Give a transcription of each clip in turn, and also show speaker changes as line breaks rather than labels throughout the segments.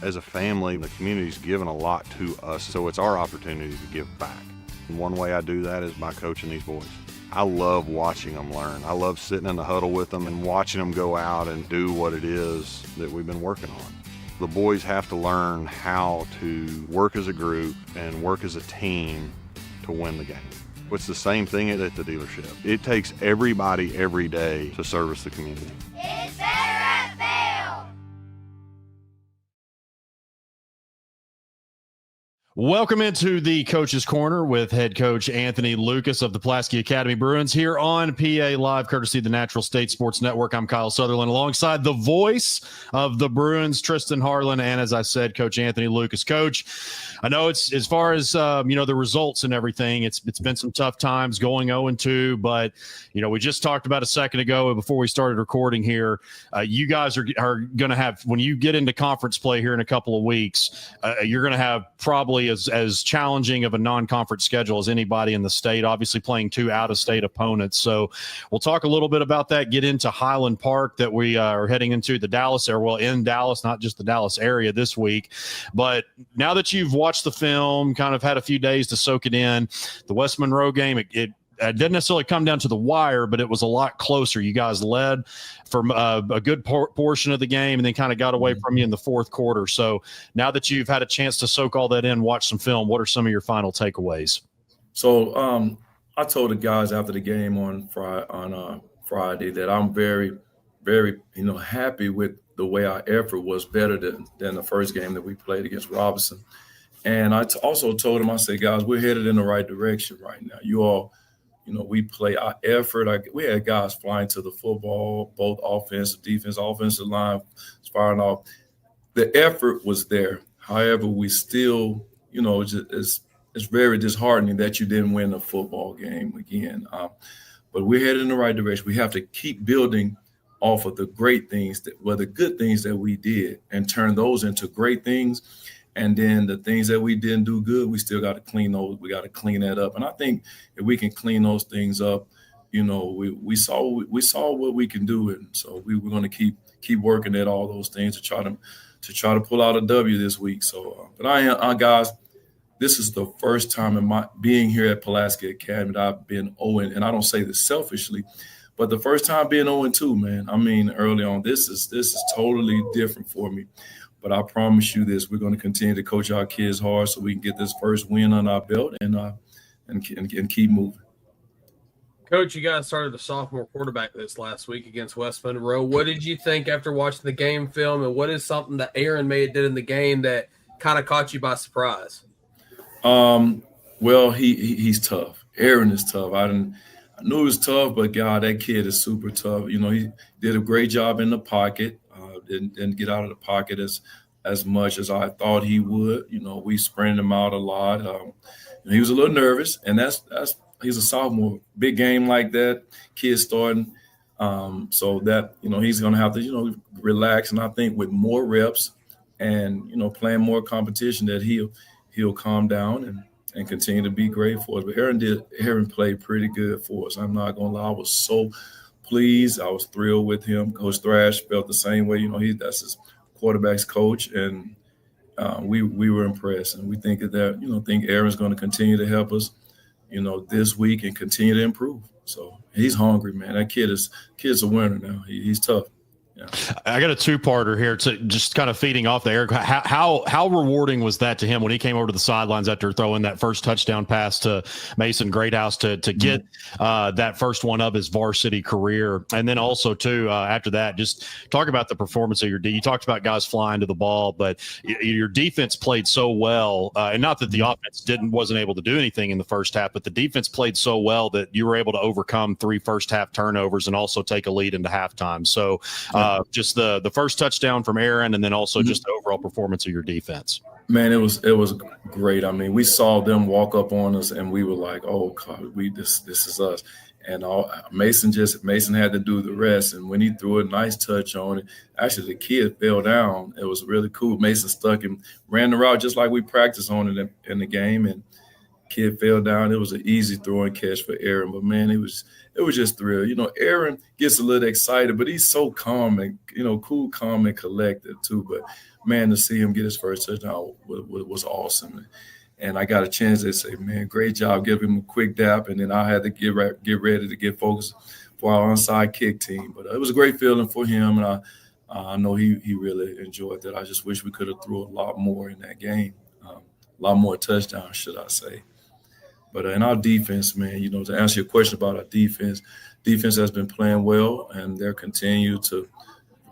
As a family, the community's given a lot to us, so it's our opportunity to give back. And one way I do that is by coaching these boys. I love watching them learn. I love sitting in the huddle with them and watching them go out and do what it is that we've been working on. The boys have to learn how to work as a group and work as a team to win the game. It's the same thing at the dealership. It takes everybody every day to service the community.
It's better at Vail!
Welcome into the Coach's Corner with head coach Anthony Lucas of the Pulaski Academy Bruins here on PA Live, courtesy of the Natural State Sports Network. I'm Kyle Sutherland alongside the voice of the Bruins, Tristan Harlen, and as I said, Coach Anthony Lucas. Coach, I know it's as far as the results and everything, it's been some tough times going 0-2, but we just talked about a second ago before we started recording here. You guys are going to have, when you get into conference play here in a couple of weeks, you're going to have probably as challenging of a non-conference schedule as anybody in the state, obviously playing two out-of-state opponents. So we'll talk a little bit about that, get into Highland Park that we are heading into the Dallas area, well, in Dallas, not just the Dallas area this week. But now that you've watched the film, kind of had a few days to soak it in, the West Monroe game, it didn't necessarily come down to the wire, but it was a lot closer. You guys led for a good portion of the game and then kind of got away from you in the fourth quarter. So now that you've had a chance to soak all that in, watch some film, what are some of your final takeaways?
So I told the guys after the game on Friday that I'm very, very, happy with the way our effort was better than the first game that we played against Robinson. And I also told them, I said, guys, we're headed in the right direction right now. You all, we play our effort. We had guys flying to the football, both offensive, defense, offensive line, firing off. The effort was there. However, we still, it's very disheartening that you didn't win a football game again. But we're headed in the right direction. We have to keep building off of the great things, the good things that we did, and turn those into great things. And then the things that we didn't do good, we still got to clean those. We got to clean that up. And I think if we can clean those things up, we saw what we can do. And so we're going to keep working at all those things to try to pull out a W this week. So, but guys, this is the first time in my being here at Pulaski Academy that I've been 0, and I don't say this selfishly, but the first time being 0-2, man. I mean, early on, this is totally different for me. But I promise you this, we're going to continue to coach our kids hard so we can get this first win on our belt and keep moving.
Coach, you guys started a sophomore quarterback this last week against West Monroe. What did you think after watching the game film, and what is something that Aaron did in the game that kind of caught you by surprise?
Well, he's tough. Aaron is tough. I knew he was tough, but God, that kid is super tough. He did a great job in the pocket. Didn't get out of the pocket as much as I thought he would. We sprinted him out a lot. He was a little nervous, and he's a sophomore. Big game like that, kid starting. So that he's going to have to relax. And I think with more reps and playing more competition, that he'll calm down and continue to be great for us. But Aaron played pretty good for us. I'm not going to lie, I was so pleased. I was thrilled with him. Coach Thrash felt the same way. That's his quarterback's coach, and we were impressed. And we think think Aaron's going to continue to help us, this week and continue to improve. So he's hungry, man. That kid's a winner now. He's tough. Yeah.
I got a two-parter here to just kind of feeding off there. How rewarding was that to him when he came over to the sidelines after throwing that first touchdown pass to Mason Greathouse to get that first one of his varsity career? And then also, too, after that, just talk about the performance of your you talked about guys flying to the ball, but your defense played so well. And not that the offense wasn't able to do anything in the first half, but the defense played so well that you were able to overcome 3 first-half turnovers and also take a lead into halftime. So just the first touchdown from Aaron, and then also just the overall performance of your defense.
Man, it was great. I mean, we saw them walk up on us, and we were like, "Oh God, this is us." And Mason had to do the rest. And when he threw a nice touch on it, actually the kid fell down. It was really cool. Mason stuck him, ran the route just like we practiced on it in the game, and kid fell down. It was an easy throw and catch for Aaron, but man, it was just thrill. You know, Aaron gets a little excited, but he's so calm and, you know, cool, calm, and collected too. But man, to see him get his first touchdown was awesome. And I got a chance to say, man, great job. Give him a quick dap, and then I had to get ready to get focused for our onside kick team. But it was a great feeling for him, and I know he really enjoyed that. I just wish we could have threw a lot more in that game, a lot more touchdowns, should I say. But in our defense, man, you know, to answer your question about our defense has been playing well, and they're continue to,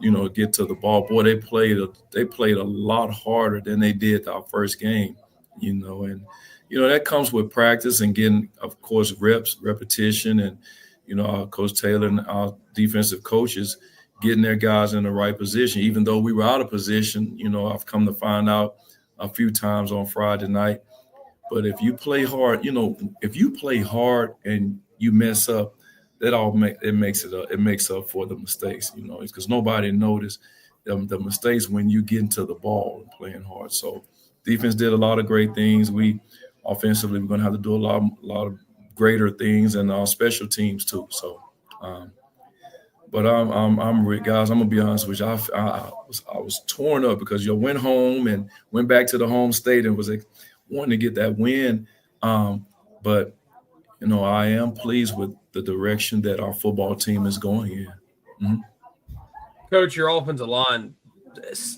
you know, get to the ball. Boy, they played a lot harder than they did our first game, you know, and, you know, that comes with practice and getting, of course, repetition, and, you know, our Coach Taylor and our defensive coaches getting their guys in the right position. Even though we were out of position, you know, I've come to find out a few times on Friday night. But if you play hard, you know, if you play hard and you mess up, it makes up for the mistakes, you know, because nobody noticed the mistakes when you get into the ball and playing hard. So defense did a lot of great things. Offensively, we're going to have to do a lot of greater things, and our special teams too. So, but guys, I'm gonna be honest with you. I was torn up because you went home and went back to the home state and was like, wanting to get that win. But you know, I am pleased with the direction that our football team is going in. Mm-hmm.
Coach, your offensive line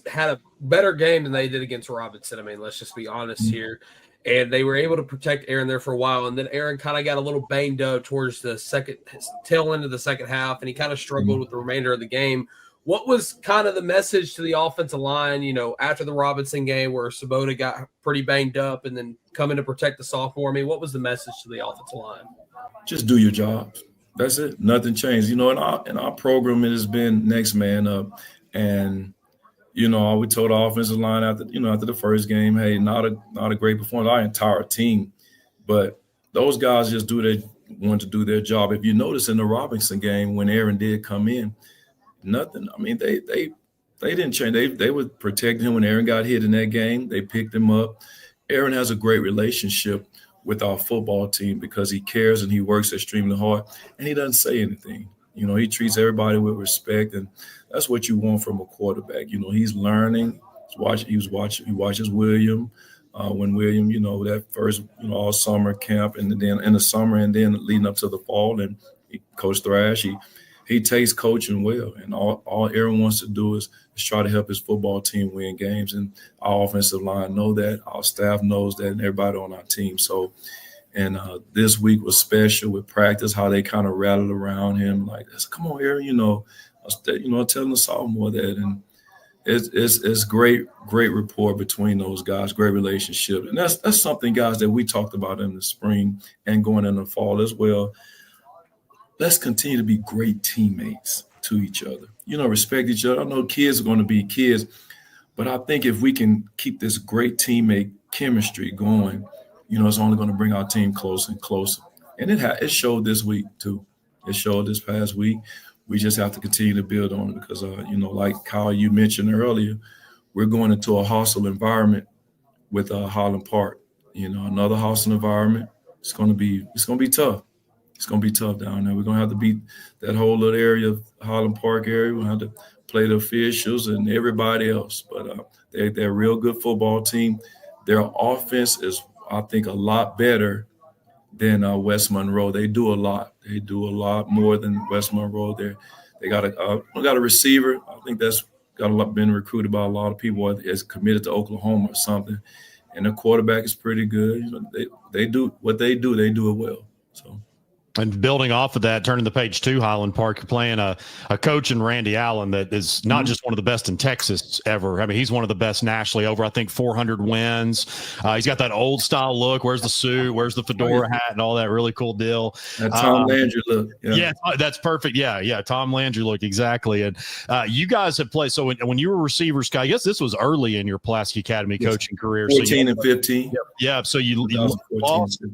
had a better game than they did against Robinson. I mean, let's just be honest here. And they were able to protect Aaron there for a while. And then Aaron kind of got a little banged up towards the tail end of the second half, and he kind of struggled with the remainder of the game. What was kind of the message to the offensive line, you know, after the Robinson game where Sabota got pretty banged up and then coming to protect the sophomore? I mean, what was the message to the offensive line?
Just do your job. That's it. Nothing changed. You know, in our program, it has been next man up. And, you know, we told the offensive line after the first game, hey, not a great performance, our entire team. But those guys just want to do their job. If you notice in the Robinson game, when Aaron did come in, nothing. I mean, they didn't change. They would protect him when Aaron got hit in that game. They picked him up. Aaron has a great relationship with our football team because he cares and he works extremely hard, and he doesn't say anything. You know, he treats everybody with respect, and that's what you want from a quarterback. You know, he's learning. He watches William when William, you know, that first, you know, all summer camp, and then in the summer, and then leading up to the fall, and Coach Thrash, he takes coaching well, and all Aaron wants to do is try to help his football team win games. And our offensive line know that, our staff knows that, and everybody on our team. So, and this week was special with practice, how they kind of rattled around him, like, come on, Aaron, telling the sophomore that, and it's great rapport between those guys, great relationship, and that's something, guys, that we talked about in the spring and going in the fall as well. Let's continue to be great teammates to each other. You know, respect each other. I know kids are going to be kids, but I think if we can keep this great teammate chemistry going, you know, it's only going to bring our team closer and closer. And it showed this week too. It showed this past week. We just have to continue to build on it because, you know, like Kyle, you mentioned earlier, we're going into a hostile environment with Highland Park. You know, another hostile environment. It's going to be tough. It's going to be tough down there. We're going to have to beat that whole little area of Highland Park area. We'll have to play the officials and everybody else. But they're a real good football team. Their offense is, I think, a lot better than West Monroe. They do a lot. They do a lot more than West Monroe. They got a receiver. I think that's been recruited by a lot of people as committed to Oklahoma or something. And the quarterback is pretty good. You know, they do what they do. They do it well. So.
And building off of that, turning the page to Highland Park, you're playing a coach in Randy Allen that is not just one of the best in Texas ever. I mean, he's one of the best nationally, over, I think, 400 wins. He's got that old style look. Where's the suit? Where's the fedora hat and all that really cool deal?
That Tom Landry look.
Yeah, that's perfect. Yeah, Tom Landry look, exactly. And you guys have played. So when you were receivers, I guess this was early in your Pulaski Academy coaching career.
14 and 15.
Yeah, so you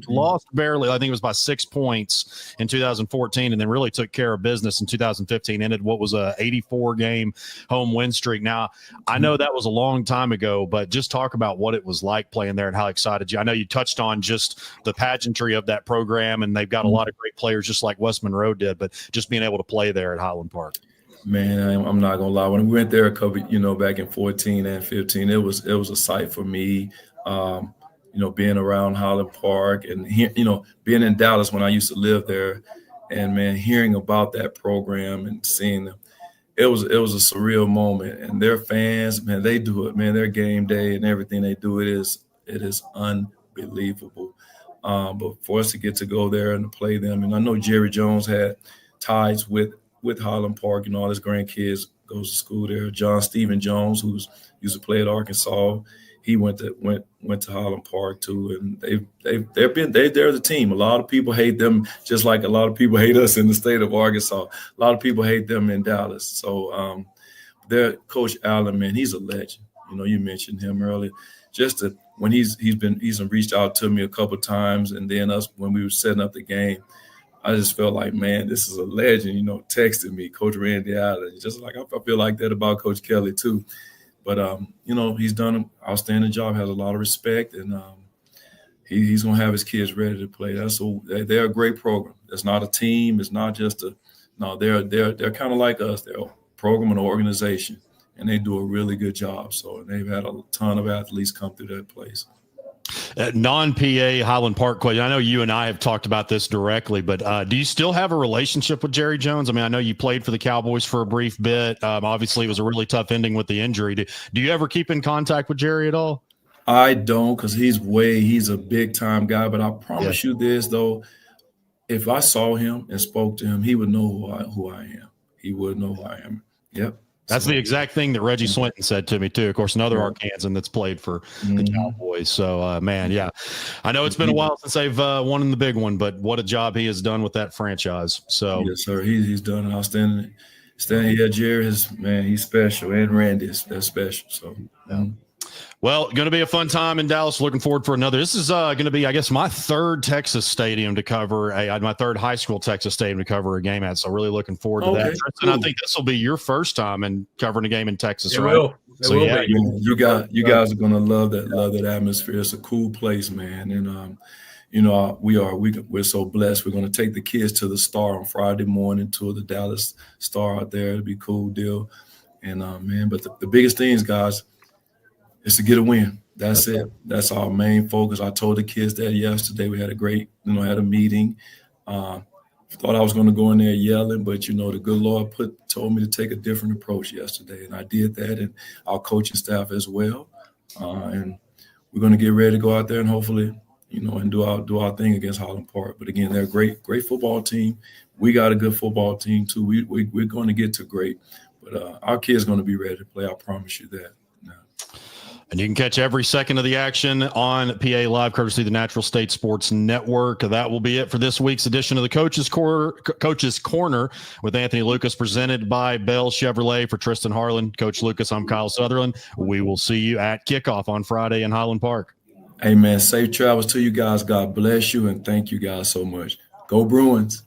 lost barely. I think it was by 6 points Scots in 2014, and then really took care of business in 2015, ended what was a 84-game home win streak. Now, I know that was a long time ago, but just talk about what it was like playing there and how excited you. I know you touched on just the pageantry of that program, and they've got a lot of great players just like West Monroe did, but just being able to play there at Highland Park.
Man, I'm not gonna lie. When we went there a couple, back in 14 and 15, it was a sight for me. Being around Highland Park and being in Dallas when I used to live there, and man, hearing about that program and seeing them, it was a surreal moment. And their fans, man, they do it, man. Their game day and everything they do, it is unbelievable. But for us to get to go there and to play them, and I know Jerry Jones had ties with Highland Park, all his grandkids goes to school there. John Stephen Jones, who used to play at Arkansas, he went to Highland Park too, and they're the team. A lot of people hate them, just like a lot of people hate us in the state of Arkansas. A lot of people hate them in Dallas. So their coach Allen, man, he's a legend. You mentioned him earlier. When he's reached out to me a couple of times, and then us when we were setting up the game, I just felt like, man, this is a legend, texting me, Coach Randy Allen. Just like I feel like that about Coach Kelly too. But, he's done an outstanding job, has a lot of respect, and he's going to have his kids ready to play. They're a great program. It's not a team. It's not just they're kind of like us. They're a program and an organization, and they do a really good job. So they've had a ton of athletes come through that place.
Non-PA Highland Park question. I know you and I have talked about this directly, but do you still have a relationship with Jerry Jones? I mean, I know you played for the Cowboys for a brief bit. Obviously, it was a really tough ending with the injury. Do you ever keep in contact with Jerry at all?
I don't, because he's a big-time guy. But I promise you this, though, if I saw him and spoke to him, he would know who I am. He would know who I am. Yep.
That's the exact thing that Reggie Swinton said to me, too. Of course, another Arkansan that's played for the Cowboys. So, man, yeah. I know it's been a while since they've won in the big one, but what a job he has done with that franchise. So,
yes, sir. He's done an outstanding. Jerry he's special. And Randy is special. So,
Well, going to be a fun time in Dallas. Looking forward for another. This is going to be, I guess, my third Texas stadium to cover my third high school Texas stadium to cover a game at. So really looking forward to that. Tristan, cool. I think this will be your first time in covering a game in Texas, right?
Will.
So yeah,
you guys are going to love that atmosphere. It's a cool place, man. And we're so blessed. We're going to take the kids to the Star on Friday morning, tour the Dallas Star out there. It'll be a cool deal. And but the biggest things, guys, is to get a win. That's it. That's our main focus. I told the kids that yesterday. We had a great, had a meeting. Thought I was going to go in there yelling, but the good Lord told me to take a different approach yesterday, and I did that, and our coaching staff as well. And we're going to get ready to go out there and hopefully, and do our thing against Highland Park. But again, they're a great football team. We got a good football team too. We're going to get to great, but our kids are going to be ready to play. I promise you that.
And you can catch every second of the action on PA Live, courtesy of the Natural State Sports Network. That will be it for this week's edition of the Coach's Corner with Anthony Lucas, presented by Bell Chevrolet. For Tristan Harlen, Coach Lucas, I'm Kyle Sutherland. We will see you at kickoff on Friday in Highland Park.
Hey, man, safe travels to you guys. God bless you, and thank you guys so much. Go Bruins.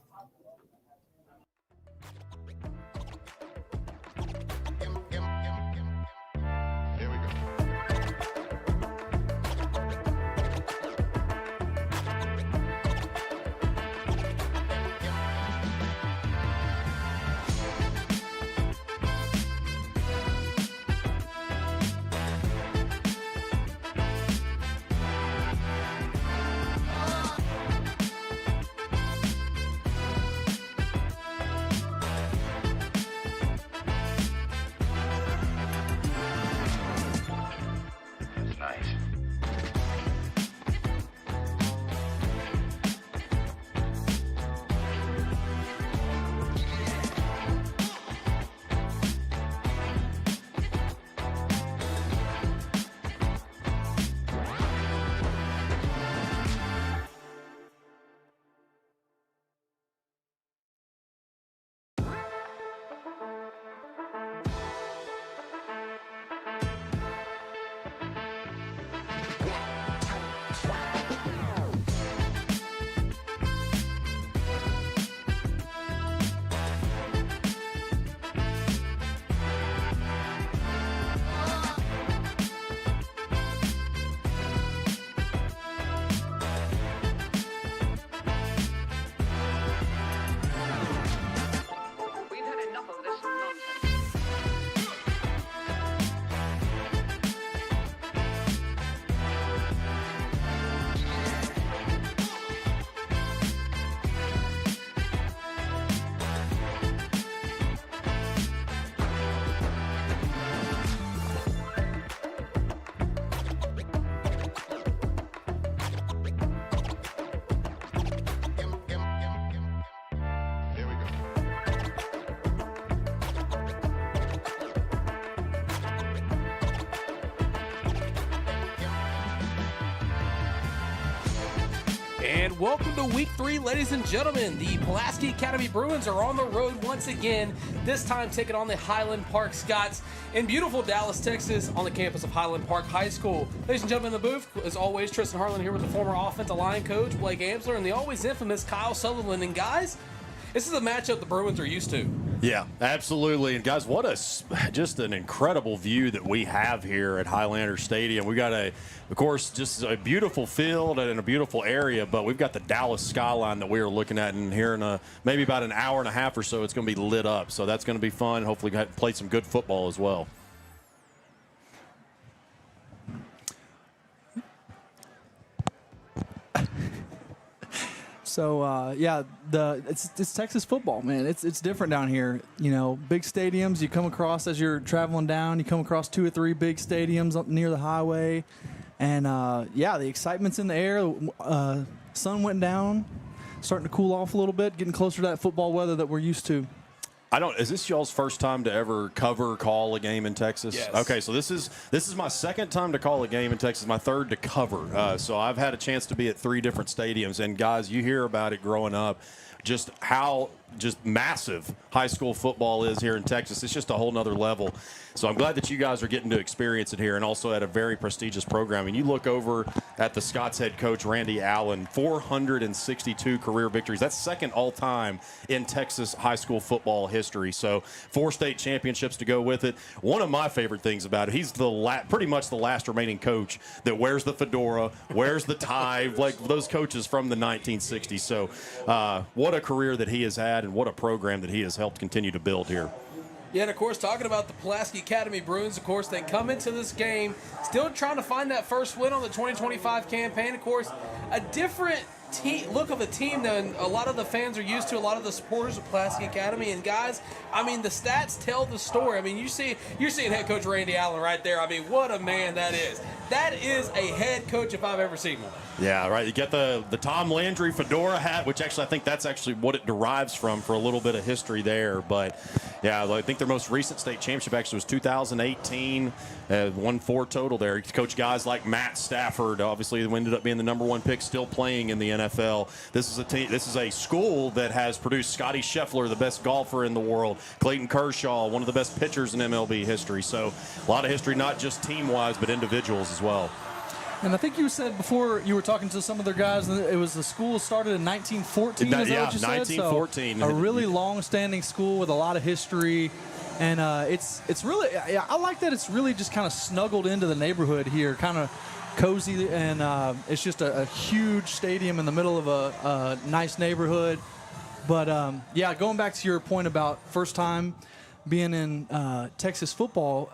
And welcome to week 3, ladies and gentlemen. The Pulaski Academy Bruins are on the road once again, this time taking on the Highland Park Scots in beautiful Dallas, Texas, on the campus of Highland Park High School. Ladies and gentlemen, in the booth, as always, Tristan Harlen here with the former offensive line coach, Blake Amsler, and the always infamous Kyle Sutherland. And guys, this is a matchup the Bruins are used to.
Yeah, absolutely. And guys, what just an incredible view that we have here at Highlander Stadium. We got of course, just a beautiful field and a beautiful area, but we've got the Dallas skyline that we are looking at, and here in maybe about an hour and a half or so, it's going to be lit up. So that's going to be fun. Hopefully, play some good football as well.
So it's Texas football, man. It's different down here. You know, big stadiums you come across as you're traveling down. You come across 2 or 3 big stadiums up near the highway, and the excitement's in the air. Sun went down, starting to cool off a little bit, getting closer to that football weather that we're used to.
Is this y'all's first time to ever call a game in Texas?
Yes.
Okay, so this is my second time to call a game in Texas, my third to cover. So I've had a chance to be at 3 different stadiums, and guys, you hear about it growing up, just how massive high school football is here in Texas. It's just a whole nother level. So I'm glad that you guys are getting to experience it here, and also at a very prestigious program. And you look over at the Scots head coach, Randy Allen, 462 career victories. That's second all-time in Texas high school football history. So 4 state championships to go with it. One of my favorite things about it, he's pretty much the last remaining coach that wears the fedora, wears the tie, like those coaches from the 1960s. So what a career that he has had, and what a program that he has helped continue to build here.
Yeah, and of course, talking about the Pulaski Academy Bruins, of course, they come into this game still trying to find that first win on the 2025 campaign. Of course, a different look of a team than a lot of the fans are used to, a lot of the supporters of Pulaski Academy. And guys, I mean, the stats tell the story. I mean, you're seeing head coach Randy Allen right there. I mean, what a man that is. That is a head coach if I've ever seen one.
Yeah, right. You get the Tom Landry fedora hat, which actually I think that's actually what it derives from, for a little bit of history there. But yeah, I think their most recent state championship actually was 2018. Won 4 total there. He coached guys like Matt Stafford, obviously, who ended up being the #1 pick, still playing in the NFL. This is a school that has produced Scotty Scheffler, the best golfer in the world, Clayton Kershaw, one of the best pitchers in MLB history. So a lot of history, not just team-wise, but individuals as well.
And I think you said before you were talking to some of their guys, it was the school started in 1914. Is that what you said?
1914.
So a really long-standing school with a lot of history, and it's really, I like that it's really just kind of snuggled into the neighborhood here, kind of cozy, and it's just a huge stadium in the middle of a nice neighborhood. But going back to your point about first time being in Texas football,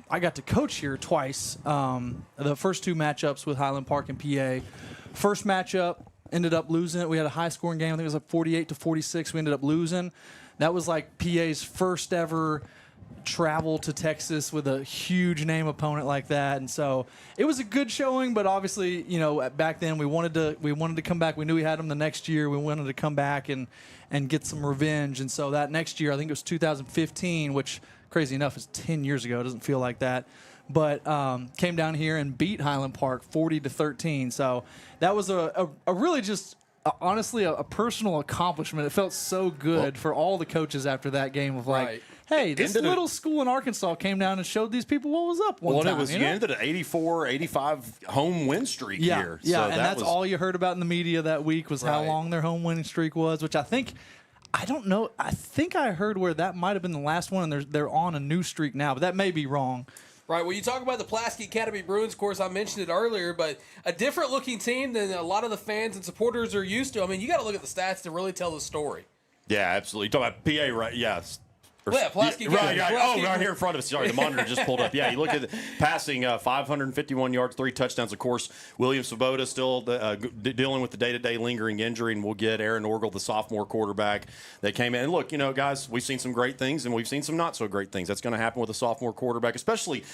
I got to coach here twice. The first 2 matchups with Highland Park and PA. First matchup, ended up losing it. We had a high-scoring game. I think it was like 48-46. We ended up losing. That was like PA's first ever travel to Texas with a huge name opponent like that, and so it was a good showing. But obviously, back then we wanted to come back. We knew we had them the next year. We wanted to come back and get some revenge. And so that next year, I think it was 2015, which crazy enough is 10 years ago. It doesn't feel like that, but came down here and beat Highland Park 40-13. So that was a really just honestly a personal accomplishment. It felt so good for all the coaches after that game of like. Right. Hey, this little school in Arkansas came down and showed these people what was up one time.
You ended an 84, 85 home win streak here.
Yeah, so and that's all you heard about in the media that week was how long their home winning streak was, which I think I heard where that might have been the last one, and they're on a new streak now, but that may be wrong.
Right, well, you talk about the Pulaski Academy Bruins, of course, I mentioned it earlier, but a different-looking team than a lot of the fans and supporters are used to. I mean, you got to look at the stats to really tell the story.
Yeah, absolutely. You're talking about PA, right? Yeah.
Pulaski
right here in front of us. Sorry, the monitor just pulled up. Yeah, you look at the passing, 551 yards, 3 touchdowns. Of course, William Svoboda still dealing with the day-to-day lingering injury, and we'll get Aaron Orgel, the sophomore quarterback that came in. And look, guys, we've seen some great things, and we've seen some not-so-great things. That's going to happen with a sophomore quarterback, especially.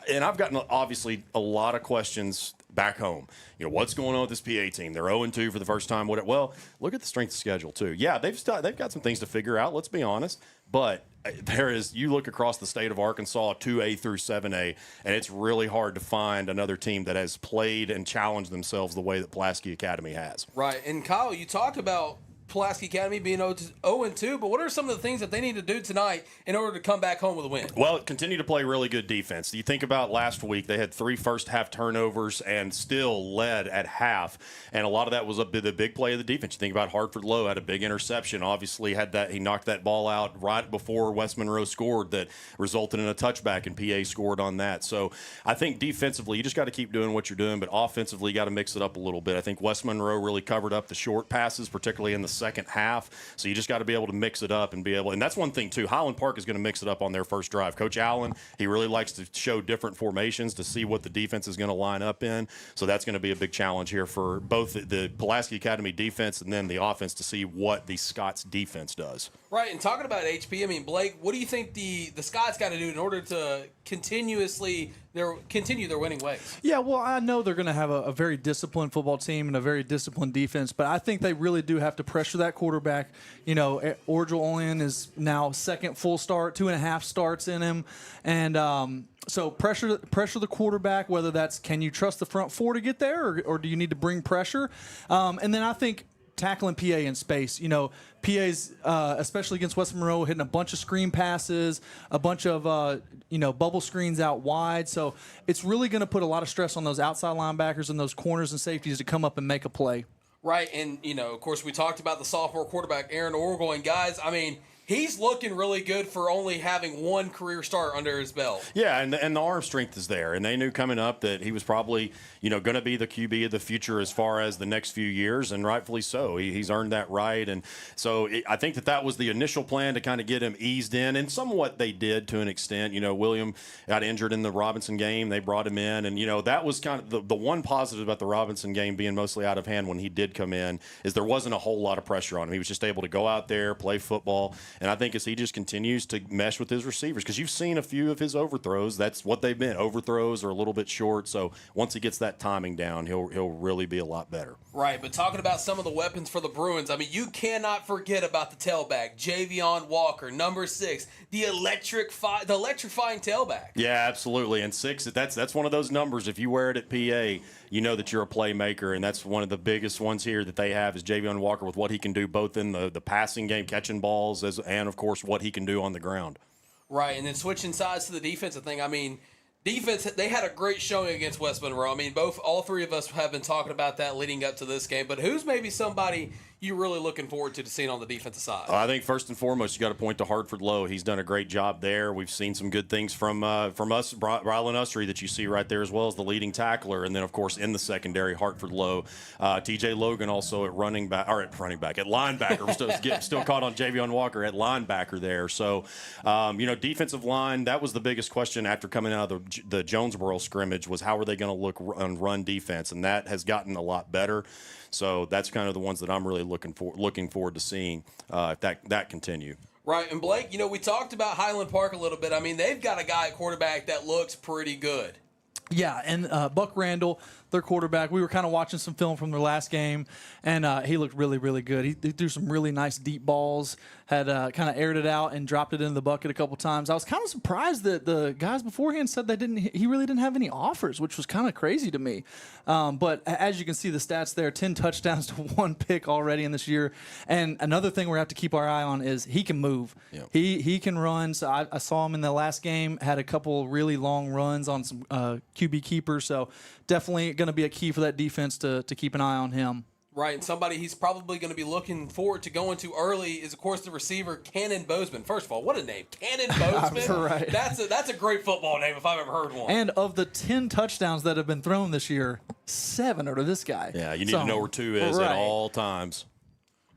And I've gotten, obviously, a lot of questions
back home. What's going on with this PA team? They're 0-2 for the first time. Well, look at the strength of schedule too. Yeah, they've got some things to figure out. Let's be honest, but you look across the state of Arkansas, 2A through 7A, and it's really hard to find another team that has played and challenged themselves the way that Pulaski Academy has.
Right. And Kyle, you talked about Pulaski Academy being 0-2, but what are some of the things that they need to do tonight in order to come back home with a win?
Well, continue to play really good defense. You think about last week, they had 3 first-half turnovers and still led at half, and a lot of that was the big play of the defense. You think about Hartford Lowe had a big interception. Obviously, he knocked that ball out right before West Monroe scored that resulted in a touchback, and PA scored on that. So I think defensively, you just got to keep doing what you're doing, but offensively, you got to mix it up a little bit. I think West Monroe really covered up the short passes, particularly in the second half. So you just got to be able to mix it up and that's one thing too. Highland Park is going to mix it up on their first drive. Coach Allen, he really likes to show different formations to see what the defense is going to line up in. So that's going to be a big challenge here for both the Pulaski Academy defense and then the offense to see what the Scots defense does.
Right, and talking about HP, I mean, Blake, what do you think the Scots got to do in order to continue their winning ways?
Yeah, well, I know they're going to have a very disciplined football team and a very disciplined defense, but I think they really do have to pressure that quarterback. Orgel Olin is now second full start, 2.5 starts in him, and so pressure the quarterback, whether that's can you trust the front four to get there or do you need to bring pressure? And then I think tackling PA in space. PA's, especially against West Monroe, hitting a bunch of screen passes, a bunch of, bubble screens out wide. So it's really going to put a lot of stress on those outside linebackers and those corners and safeties to come up and make a play.
Right, and, of course, we talked about the sophomore quarterback, Aaron Orgel, and guys, I mean, he's looking really good for only having one career start under his belt.
Yeah, and the arm strength is there. And they knew coming up that he was probably, going to be the QB of the future as far as the next few years, and rightfully so. He's earned that right. And so I think that was the initial plan to kind of get him eased in, and somewhat they did to an extent. William got injured in the Robinson game. They brought him in, and, that was kind of the one positive about the Robinson game being mostly out of hand when he did come in is there wasn't a whole lot of pressure on him. He was just able to go out there, play football. And I think as he just continues to mesh with his receivers, because you've seen a few of his overthrows, that's what they've been. Overthrows are a little bit short, so once he gets that timing down, he'll really be a lot better.
Right, but talking about some of the weapons for the Bruins, I mean, you cannot forget about the tailback, Javion Walker, number 6, the electrifying tailback.
Yeah, absolutely. And 6, that's one of those numbers. If you wear it at PA, you know that you're a playmaker, and that's one of the biggest ones here that they have is Javion Walker with what he can do both in the passing game, catching balls, and, of course, what he can do on the ground.
Right, and then switching sides to the defensive thing, I mean, defense, they had a great showing against West Monroe. I mean, all three of us have been talking about that leading up to this game, but who's maybe somebody you're really looking forward to seeing on the defensive side?
I think first and foremost, you got to point to Hartford Lowe. He's done a great job there. We've seen some good things from us, Rylan Usry, that you see right there, as well as the leading tackler, and then of course in the secondary, Hartford Lowe, T.J. Logan also at linebacker. We're still caught on Javion Walker at linebacker there. So, defensive line, that was the biggest question after coming out of the Jonesboro scrimmage was how are they going to look on run defense, and that has gotten a lot better. So that's kind of the ones that I'm really looking forward to seeing if that continue.
Right, and Blake, we talked about Highland Park a little bit. I mean, they've got a guy at quarterback that looks pretty good.
Yeah, and Buck Randall, their quarterback, we were kind of watching some film from their last game, and he looked really, really good. He threw some really nice deep balls, had kind of aired it out and dropped it into the bucket a couple times. I was kind of surprised that the guys beforehand said he really didn't have any offers, which was kind of crazy to me. But as you can see the stats there, 10 touchdowns to 1 pick already in this year. And another thing we have to keep our eye on is he can move. Yeah. He can run. So I saw him in the last game, had a couple really long runs on some QB keepers. So definitely going to be a key for that defense to keep an eye on him.
Right, and somebody he's probably going to be looking forward to going to early is, of course, the receiver, Cannon Bozeman. First of all, what a name. Cannon Bozeman.
Right.
That's a great football name if I've ever heard one.
And of the 10 touchdowns that have been thrown this year, 7 are to this guy.
Yeah, you need to know where 2 is at all times.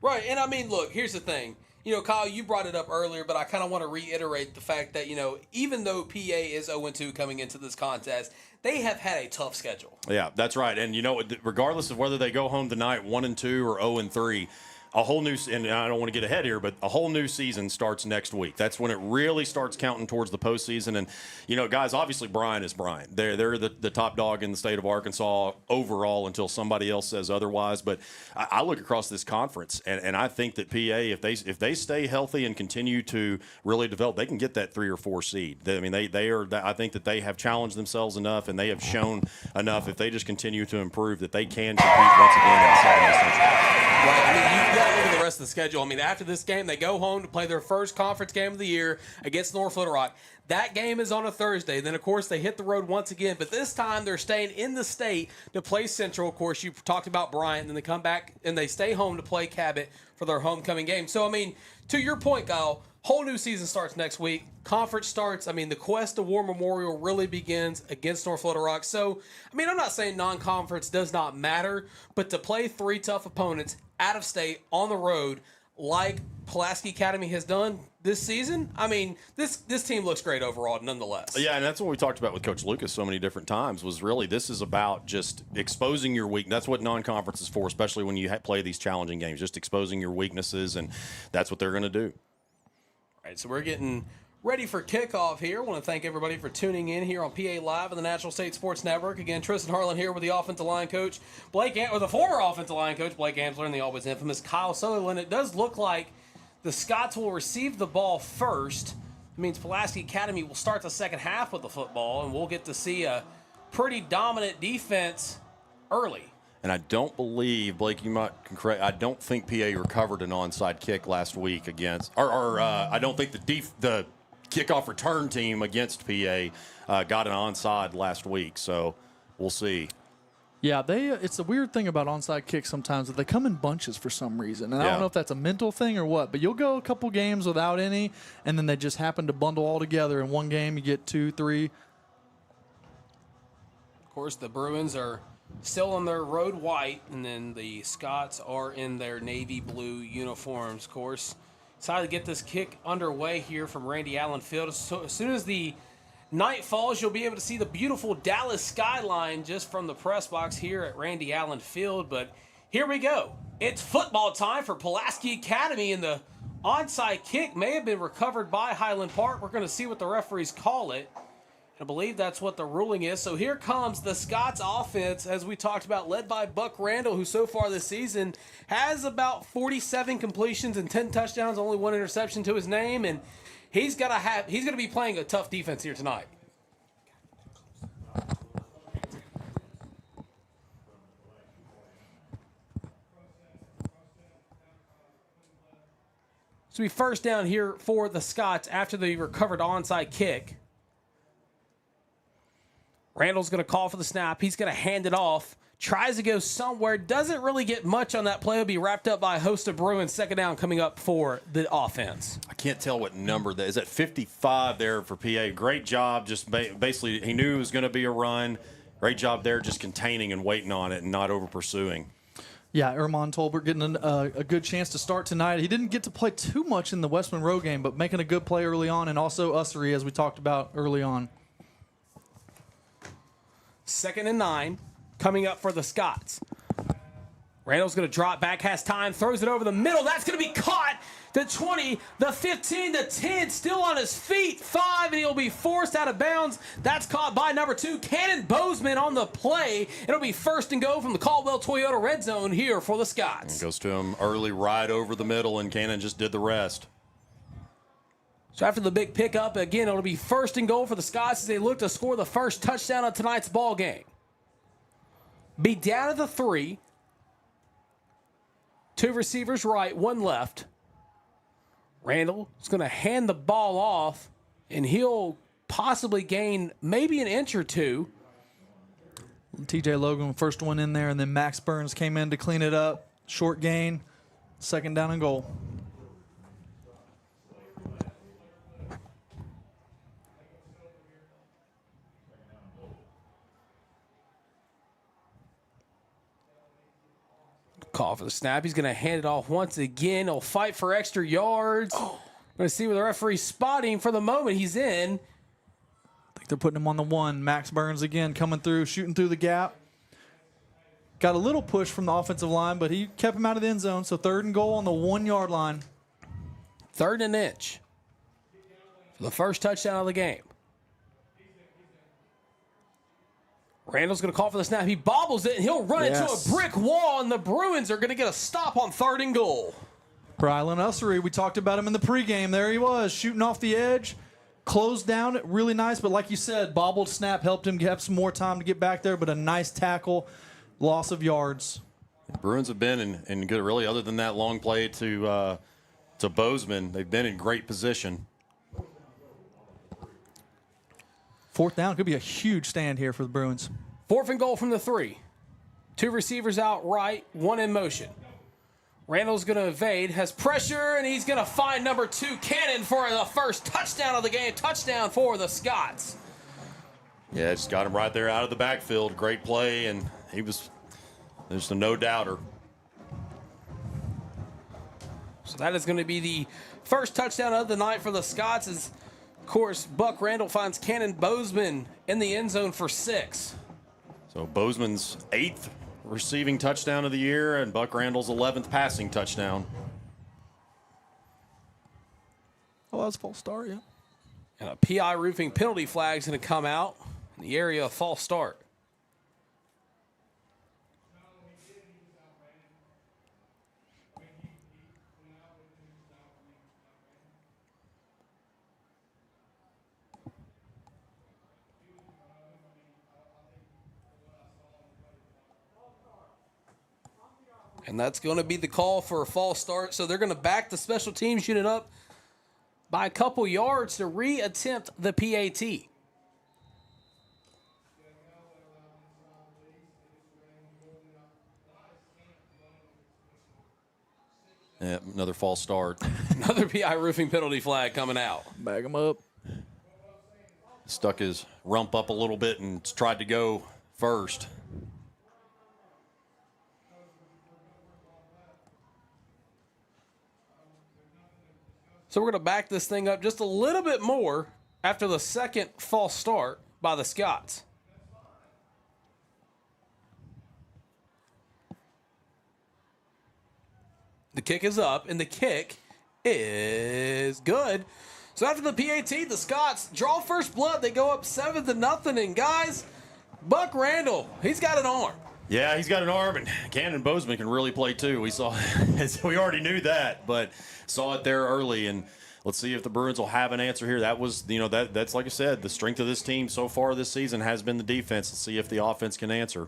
Right, and I mean, look, here's the thing. Kyle, you brought it up earlier, but I kind of want to reiterate the fact that, even though PA is 0-2 coming into this contest, they have had a tough schedule.
Yeah, that's right. And, regardless of whether they go home tonight 1-2 or 0-3, a whole new, and I don't want to get ahead here, but a whole new season starts next week. That's when it really starts counting towards the postseason. And, you know, guys, obviously Bryan is Bryan. They're the top dog in the state of Arkansas overall until somebody else says otherwise. But I look across this conference, and I think that PA, if they stay healthy and continue to really develop, they can get that 3 or 4 seed. I mean, they are. I think that they have challenged themselves enough, and they have shown enough. If they just continue to improve, that they can compete once again in the Southern Central.
Right. I mean, you got to look at the rest of the schedule. I mean, after this game, they go home to play their first conference game of the year against North Little Rock. That game is on a Thursday. Then, of course, they hit the road once again. But this time, they're staying in the state to play Central. Of course, you talked about Bryant. Then they come back and they stay home to play Cabot for their homecoming game. So, I mean, to your point, Kyle, whole new season starts next week. Conference starts. I mean, the quest to War Memorial really begins against North Little Rock. So, I mean, I'm not saying non-conference does not matter, but to play 3 tough opponents out of state on the road like Pulaski Academy has done this season, I mean, this team looks great overall nonetheless.
Yeah, and that's what we talked about with Coach Lucas so many different times, was really this is about just exposing your weakness. That's what non-conference is for, especially when you play these challenging games, just exposing your weaknesses, and that's what they're going to do.
All right, so we're getting ready for kickoff here. I want to thank everybody for tuning in here on PA Live on the Natural State Sports Network. Again, Tristan Harlen here with the offensive line coach, or the former offensive line coach, Blake Amsler, and the always infamous Kyle Sutherland. It does look like the Scots will receive the ball first. It means Pulaski Academy will start the second half with the football, and we'll get to see a pretty dominant defense early.
And I don't believe, Blake, you might correct, I don't think PA recovered an onside kick last week against, I don't think the kickoff return team against PA got an onside last week, so we'll see.
Yeah, it's a weird thing about onside kicks sometimes that they come in bunches for some reason. And I don't know if that's a mental thing or what, but you'll go a couple games without any, and then they just happen to bundle all together. In one game, you get 2, 3.
Of course, the Bruins are still in their road white, and then the Scots are in their navy blue uniforms. Of course, decided to get this kick underway here from Randy Allen Field. So as soon as the night falls, you'll be able to see the beautiful Dallas skyline just from the press box here at Randy Allen Field. But here we go. It's football time for Pulaski Academy, and the onside kick may have been recovered by Highland Park. We're going to see what the referees call it. I believe that's what the ruling is. So here comes the Scots offense, as we talked about, led by Buck Randall, who so far this season has about 47 completions and 10 touchdowns, only 1 interception to his name, and he's going to be playing a tough defense here tonight. So we first down here for the Scots after the recovered onside kick. Randall's going to call for the snap. He's going to hand it off. Tries to go somewhere. Doesn't really get much on that play. Will be wrapped up by a host of Bruins. Second down coming up for the offense.
I can't tell what number that is. At 55 there for PA. Great job. Just basically, he knew it was going to be a run. Great job there, just containing and waiting on it and not over pursuing.
Yeah, Ermon Tolbert getting a good chance to start tonight. He didn't get to play too much in the West Monroe game, but making a good play early on, and also Ussery, as we talked about early on.
2nd and 9 coming up for the Scots. Randall's going to drop back, has time, throws it over the middle. That's going to be caught. The 20, the 15, the 10, still on his feet. 5, and he'll be forced out of bounds. That's caught by number 2, Cannon Bozeman on the play. It'll be 1st and go from the Caldwell Toyota red zone here for the Scots.
It goes to him early, right over the middle, and Cannon just did the rest.
So after the big pickup, again, it'll be 1st and goal for the Scots as they look to score the first touchdown of tonight's ball game. Be down at the 3. 2 receivers right, 1 left. Randall is going to hand the ball off, and he'll possibly gain maybe an inch or 2.
TJ Logan, first one in there, and then Max Burns came in to clean it up. Short gain, 2nd down and goal.
Call for the snap. He's going to hand it off once again. He'll fight for extra yards. We're going to see where the referee's spotting. For the moment, he's in.
I think they're putting him on the 1. Max Burns again coming through, shooting through the gap. got a little push from the offensive line, but he kept him out of the end zone. So 3rd and goal on the 1-yard line.
3rd and inch for the first touchdown of the game. Randall's going to call for the snap. He bobbles it, and he'll run into a brick wall, and the Bruins are going to get a stop on 3rd and goal.
Rylan Ussery, we talked about him in the pregame. There he was, shooting off the edge, closed down, really nice. But like you said, bobbled snap helped him have some more time to get back there, but a nice tackle, loss of yards.
The Bruins have been in good, really, other than that long play to Bozeman, they've been in great position.
4th down could be a huge stand here for the Bruins.
4th and goal from the 3. 2 receivers out right, 1 in motion. Randall's going to evade, has pressure, and he's going to find number 2, Cannon, for the first touchdown of the game. Touchdown for the Scots.
Yeah, just got him right there out of the backfield. Great play, and there's a no-doubter.
So that is going to be the first touchdown of the night for the Scots. As, of course, Buck Randall finds Cannon Bozeman in the end zone for 6.
So Bozeman's 8th receiving touchdown of the year, and Buck Randall's 11th passing touchdown.
Oh, that was a false start, yeah.
And a PI roofing penalty flag is going to come out in the area of false start. And that's going to be the call for a false start. So they're going to back the special teams unit up by a couple yards to re-attempt the PAT.
Yeah, another false start.
Another PI roofing penalty flag coming out.
Bag him up.
Stuck his rump up a little bit and tried to go first.
So we're going to back this thing up just a little bit more after the second false start by the Scots. The kick is up, and the kick is good. So after the PAT, the Scots draw first blood. They go up 7-0. And guys, Buck Randall, he's got an arm.
Yeah, he's got an arm, and Cannon Bozeman can really play too. We saw, we already knew that, but saw it there early. And let's see if the Bruins will have an answer here. That was, that's like I said, the strength of this team so far this season has been the defense. Let's see if the offense can answer.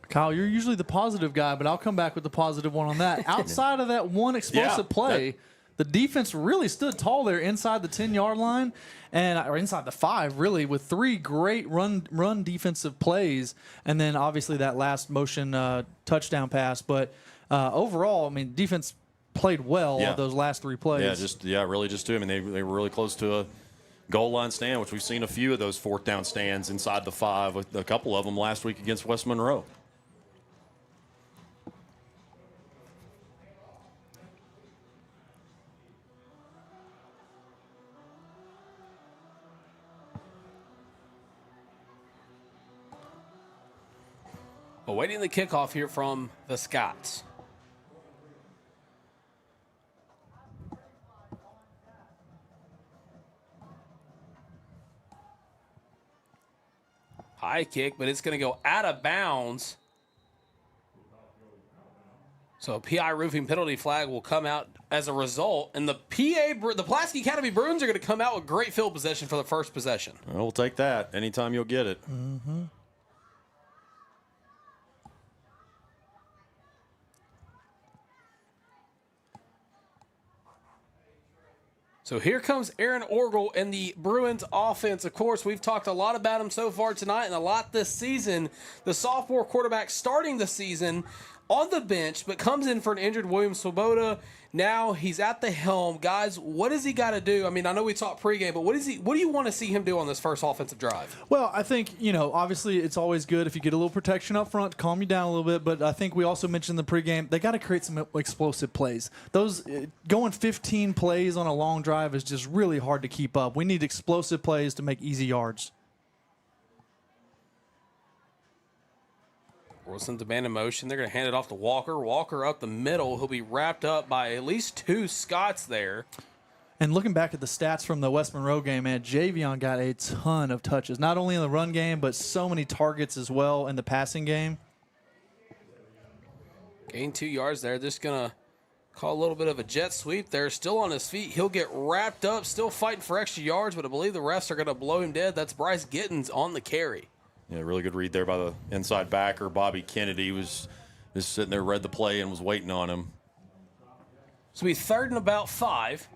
Kyle, you're usually the positive guy, but I'll come back with the positive one on that. Outside of that one explosive play, the defense really stood tall there inside the 10-yard line, or inside the 5, really, with 3 great run defensive plays, and then obviously that last motion touchdown pass. But overall, I mean, defense played well on those last 3 plays.
Really just two. I mean, they were really close to a goal line stand, which we've seen a few of those 4th down stands inside the 5, a couple of them last week against West Monroe.
Awaiting the kickoff here from the Scots. High kick, but it's going to go out of bounds. So a PI roofing penalty flag will come out as a result, and the Pulaski Academy Bruins are going to come out with great field possession for the first possession.
We'll take that anytime you'll get it.
Mm-hmm.
So here comes Aaron Orgel and the Bruins offense. Of course, we've talked a lot about him so far tonight and a lot this season. The sophomore quarterback starting the season on the bench, but comes in for an injured William Swoboda. Now he's at the helm. Guys, what does he got to do? I mean, I know we talked pregame, but what do you want to see him do on this first offensive drive?
Well, I think, obviously it's always good if you get a little protection up front to calm you down a little bit, but I think we also mentioned in the pregame, they got to create some explosive plays. Those going 15 plays on a long drive is just really hard to keep up. We need explosive plays to make easy yards.
Wilson demand in motion. They're going to hand it off to Walker. Walker up the middle. He'll be wrapped up by at least 2 Scots there.
And looking back at the stats from the West Monroe game, man, Javion got a ton of touches, not only in the run game, but so many targets as well in the passing game.
Gained 2 yards there. Just going to call a little bit of a jet sweep there. Still on his feet. He'll get wrapped up, still fighting for extra yards, but I believe the refs are going to blow him dead. That's Bryce Gittens on the carry.
Yeah, really good read there by the inside backer. Bobby Kennedy was just sitting there, read the play, and was waiting on him.
So we 3rd and about 5.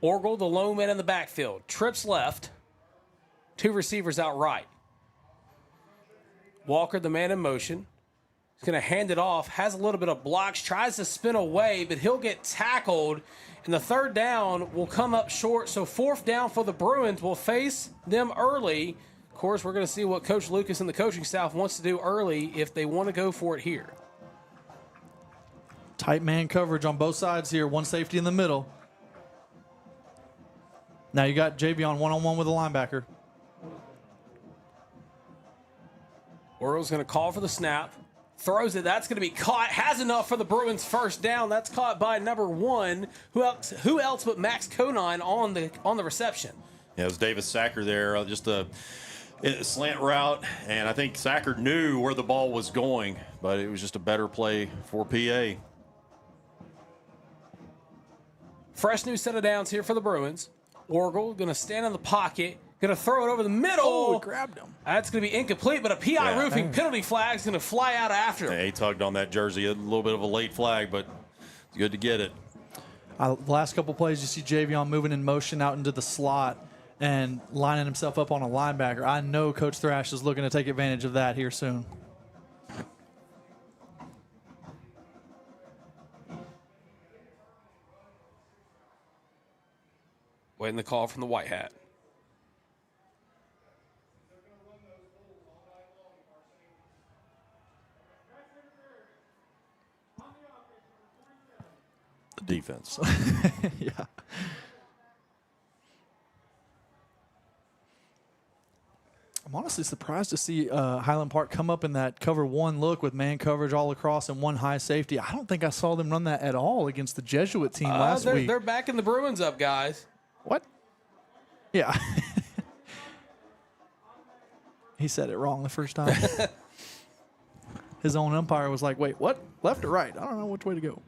Orgel, the lone man in the backfield. Trips left. 2 receivers out right. Walker, the man in motion. He's going to hand it off. Has a little bit of blocks. Tries to spin away, but he'll get tackled. And the 3rd down will come up short. So 4th down for the Bruins. Will face them early. Of course, we're going to see what Coach Lucas and the coaching staff wants to do early if they want to go for it here.
Tight man coverage on both sides here. 1 safety in the middle. Now you got Javion one-on-one with a linebacker.
Orioles going to call for the snap. Throws it. That's going to be caught. Has enough for the Bruins 1st down. That's caught by number 1. Who else but Max Conine on the reception?
Yeah, it was Davis Sacker there. Just a slant route, and I think Sacker knew where the ball was going, but it was just a better play for PA.
Fresh new set of downs here for the Bruins. Orgel going to stand in the pocket, going to throw it over the middle.
Oh, grabbed him.
That's going to be incomplete, but a PI roofing penalty flag is going to fly out after him.
Yeah, he tugged on that jersey. A little bit of a late flag, but it's good to get it.
The last couple plays, you see Javion moving in motion out into the slot and lining himself up on a linebacker. I know Coach Thrash is looking to take advantage of that here soon.
Waiting the call from the white hat.
The defense.
Yeah. I'm honestly surprised to see Highland Park come up in that cover 1 look with man coverage all across and 1 high safety. I don't think I saw them run that at all against the Jesuit team last week.
They're backing the Bruins up, guys.
What? Yeah. He said it wrong the first time. His own umpire was like, wait, what? Left or right? I don't know which way to go.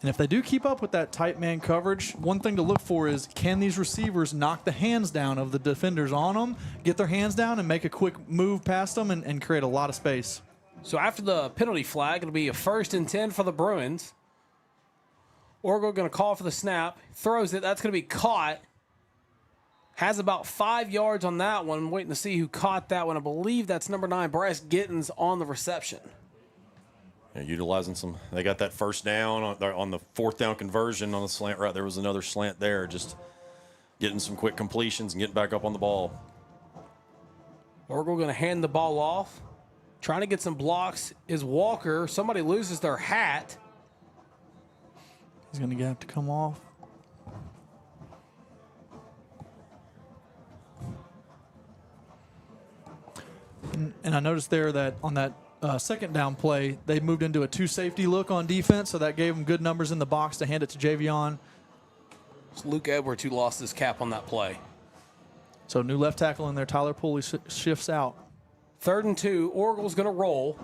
And if they do keep up with that tight man coverage, one thing to look for is, can these receivers knock the hands down of the defenders on them, get their hands down and make a quick move past them and create a lot of space.
So after the penalty flag, it'll be a 1st and 10 for the Bruins. Orgel going to call for the snap. Throws it. That's going to be caught. Has about 5 yards on that one. I'm waiting to see who caught that one. I believe that's number 9, Bryce Gittens, on the reception.
Yeah, utilizing some. They got that 1st down on the 4th down conversion on the slant route. There was another slant there. Just getting some quick completions and getting back up on the ball.
Orgel going to hand the ball off. Trying to get some blocks is Walker. Somebody loses their hat.
He's going to have to come off. And I noticed there that on that 2nd down play, they moved into a 2 safety look on defense, so that gave them good numbers in the box to hand it to Javion.
It's Luke Edwards who lost his cap on that play.
So new left tackle in there, Tyler Pulley shifts out.
3rd and 2, Orgel's going to roll.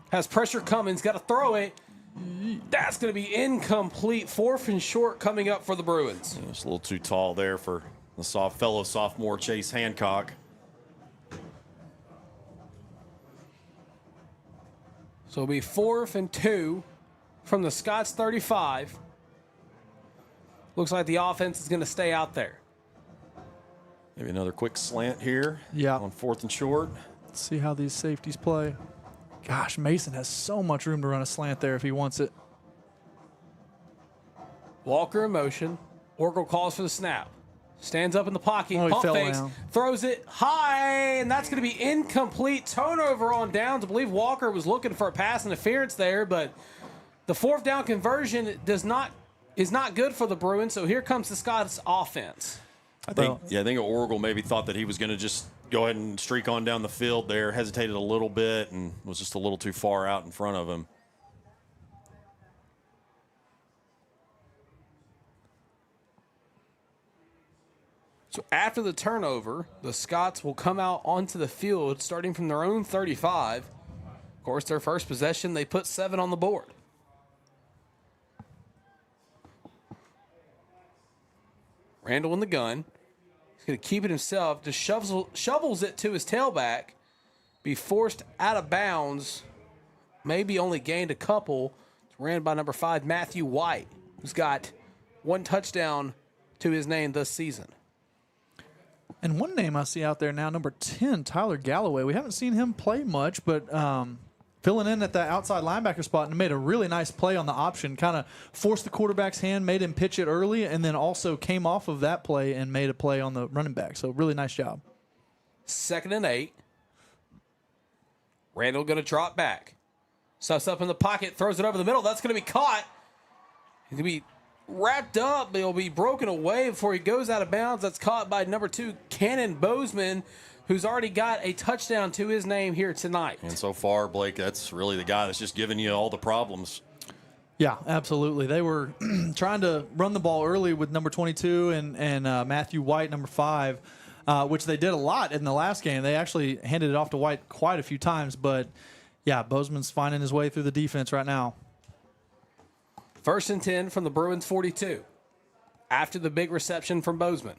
Has pressure coming, he's got to throw it. That's going to be incomplete. 4th and short coming up for the Bruins.
Yeah, it's a little too tall there for the fellow sophomore Chase Hancock.
So it'll be 4th and 2 from the Scots 35. Looks like the offense is going to stay out there.
Maybe another quick slant here.
Yeah.
On 4th and short.
Let's see how these safeties play. Gosh, Mason has so much room to run a slant there if he wants it.
Walker in motion. Orgel calls for the snap. Stands up in the pocket.
Oh, he
Pump
fell
fakes.
down.
Throws it high, and that's going to be incomplete. Turnover on downs. I believe Walker was looking for a pass interference there, but the 4th down conversion is is not good for the Bruins. So here comes the Scots offense.
I think Oracle maybe thought that he was going to just go ahead and streak on down the field there, hesitated a little bit, and was just a little too far out in front of him.
So after the turnover, the Scots will come out onto the field starting from their own 35. Of course, their first possession, they put 7 on the board. Randall in the gun. He's going to keep it himself. Just shovels it to his tailback. Be forced out of bounds. Maybe only gained a couple. It's ran by number 5, Matthew White, who's got 1 touchdown to his name this season.
And one name I see out there now, number 10, Tyler Galloway. We haven't seen him play much, but filling in at that outside linebacker spot and made a really nice play on the option. Kind of forced the quarterback's hand, made him pitch it early, and then also came off of that play and made a play on the running back. So really nice job.
2nd and 8. Randall going to drop back. Stuffs up in the pocket, throws it over the middle. That's going to be caught. He's going to be wrapped up, but he'll be broken away before he goes out of bounds. That's caught by number 2, Cannon Bozeman, who's already got a touchdown to his name here tonight.
And so far, Blake, that's really the guy that's just giving you all the problems.
Yeah, absolutely. They were trying to run the ball early with number 22 and Matthew White, number 5, which they did a lot in the last game. They actually handed it off to White quite a few times, but yeah, Bozeman's finding his way through the defense right now.
1st and 10 from the Bruins 42. After the big reception from Bozeman.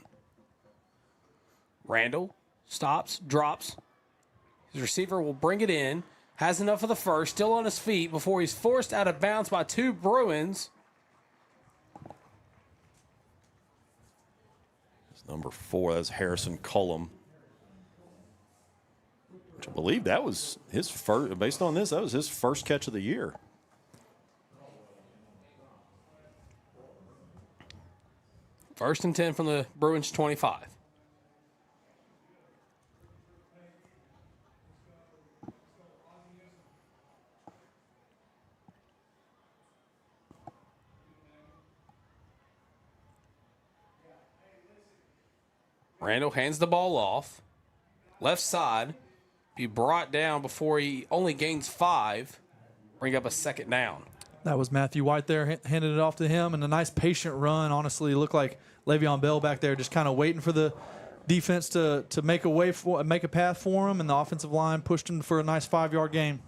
Randall stops, drops. His receiver will bring it in. Has enough of the first, still on his feet before he's forced out of bounds by 2 Bruins.
It's number 4, that's Harrison Cullum. Which I believe that was his first, based on this, that was his first catch of the year.
First and 10 from the Bruins 25. Randall hands the ball off. Left side. Be brought down before he only gains 5. Bring up a 2nd down.
That was Matthew White there, handed it off to him, and a nice patient run. Honestly, looked like Le'Veon Bell back there just kind of waiting for the defense to make a path for him, and the offensive line pushed him for a nice 5-yard gain.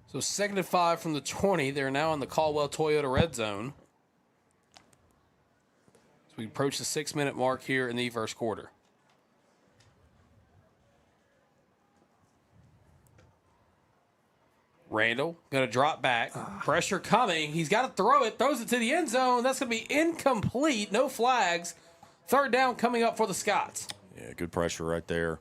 So 2nd and 5 from the 20. They're now in the Caldwell Toyota red zone. So we approach the 6-minute mark here in the first quarter. Randall going to drop back. Pressure coming. He's got to throw it. Throws it to the end zone. That's going to be incomplete. No flags. 3rd down coming up for the Scots.
Yeah, good pressure right there.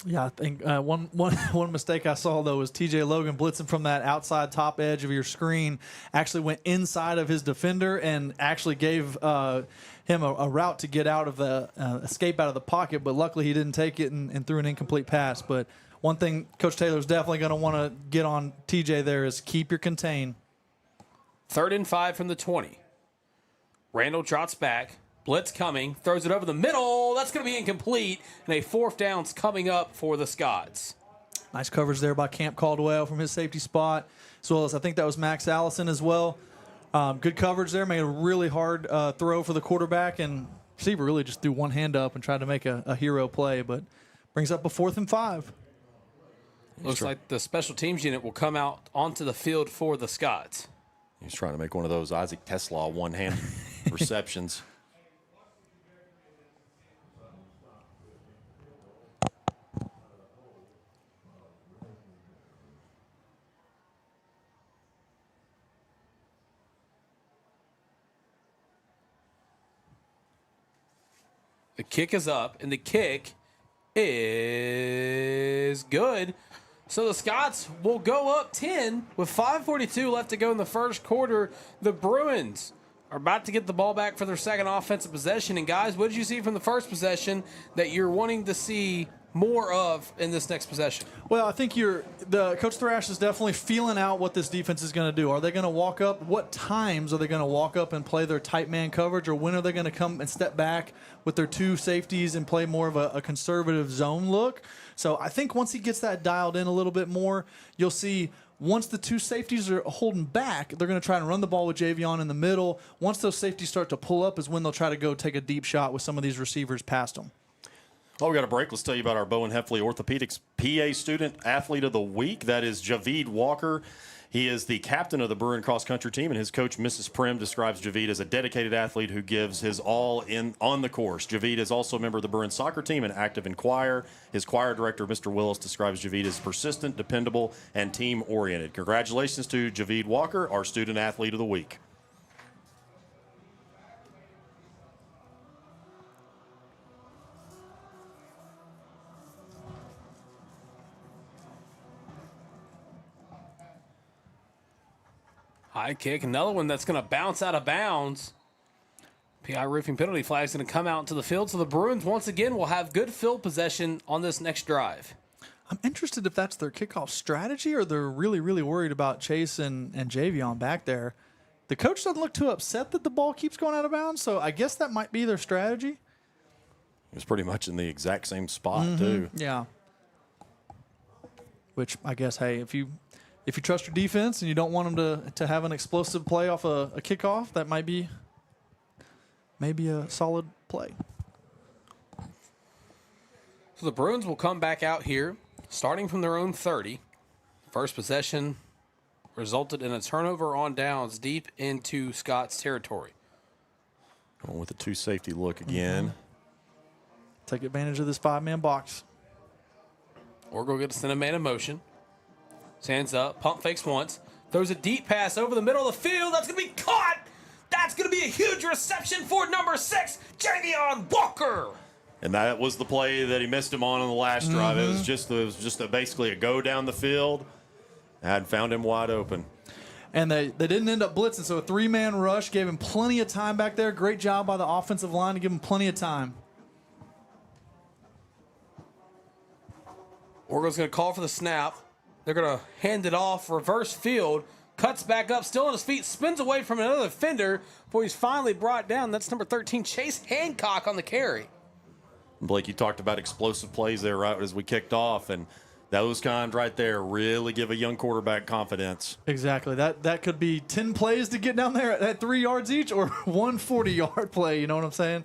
Yeah, I think one mistake I saw, though, was T.J. Logan blitzing from that outside top edge of your screen. Actually went inside of his defender and actually gave him a route to get out of the escape out of the pocket. But luckily he didn't take it and threw an incomplete pass. But one thing Coach Taylor's definitely going to want to get on TJ there is keep your contain.
3rd and 5 from the 20. Randall drops back. Blitz coming. Throws it over the middle. That's going to be incomplete. And a 4th down's coming up for the Scots.
Nice coverage there by Camp Caldwell from his safety spot, as well as I think that was Max Allison as well. Good coverage there. Made a really hard throw for the quarterback. And receiver really just threw one hand up and tried to make a hero play. But brings up a 4th and 5.
Looks like the special teams unit will come out onto the field for the Scots.
He's trying to make one of those Isaac Tesla one-hand receptions.
The kick is up, and the kick is good. So the Scots will go up 10 with 5:42 left to go in the first quarter. The Bruins are about to get the ball back for their second offensive possession. And guys, what did you see from the first possession that you're wanting to see more of in this next possession?
Well, I think Coach Thrash is definitely feeling out what this defense is going to do. Are they going to walk up? What times are they going to walk up and play their tight man coverage, or when are they going to come and step back with their two safeties and play more of a conservative zone look? So I think once he gets that dialed in a little bit more, you'll see once the two safeties are holding back, they're going to try and run the ball with Javion in the middle. Once those safeties start to pull up is when they'll try to go take a deep shot with some of these receivers past them.
Oh, we got a break. Let's tell you about our Bowen Heffley Orthopedics PA Student Athlete of the Week. That is Javid Walker. He is the captain of the Bruin cross country team, and his coach, Mrs. Prim, describes Javid as a dedicated athlete who gives his all on the course. Javid is also a member of the Bruin soccer team and active in choir. His choir director, Mr. Willis, describes Javid as persistent, dependable, and team-oriented. Congratulations to Javid Walker, our Student Athlete of the Week.
High kick, another one that's going to bounce out of bounds. PI roofing penalty flag is going to come out into the field. So the Bruins, once again, will have good field possession on this next drive.
I'm interested if that's their kickoff strategy or they're really, really worried about Chase and Javion back there. The coach doesn't look too upset that the ball keeps going out of bounds, so I guess that might be their strategy.
It was pretty much in the exact same spot, too.
Yeah. Which I guess, hey, if you trust your defense and you don't want them to have an explosive play off a kickoff, that might be maybe a solid play.
So the Bruins will come back out here, starting from their own 30. First possession resulted in a turnover on downs deep into Scots territory.
Going with a two-safety look again.
Take advantage of this five-man box.
Or go get a send a man in motion. Stands up, pump fakes once, throws a deep pass over the middle of the field. That's going to be caught. That's going to be a huge reception for number 6, Javion Walker.
And that was the play that he missed him on the last drive. It was just basically a go down the field. Had found him wide open.
And they didn't end up blitzing, so a three-man rush gave him plenty of time back there. Great job by the offensive line to give him plenty of time.
Orgo's going to call for the snap. They're going to hand it off, reverse field, cuts back up, still on his feet, spins away from another defender before he's finally brought down. That's number 13, Chase Hancock on the carry.
Blake, you talked about explosive plays there right as we kicked off, and those kind right there really give a young quarterback confidence.
Exactly. That could be 10 plays to get down there at 3 yards each or one 40-yard play, you know what I'm saying?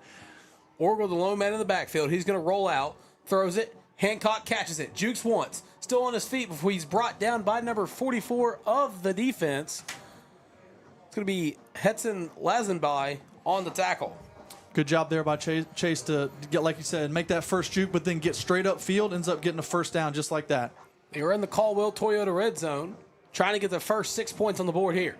Orgo, the lone man in the backfield, he's going to roll out, throws it, Hancock catches it, jukes once, still on his feet before he's brought down by number 44 of the defense. It's going to be Hetson Lazenby on the tackle.
Good job there by Chase to get, like you said, make that first juke, but then get straight up field, ends up getting a first down just like that.
They were in the Caldwell Toyota red zone, trying to get their first 6 points on the board here.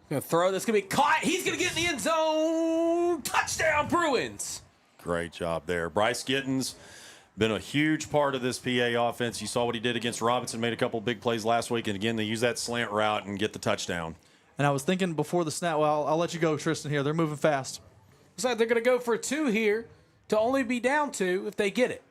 Going to throw. That's going to be caught. He's going to get in the end zone. Touchdown, Bruins.
Great job there. Bryce Gittens, been a huge part of this PA offense. You saw what he did against Robinson, made a couple big plays last week, and again, they use that slant route and get the touchdown.
And I was thinking before the snap, well, I'll let you go, Tristan, here. They're moving fast.
Looks like they're going to go for 2 here to only be down 2 if they get it.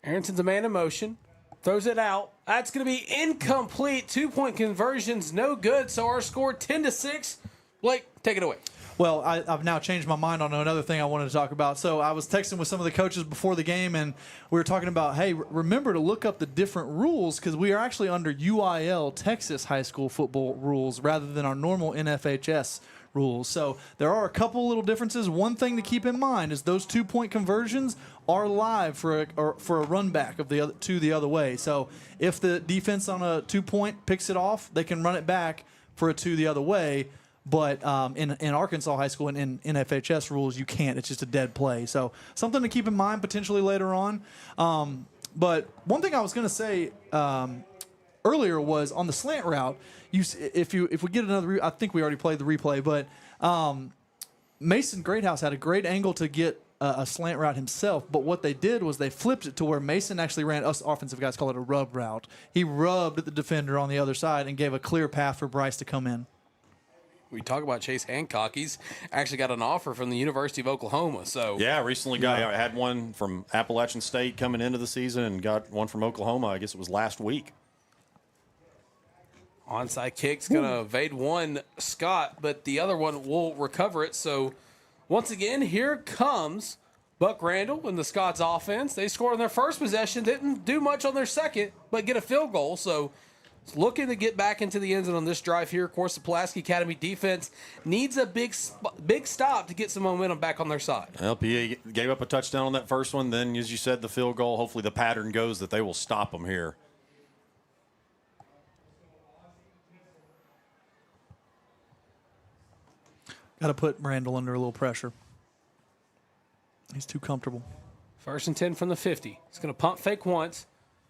Aronson's a man in motion. Throws it out. That's going to be incomplete. 2-point conversions, no good. So our score 10-6. Blake, take it away.
Well, I've now changed my mind on another thing I wanted to talk about. So I was texting with some of the coaches before the game, and we were talking about, hey, remember to look up the different rules because we are actually under UIL, Texas high school football rules, rather than our normal NFHS rules. So there are a couple little differences. One thing to keep in mind is those 2-point conversions are live for a run back of the other way. So if the defense on a 2-point picks it off, they can run it back for a 2 the other way. But in Arkansas high school and in NFHS rules, you can't. It's just a dead play. So something to keep in mind potentially later on. But one thing I was going to say earlier was on the slant route. If we get I think we already played the replay, but Mason Greathouse had a great angle to get a slant route himself, but what they did was they flipped it to where Mason actually ran, us offensive guys call it a rub route. He rubbed the defender on the other side and gave a clear path for Bryce to come in.
We talk about Chase Hancock. He's actually got an offer from the University of Oklahoma. So
yeah, recently had one from Appalachian State coming into the season and got one from Oklahoma. I guess it was last week.
Onside kick's going to evade one Scott, but the other one will recover it. So once again, here comes Buck Randall and the Scots offense. They scored on their first possession, didn't do much on their second, but get a field goal. So it's looking to get back into the end zone on this drive here. Of course, the Pulaski Academy defense needs a big stop to get some momentum back on their side.
LPA gave up a touchdown on that first one. Then, as you said, the field goal. Hopefully the pattern goes that they will stop them here.
Got to put Randall under a little pressure. He's too comfortable.
1st and 10 from the 50. He's going to pump fake once.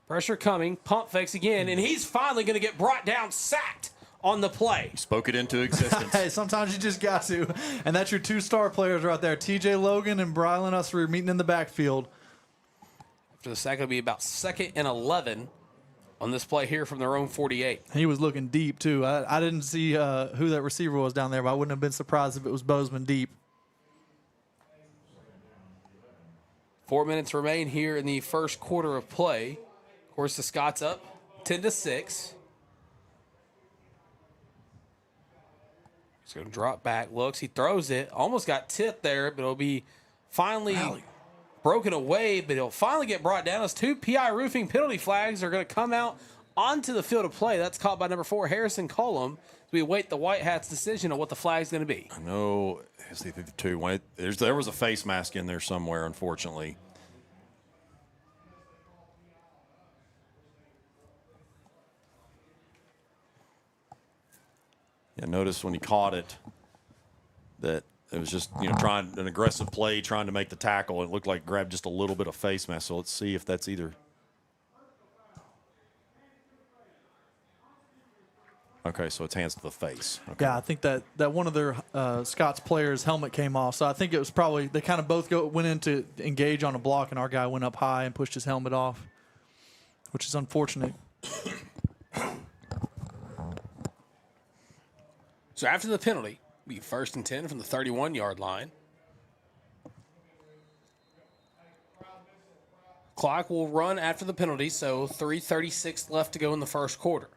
Pressure coming. Pump fakes again. And he's finally going to get brought down, sacked on the play.
He spoke it into existence.
Hey, sometimes you just got to. And that's your 2 star players right there. TJ Logan and Brylan Ussery meeting in the backfield.
After the sack, it'll be about 2nd and 11 on this play here from their own 48.
He was looking deep, too. I didn't see who that receiver was down there, but I wouldn't have been surprised if it was Bozeman deep.
4 minutes remain here in the first quarter of play. Of course, the Scots up 10-6. He's going to drop back, looks, he throws it. Almost got tipped there, but it'll be finally broken away, but he'll finally get brought down as 2 PI roofing penalty flags are going to come out onto the field of play. That's caught by number 4, Harrison Cullum. We await the White Hats' decision on what the flag's going to be.
I know it's the 2. There was a face mask in there somewhere, unfortunately. Yeah, notice when he caught it that it was just, trying an aggressive play, trying to make the tackle. It looked like grabbed just a little bit of face mask. So let's see if that's either. Okay, so it's hands to the face. Okay.
Yeah, I think that one of their Scots players' helmet came off. So I think it was probably they kind of both went in to engage on a block, and our guy went up high and pushed his helmet off, which is unfortunate.
So after the penalty, be 1st and 10 from the 31-yard line. Clock will run after the penalty, so 3:36 left to go in the first quarter.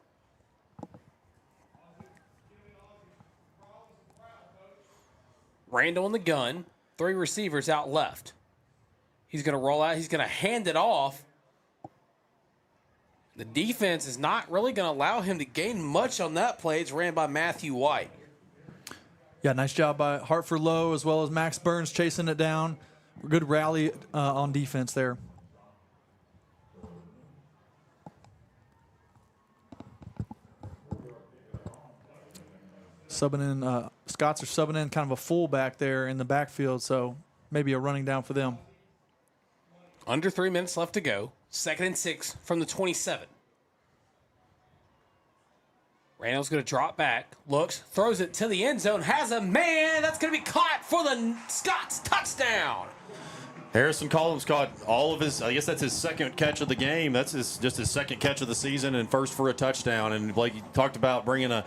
Randall in the gun, 3 receivers out left. He's going to roll out. He's going to hand it off. The defense is not really going to allow him to gain much on that play. It's ran by Matthew White.
Yeah, nice job by Hartford Lowe as well as Max Burns chasing it down. Good rally on defense there. Scots are subbing in kind of a fullback there in the backfield, so maybe a running down for them.
Under 3 minutes left to go. 2nd and 6 from the 27. Randall's going to drop back, looks, throws it to the end zone, has a man. That's going to be caught for the Scots touchdown.
Harrison Collins caught all of his, I guess that's his 2nd catch of the game. That's just his 2nd catch of the season and first for a touchdown. And Blake, you talked about bringing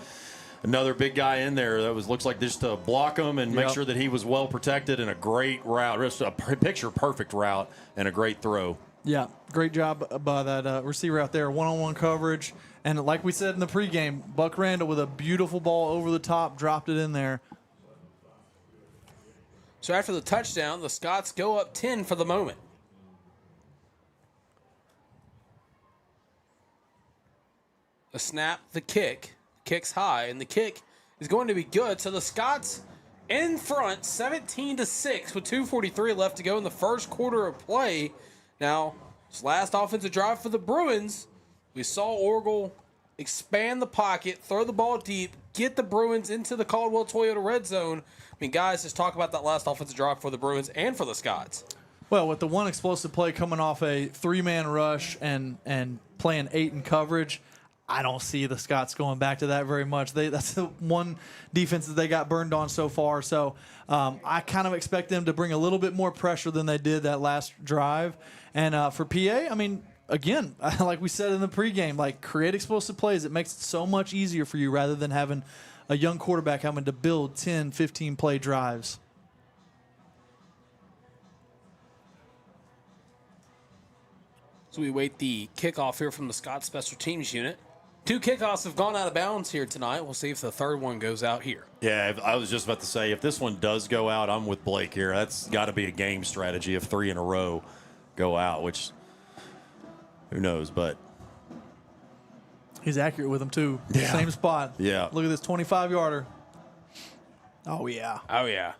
another big guy in there that looks like just to block him and make sure that he was well protected, and a great route, just a picture-perfect route and a great throw.
Yeah, great job by that receiver out there, one-on-one coverage. And like we said in the pregame, Buck Randall with a beautiful ball over the top, dropped it in there.
So after the touchdown, the Scots go up 10 for the moment. The snap, the kick, kicks high, and the kick is going to be good. So the Scots in front, 17-6 with 2:43 left to go in the first quarter of play. Now, this last offensive drive for the Bruins, we saw Orgel expand the pocket, throw the ball deep, get the Bruins into the Caldwell Toyota red zone. I mean, guys, just talk about that last offensive drive for the Bruins and for the Scots.
Well, with the one explosive play coming off a 3-man rush and playing 8 in coverage, I don't see the Scots going back to that very much. That's the one defense that they got burned on so far. So I kind of expect them to bring a little bit more pressure than they did that last drive. And for PA, I mean, again, like we said in the pregame, like create explosive plays. It makes it so much easier for you rather than having a young quarterback having to build 10, 15 play drives.
So we wait the kickoff here from the Scots special teams unit. 2 kickoffs have gone out of bounds here tonight. We'll see if the third one goes out here.
Yeah, I was just about to say, if this one does go out, I'm with Blake here. That's got to be a game strategy if 3 in a row go out, which who knows, but
he's accurate with them too.
Yeah.
Same spot.
Yeah.
Look at this 25-yarder. Oh, yeah.
Oh, yeah.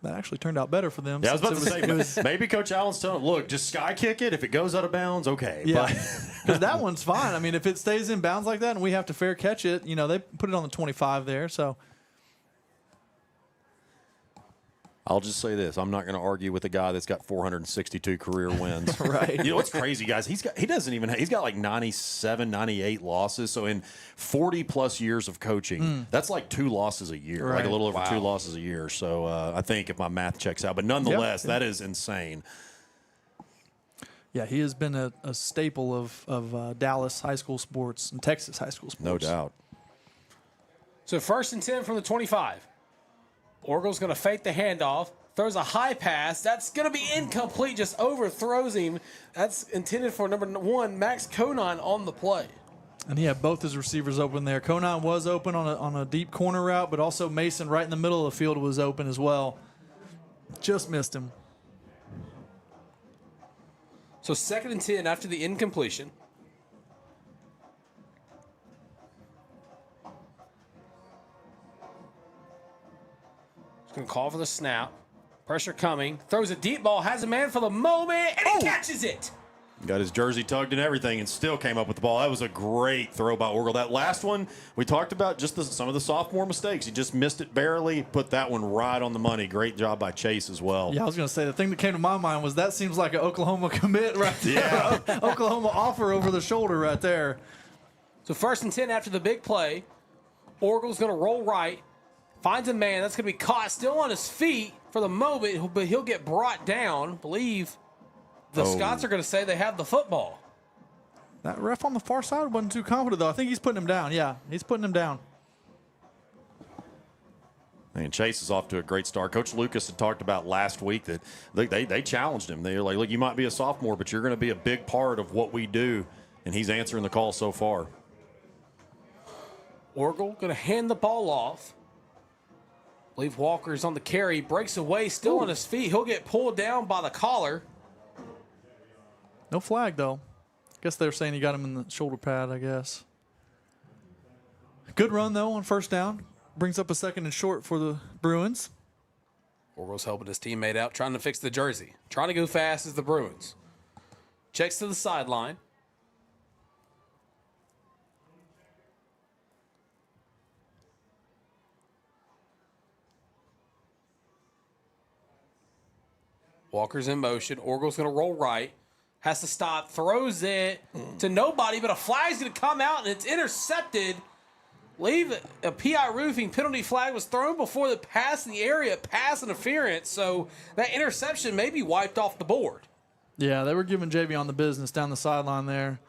That actually turned out better for them.
Yeah, I was about to say, maybe Coach Allen's telling him, look, just sky kick it. If it goes out of bounds, okay.
Yeah, because that one's fine. I mean, if it stays in bounds like that and we have to fair catch it, you know, they put it on the 25 there. So
I'll just say this. I'm not going to argue with a guy that's got 462 career wins.
Right.
You know what's crazy, guys? He's got like 97, 98 losses. So in 40-plus years of coaching, that's like 2 losses a year, like a little over 2 losses a year. So I think if my math checks out. But nonetheless, that is insane.
Yeah, he has been a staple of Dallas high school sports and Texas high school sports.
No doubt.
So 1st and 10 from the 25. Orgel's going to fake the handoff, throws a high pass. That's going to be incomplete, just overthrows him. That's intended for number 1, Max Conan, on the play.
And he had both his receivers open there. Conan was open on a deep corner route, but also Mason right in the middle of the field was open as well. Just missed him.
So 2nd and 10 after the incompletion. Going to call for the snap. Pressure coming. Throws a deep ball. Has a man for the moment. And he catches it.
Got his jersey tugged and everything and still came up with the ball. That was a great throw by Orgel. That last one, we talked about just some of the sophomore mistakes. He just missed it barely. Put that one right on the money. Great job by Chase as well.
Yeah, I was going to say, the thing that came to my mind was that seems like an Oklahoma commit right there.
Yeah.
Oklahoma offer over the shoulder right there.
So 1st and 10 after the big play. Orgel's going to roll right. Finds a man. That's going to be caught still on his feet for the moment, but he'll get brought down. Believe the Scots are going to say they have the football.
That ref on the far side wasn't too confident, though. I think he's putting him down. Yeah, he's putting him down.
And Chase is off to a great start. Coach Lucas had talked about last week that they challenged him. They were like, look, you might be a sophomore, but you're going to be a big part of what we do. And he's answering the call so far.
Orgel going to hand the ball off. I believe Walker's on the carry. Breaks away, still on his feet. He'll get pulled down by the collar.
No flag, though. Guess they're saying he got him in the shoulder pad, I guess. Good run, though, on 1st down. Brings up a 2nd and short for the Bruins.
Orgel's helping his teammate out, trying to fix the jersey. Trying to go fast as the Bruins. Checks to the sideline. Walker's in motion. Orgel's going to roll right. Has to stop. Throws it to nobody, but a flag's going to come out, and it's intercepted. Leave a PI roofing penalty flag was thrown before the pass in the area. Pass interference, so that interception may be wiped off the board.
Yeah, they were giving Javion the business down the sideline there.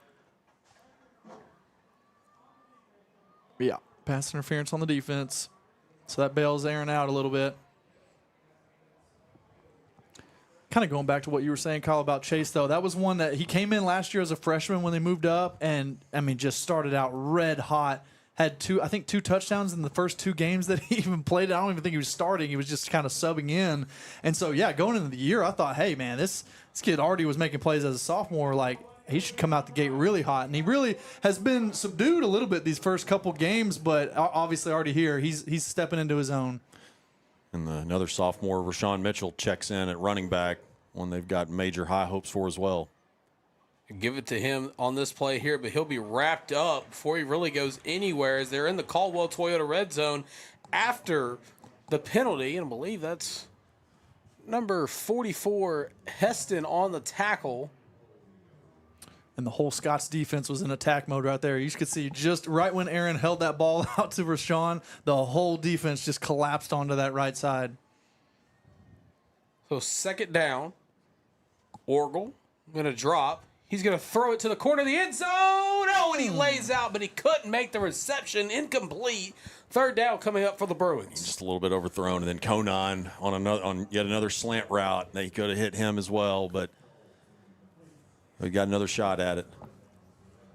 Yeah, pass interference on the defense. So that bails Aaron out a little bit. Kind of going back to what you were saying, Kyle, about Chase, though. That was one that he came in last year as a freshman when they moved up and, I mean, just started out red hot. Had two touchdowns in the first 2 games that he even played. I don't even think he was starting. He was just kind of subbing in. And so, yeah, going into the year, I thought, hey, man, this kid already was making plays as a sophomore. Like, he should come out the gate really hot. And he really has been subdued a little bit these first couple games, but obviously already here, he's stepping into his own.
And another sophomore, Rashawn Mitchell, checks in at running back, one they've got major high hopes for as well.
Give it to him on this play here, but he'll be wrapped up before he really goes anywhere as they're in the Caldwell Toyota red zone after the penalty. And I believe that's number 44, Heston, on the tackle.
And the whole Scots defense was in attack mode right there. You could see just right when Aaron held that ball out to Rashawn, the whole defense just collapsed onto that right side.
So second down. Orgel going to drop. He's going to throw it to the corner of the end zone. Oh, and he lays out, but he couldn't make the reception. Incomplete. Third down coming up for the Bruins.
Just a little bit overthrown, and then Conan on yet another slant route. They could have hit him as well, but we got another shot at it.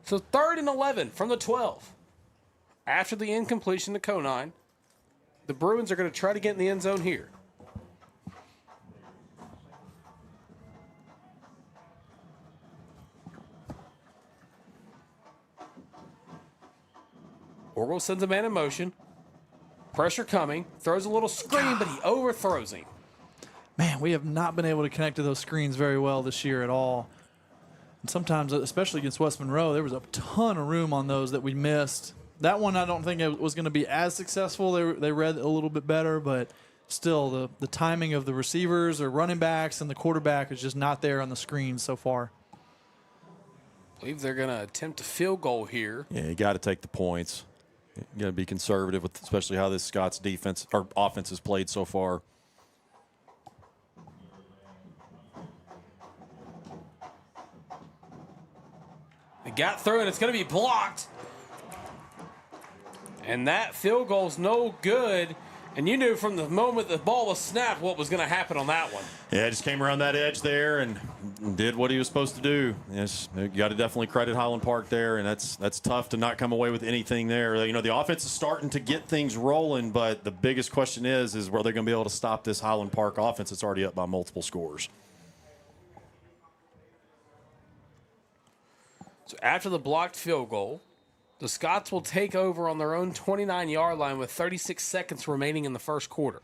So 3rd and 11 from the 12. After the incompletion to Conan, the Bruins are going to try to get in the end zone here. Orwell sends a man in motion. Pressure coming. Throws a little screen, but he overthrows him.
Man, we have not been able to connect to those screens very well this year at all. And sometimes, especially against West Monroe, there was a ton of room on those that we missed. That one, I don't think it was going to be as successful. They read a little bit better, but still, the timing of the receivers or running backs and the quarterback is just not there on the screens so far.
I believe they're going to attempt a field goal here.
Yeah, you got to take the points. You got to be conservative with especially how this Scots defense or offense has played so far.
It got through, and it's going to be blocked. And that field goal's no good. And you knew from the moment the ball was snapped what was going to happen on that one.
Yeah, just came around that edge there and did what he was supposed to do. Yes, you got to definitely credit Highland Park there, and that's tough to not come away with anything there. You know, the offense is starting to get things rolling, but the biggest question is where they're going to be able to stop this Highland Park offense that's already up by multiple scores.
So after the blocked field goal, the Scots will take over on their own 29-yard line with 36 seconds remaining in the first quarter.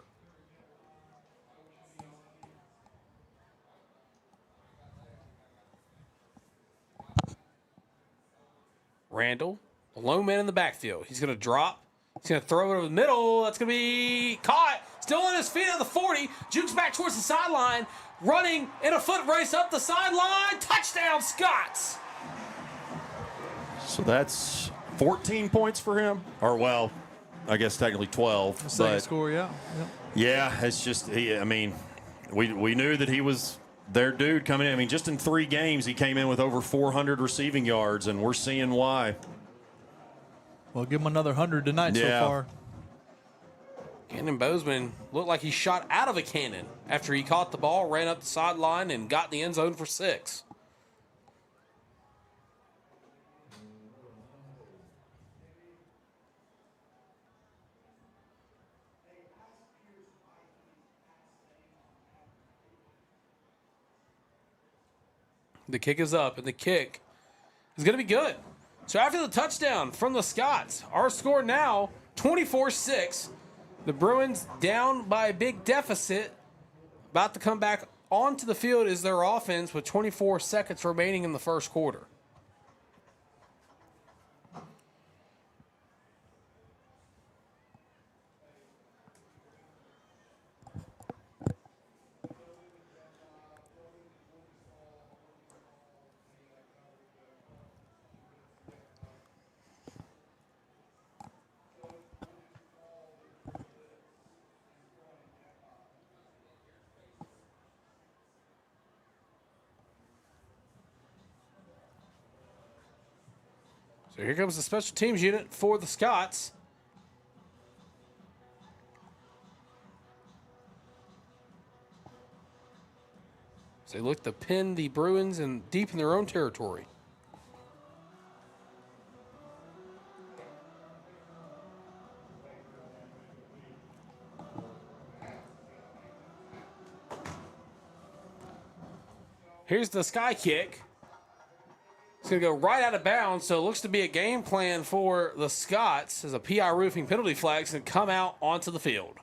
Randall, the lone man in the backfield. He's going to drop. He's going to throw it over the middle. That's going to be caught. Still on his feet at the 40. Jukes back towards the sideline. Running in a foot race up the sideline. Touchdown, Scots.
So that's 14 points for him. Or, well, I guess technically 12.
Second score, yeah. Yep.
Yeah, it's just, we knew that he was their dude coming in. I mean, just in 3 games, he came in with over 400 receiving yards, and we're seeing why.
Well, give him another 100 tonight so far.
Cannon Bozeman looked like he shot out of a cannon after he caught the ball, ran up the sideline, and got in the end zone for 6. The kick is up, and the kick is going to be good. So after the touchdown from the Scots, our score now 24-6. The Bruins down by a big deficit. About to come back onto the field is their offense with 24 seconds remaining in the first quarter. So here comes the special teams unit for the Scots. So they look to pin the Bruins and deep in their own territory. Here's the sky kick. It's going to go right out of bounds, so it looks to be a game plan for the Scots as a PI roofing penalty flag can come out onto the field.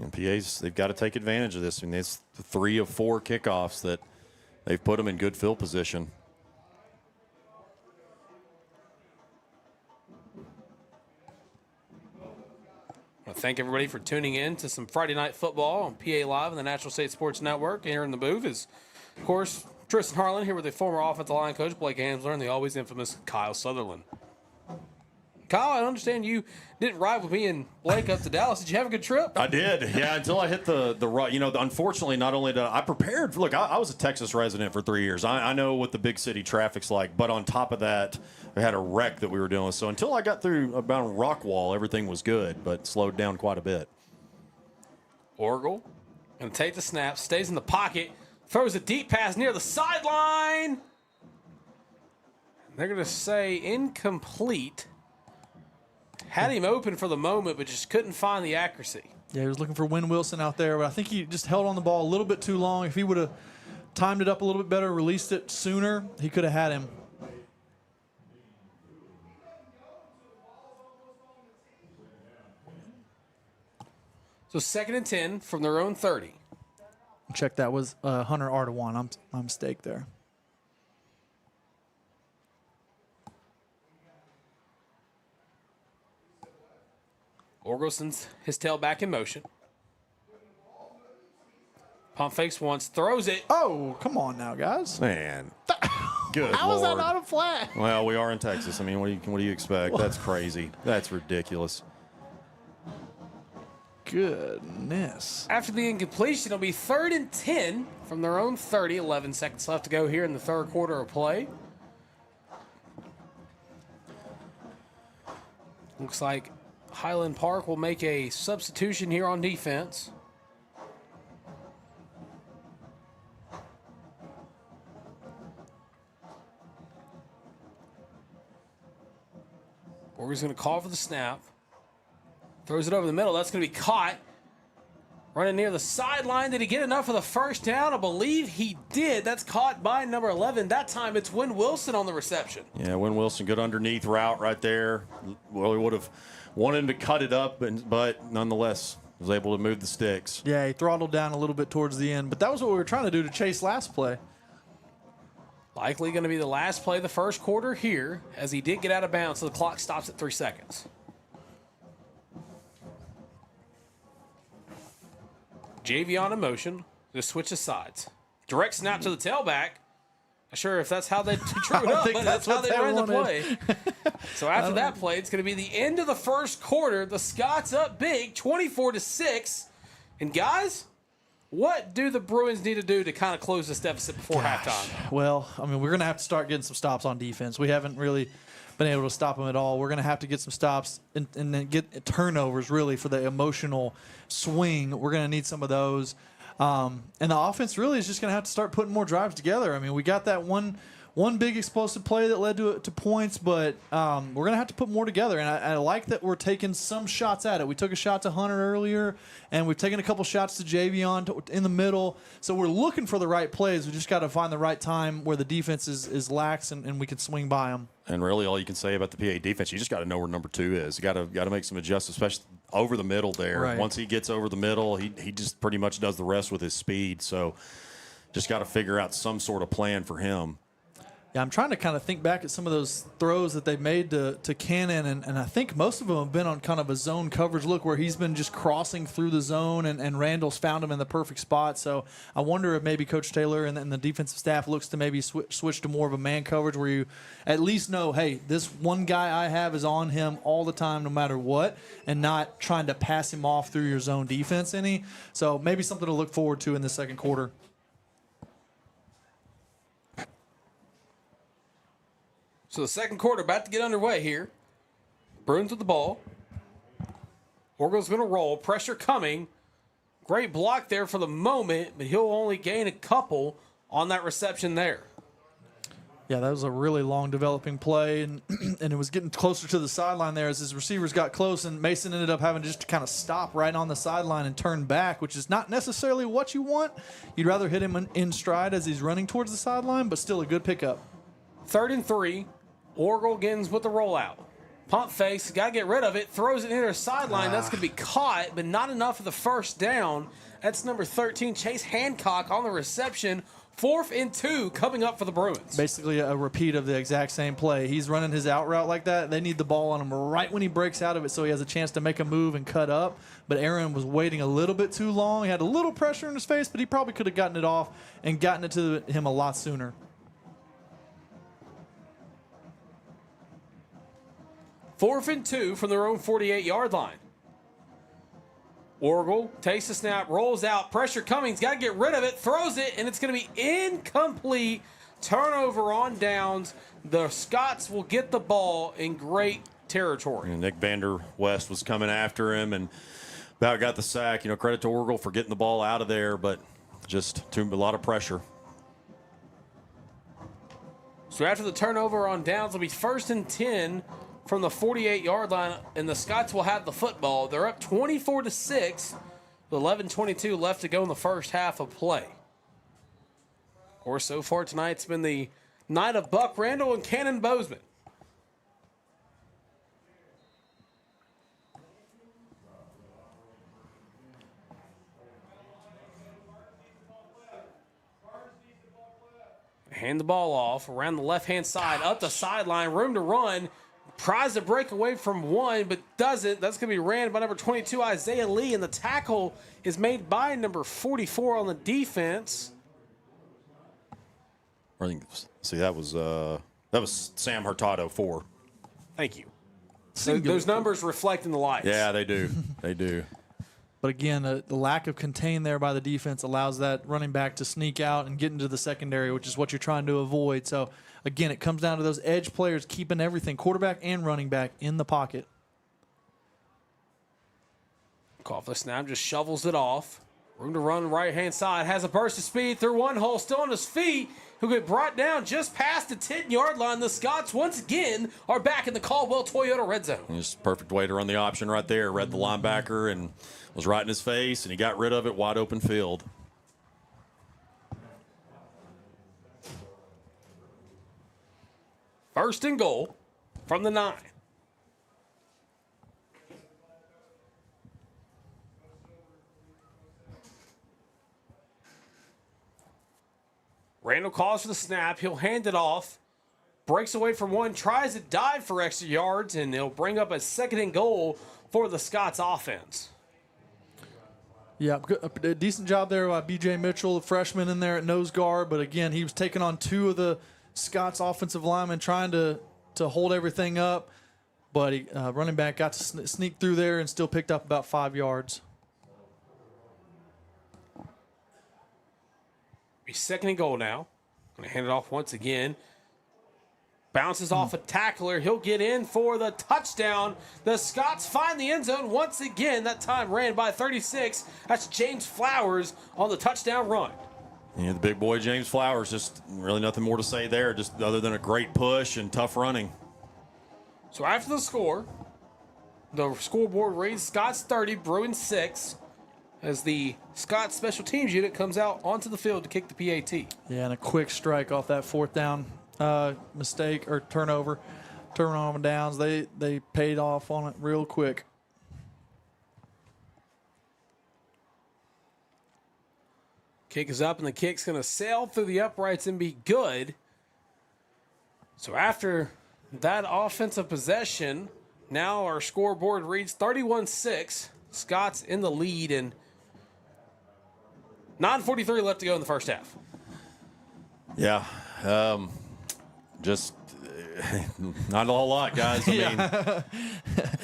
And PAs, they've got to take advantage of this. I mean, it's 3 of 4 kickoffs that they've put them in good field position.
I want to thank everybody for tuning in to some Friday Night Football on PA Live and the Natural State Sports Network. Here in the booth is, of course, Tristan Harlen here with the former offensive line coach Blake Amsler and the always infamous Kyle Sutherland. Kyle, I understand you didn't ride with me and Blake up to Dallas. Did you have a good trip?
I did, yeah, until I hit the right. Unfortunately, not only did I prepared. Look, I was a Texas resident for 3 years. I know what the big city traffic's like, but on top of that, we had a wreck that we were dealing with. So until I got through about Rockwall, everything was good, but slowed down quite a bit.
Orgel going to take the snap, stays in the pocket, throws a deep pass near the sideline. They're going to say incomplete. Had him open for the moment, but just couldn't find the accuracy.
Yeah, he was looking for Win Wilson out there, but I think he just held on the ball a little bit too long. If he would have timed it up a little bit better, released it sooner, he could have had him.
So 2nd and 10 from their own 30.
Check, that was Hunter Ardawan. My mistake there.
Orgel sends his tailback in motion. Pump fakes once, throws it.
Oh, come on now, guys.
Man, good
How is that
Lord.
not a flag?
Well, we are in Texas. I mean, what do you expect? That's crazy. That's ridiculous.
Goodness.
After the incompletion, it'll be 3rd and 10 from their own 30. 11 seconds left to go here in the third quarter of play. Looks like Highland Park will make a substitution here on defense. Borger's going to call for the snap. Throws it over the middle. That's going to be caught. Running near the sideline. Did he get enough for the first down? I believe he did. That's caught by number 11. That time it's Win Wilson on the reception.
Yeah, Win Wilson, good underneath route right there. Well, he would have wanted him to cut it up, but nonetheless was able to move the sticks.
Yeah, he throttled down a little bit towards the end, but that was what we were trying to do to chase last play.
Likely going to be the last play of the first quarter here, as he did get out of bounds, so the clock stops at 3 seconds. Javion in motion. Just switch the sides. Direct snap to the tailback. Not sure if that's how they drew it up, but that's how they ran the play. So after that play, it's going to be the end of the first quarter. The Scots up big, 24-6. And guys, what do the Bruins need to do to kind of close this deficit before halftime?
Well, I mean, we're going to have to start getting some stops on defense. We haven't really been able to stop them at all. We're going to have to get some stops and then get turnovers, really, for the emotional swing. We're going to need some of those. And the offense really is just going to have to start putting more drives together. I mean, we got that one big explosive play that led to points, but we're going to have to put more together. And I like that we're taking some shots at it. We took a shot to Hunter earlier, and we've taken a couple shots to Javion in the middle. So we're looking for the right plays. We just got to find the right time where the defense is lax and we can swing by them.
And really, all you can say about the PA defense, you just got to know where number 2 is. You got to make some adjustments, especially over the middle there.
Right.
Once he gets over the middle, he just pretty much does the rest with his speed. So just got to figure out some sort of plan for him.
Yeah, I'm trying to kind of think back at some of those throws that they made to Cannon, and I think most of them have been on kind of a zone coverage look where he's been just crossing through the zone, and Randall's found him in the perfect spot. So I wonder if maybe Coach Taylor and the defensive staff looks to maybe switch to more of a man coverage where you at least know, hey, this one guy I have is on him all the time no matter what, and not trying to pass him off through your zone defense any. So maybe something to look forward to in the second quarter.
So the second quarter about to get underway here. Bruins with the ball. Orgel's going to roll. Pressure coming. Great block there for the moment, but he'll only gain a couple on that reception there.
Yeah, that was a really long developing play, and and it was getting closer to the sideline there as his receivers got close, and Mason ended up having to just kind of stop right on the sideline and turn back, which is not necessarily what you want. You'd rather hit him in stride as he's running towards the sideline, but still a good pickup.
3rd and 3. Orgel begins with the rollout. Pump fakes, got to get rid of it. Throws it near the sideline. That's going to be caught, but not enough for the first down. That's number 13, Chase Hancock on the reception 4th and 2 coming up for the Bruins.
Basically a repeat of the exact same play. He's running his out route like that. They need the ball on him right when he breaks out of it so he has a chance to make a move and cut up. But Aaron was waiting a little bit too long. He had a little pressure in his face, but he probably could have gotten it off and gotten it to him a lot sooner.
Fourth and 2 from their own 48-yard line. Orgel takes the snap, rolls out, pressure coming. He's got to get rid of it, throws it, and it's going to be incomplete. Turnover on downs. The Scots will get the ball in great territory.
And Nick Vander West was coming after him and about got the sack. Credit to Orgel for getting the ball out of there, but just a lot of pressure.
So after the turnover on downs, it'll be 1st and 10 from the 48-yard line, and the Scots will have the football. They're up 24-6 with 11:22 left to go in the first half of play. Of course, so far tonight, it's been the night of Buck Randall and Cannon Bozeman. Hand the ball off around the left-hand side, up the sideline, room to run. Tries to break away from one, but doesn't. That's going to be ran by number 22, Isaiah Lee, and the tackle is made by number 44 on the defense.
I think, see, that was Sam Hurtado 4.
Thank you. So those numbers reflect in the lights.
Yeah, they do. They do.
But again, the lack of contain there by the defense allows that running back to sneak out and get into the secondary, which is what you're trying to avoid. So, again, it comes down to those edge players keeping everything, quarterback and running back, in the pocket.
Coughlin snap, just shovels it off. Room to run right-hand side. Has a burst of speed through one hole, still on his feet. He'll get brought down just past the 10-yard line. The Scots, once again, are back in the Caldwell Toyota red zone.
Just perfect way to run the option right there. Read the linebacker and was right in his face, and he got rid of it, wide open field.
First and goal from the 9. Randall calls for the snap. He'll hand it off. Breaks away from one. Tries to dive for extra yards, and he'll bring up a 2nd and goal for the Scots offense.
Yeah, a decent job there by B.J. Mitchell, the freshman in there at nose guard. But, again, he was taking on 2 of the Scots offensive linemen trying to hold everything up. But running back got to sneak through there and still picked up about 5 yards.
Be 2nd and goal now. Going to hand it off once again. Bounces off a tackler. He'll get in for the touchdown. The Scots find the end zone once again. That time ran by 36. That's James Flowers on the touchdown run.
Yeah, the big boy James Flowers, just really nothing more to say there, just other than a great push and tough running.
So after the score, the scoreboard reads Scots 30, Bruins 6, as the Scots special teams unit comes out onto the field to kick the PAT.
Yeah, and a quick strike off that 4th down mistake or turnover downs. They paid off on it real quick.
Kick is up, and the kick's going to sail through the uprights and be good. So after that offensive possession, now our scoreboard reads 31-6. Scots in the lead, and 9:43 left to go in the first half.
Yeah, just not a whole lot, guys. I mean,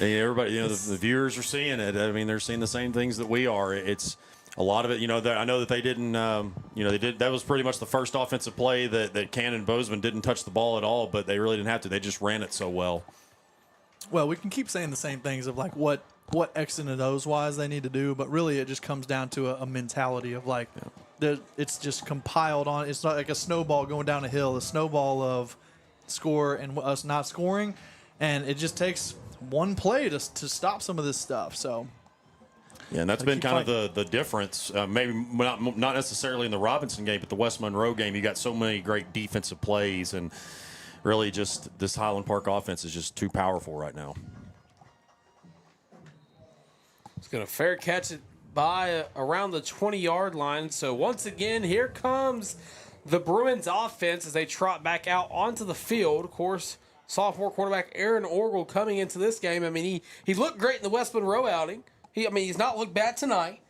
everybody, the viewers are seeing it. I mean, they're seeing the same things that we are. It's a lot of it, I know that they didn't, they did. That was pretty much the first offensive play that Cannon Bozeman didn't touch the ball at all, but they really didn't have to. They just ran it so well.
Well, we can keep saying the same things of like what X and O's wise they need to do, but really it just comes down to a mentality of like, it's just compiled on. It's not like a snowball going down a hill, a snowball of score and us not scoring, and it just takes one play to stop some of this stuff. So.
Yeah, and that's been kind of the difference. Maybe not necessarily in the Robinson game, but the West Monroe game. You got so many great defensive plays, and really just this Highland Park offense is just too powerful right now.
It's going to fair catch it by around the 20-yard line. So once again, here comes the Bruins offense as they trot back out onto the field. Of course, sophomore quarterback Aaron Orgel coming into this game. I mean, he looked great in the West Monroe outing. He's not looked bad tonight.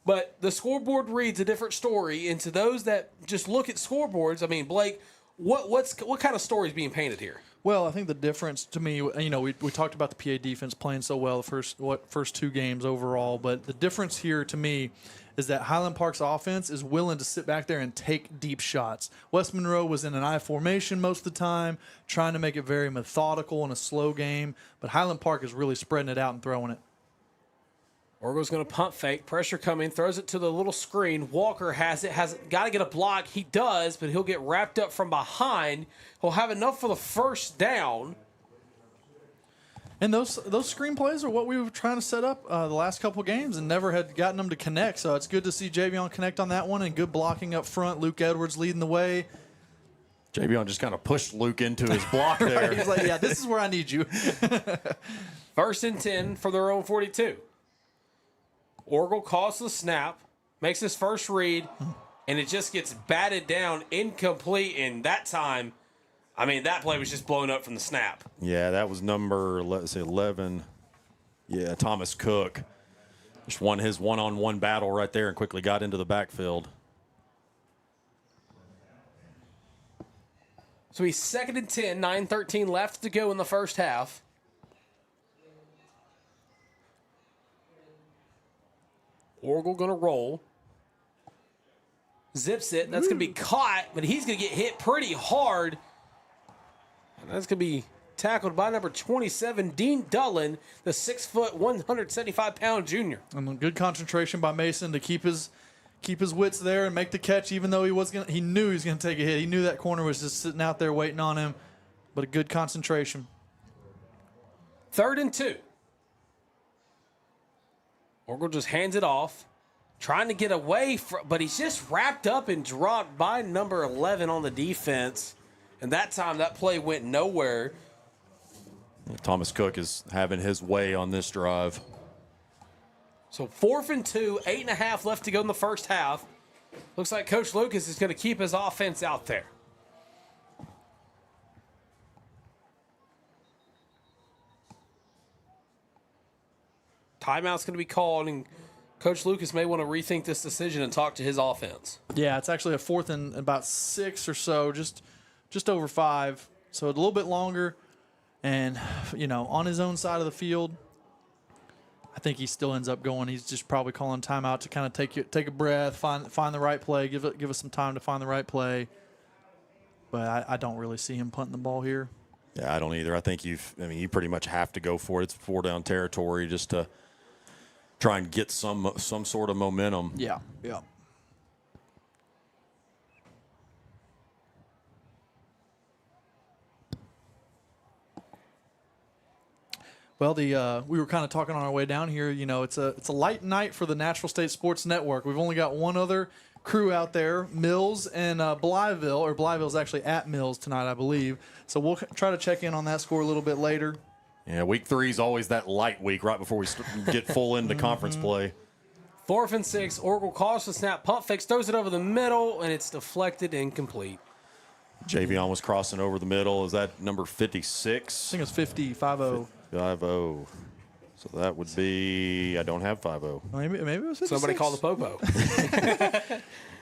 But the scoreboard reads a different story. And to those that just look at scoreboards, I mean, Blake, what kind of story is being painted here?
Well, I think the difference to me, we talked about the PA defense playing so well the first 2 games overall, but the difference here to me is that Highland Park's offense is willing to sit back there and take deep shots. West Monroe was in an I formation most of the time, trying to make it very methodical and a slow game, but Highland Park is really spreading it out and throwing it.
Orgel's going to punt fake. Pressure coming. Throws it to the little screen. Walker has it. Got to get a block. He does, but he'll get wrapped up from behind. He'll have enough for the first down.
And those screenplays are what we were trying to set up the last couple games and never had gotten them to connect. So it's good to see Javion connect on that one and good blocking up front. Luke Edwards leading the way.
Javion just kind of pushed Luke into his block there.
He's like, yeah, this is where I need you.
1st and 10 for their own 42. Orgel calls the snap, makes his first read, and it just gets batted down, incomplete. And that time, that play was just blown up from the snap.
Yeah, that was number, 11. Yeah, Thomas Cook just won his one-on-one battle right there and quickly got into the backfield.
So he's 2nd and 10, 9:13 left to go in the first half. Orgel going to roll. Zips it. That's going to be caught, but he's going to get hit pretty hard. And that's going to be tackled by number 27, Dean Dullen, the 6', 175-pound junior.
And good concentration by Mason to keep his wits there and make the catch, even though he knew he was going to take a hit. He knew that corner was just sitting out there waiting on him, but a good concentration.
3rd and 2. Orgel just hands it off, trying to get away, but he's just wrapped up and dropped by number 11 on the defense. And that time, that play went nowhere.
Thomas Cook is having his way on this drive.
So 4th and 2, 8.5 left to go in the first half. Looks like Coach Lucas is going to keep his offense out there. Timeout's going to be called, and Coach Lucas may want to rethink this decision and talk to his offense.
Yeah, it's actually a 4th and about 6 or so, just over 5. So a little bit longer. And, on his own side of the field, I think he still ends up going. He's just probably calling timeout to kind of take a breath, find the right play, give us some time to find the right play. But I don't really see him punting the ball here.
Yeah, I don't either. I think you pretty much have to go for it. It's 4-down territory just to try and get some sort of momentum.
Yeah. Well, we were kind of talking on our way down here. It's a light night for the Natural State Sports Network. We've only got one other crew out there, Mills and Blytheville, or Blytheville's actually at Mills tonight, I believe. So we'll try to check in on that score a little bit later.
Yeah, week 3 is always that light week right before we get full into conference play.
4th and 6, Orgel calls the snap, pump fakes, throws it over the middle, and it's deflected, incomplete.
Javion was crossing over the middle. Is that number 56?
I think it's 50, 50.
50. So that would be, I don't have 50.
Maybe it was 56.
Somebody call the Popo.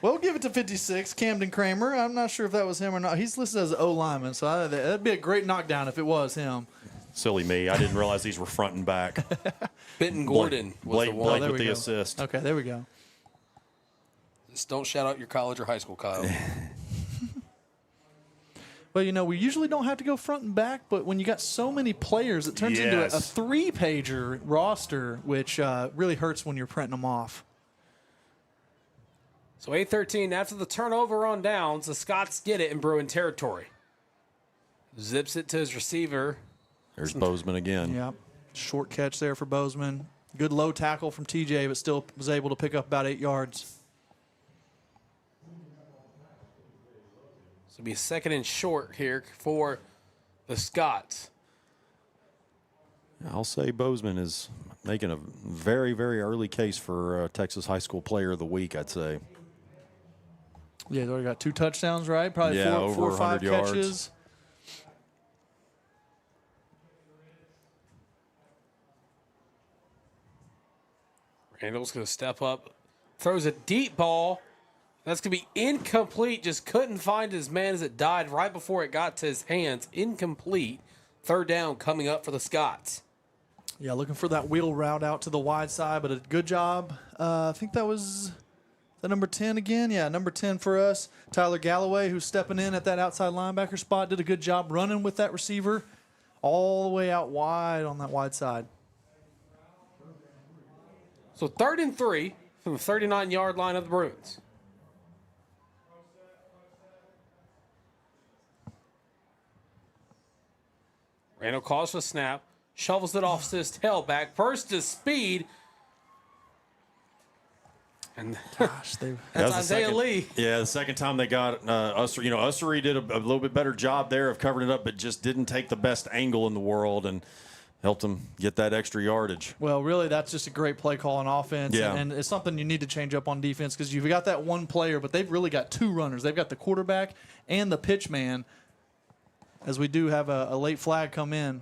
Well, we'll give it to 56, Camden Kramer. I'm not sure if that was him or not. He's listed as O lineman, so that'd be a great knockdown if it was him.
Silly me. I didn't realize these were front and back.
Benton Gordon was the one.
Blake with the assist.
Okay, there we go.
Just don't shout out your college or high school, Kyle.
Well, we usually don't have to go front and back, but when you got so many players, it turns into a 3-pager roster, which really hurts when you're printing them off.
So 8-13, after the turnover on downs, the Scots get it in Bruin territory. Zips it to his receiver.
There's Bozeman again.
Yep. Short catch there for Bozeman. Good low tackle from TJ, but still was able to pick up about 8 yards.
So it'll be a 2nd and short here for the Scots.
I'll say Bozeman is making a very, very early case for Texas High School Player of the Week, I'd say.
Yeah, he's already got 2 touchdowns, right? Probably
Yeah,
four
over
or 5
100 yards.
catches.
Randall's going to step up, throws a deep ball. That's going to be incomplete. Just couldn't find his man as it died right before it got to his hands. Incomplete. 3rd down coming up for the Scots.
Yeah, looking for that wheel route out to the wide side, but a good job. I think that was the number 10 again. Yeah, number 10 for us. Tyler Galloway, who's stepping in at that outside linebacker spot, did a good job running with that receiver all the way out wide on that wide side.
So 3rd and 3 from the 39-yard line of the Bruins. Randall calls for the snap, shovels it off to his tailback, burst to speed. And
Gosh,
that's Isaiah Lee.
Yeah, the second time they got Ussery. You know, Ussery did a little bit better job there of covering it up, but just didn't take the best angle in the world and helped him get that extra yardage.
Well, really, that's just a great play call on offense,
Yeah.
and it's something you need to change up on defense because you've got that one player, but they've really got 2 runners. They've got the quarterback and the pitch man, as we do have a late flag come in.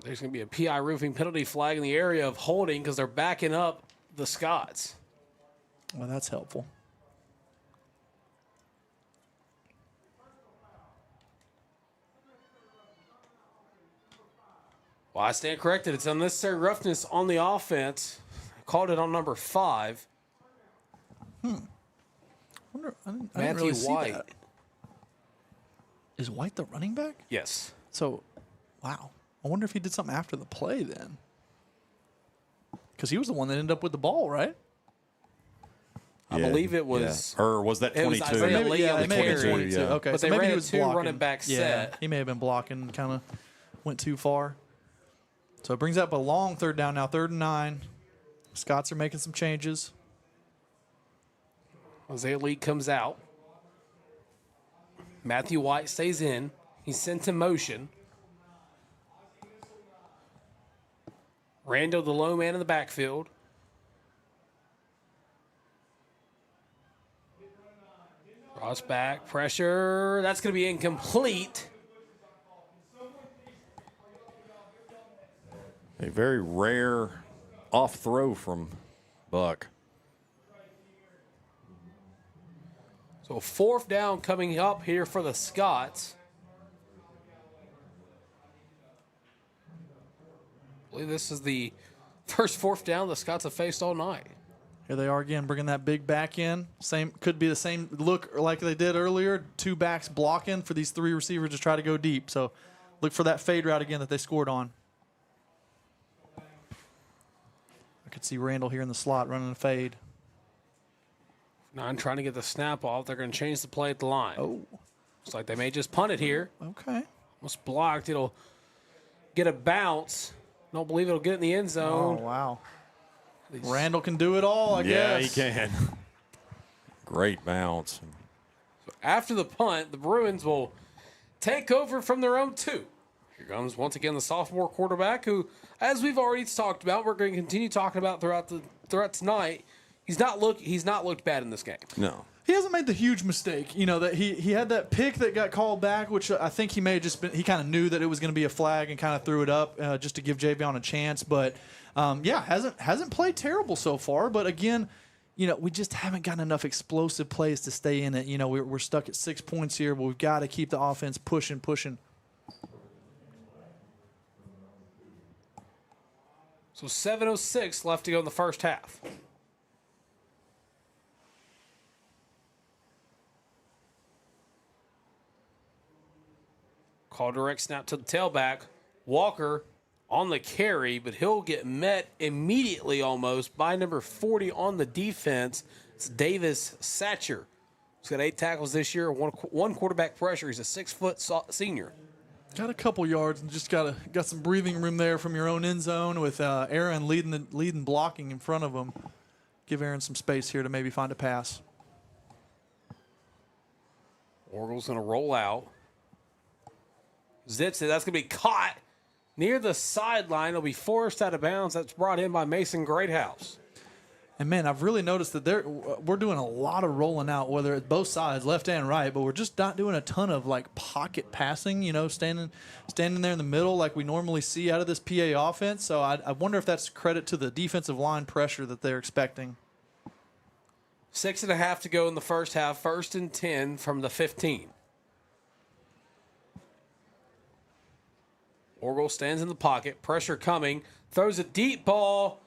There's going to be a PI roofing penalty flag in the area of holding because they're backing up the Scots.
Well, that's helpful.
Well, I stand corrected. It's unnecessary roughness on the offense. Called it on number 5.
I didn't
Matthew
really see
White.
that. Is White the running back?
Yes.
So, wow. I wonder if he did something after the play then. Because he was the one that ended up with the ball, right?
I believe it was.
Yeah. Or was that
It was
22?
Isaiah Lee on the
it may have been
carry.
22.
Yeah.
Okay,
But
so
they
maybe
ran
he
a
was
2
blocking.
running back set.
He may have been blocking and kind of went too far. So it brings up a long 3rd down now, 3rd and 9. Scots are making some changes.
Isaiah Lee comes out. Matthew White stays in. He's sent in motion. Randall, the low man in the backfield. Cross back, pressure. That's going to be incomplete.
A very rare off throw from Buck.
So 4th down coming up here for the Scots. I believe this is the first 4th down the Scots have faced all night.
Here they are again, bringing that big back in. Could be the same look like they did earlier. 2 backs blocking for these 3 receivers to try to go deep. So look for that fade route again that they scored on. I could see Randall here in the slot running a fade.
9 trying to get the snap off. They're going to change the play at the line.
Oh,
Looks like they may just punt it here.
okay.
Almost blocked. It'll get a bounce. Don't believe it'll get in the end
Oh,
zone.
wow. Randall can do it all, I guess.
Yeah, he can. Great bounce.
After the punt, the Bruins will take over from their own 2. Here comes once again the sophomore quarterback who, as we've already talked about, we're going to continue talking about throughout tonight. He's not looked bad in this game.
No.
He hasn't made the huge mistake. You know, that he had that pick that got called back, which I think he may have just been, he kind of knew that it was going to be a flag and kind of threw it up just to give Javion a chance. But, yeah, hasn't played terrible so far. But, again, you know, we just haven't gotten enough explosive plays to stay in it. You know, we're stuck at 6 points here, but we've got to keep the offense pushing.
So 7:06 left to go in the first half. Call direct snap to the tailback. Walker on the carry, but he'll get met immediately almost by number 40 on the defense. It's Davis Satcher. He's got 8 tackles this year, one quarterback pressure. He's a 6-foot senior.
Got a couple yards and just got some breathing room there from your own end zone with Aaron leading blocking in front of him. Give Aaron some space here to maybe find a pass.
Orgel's going to roll out. Zips it. That's going to be caught near the sideline. It'll be forced out of bounds. That's brought in by Mason Greathouse.
And, man, I've really noticed that we're doing a lot of rolling out, whether it's both sides, left and right, but we're just not doing a ton of, like, pocket passing, standing there in the middle like we normally see out of this PA offense. So I wonder if that's credit to the defensive line pressure that they're expecting.
6.5 to go in the first half. 1st and 10 from the 15. Orgel stands in the pocket. Pressure coming. Throws a deep ball.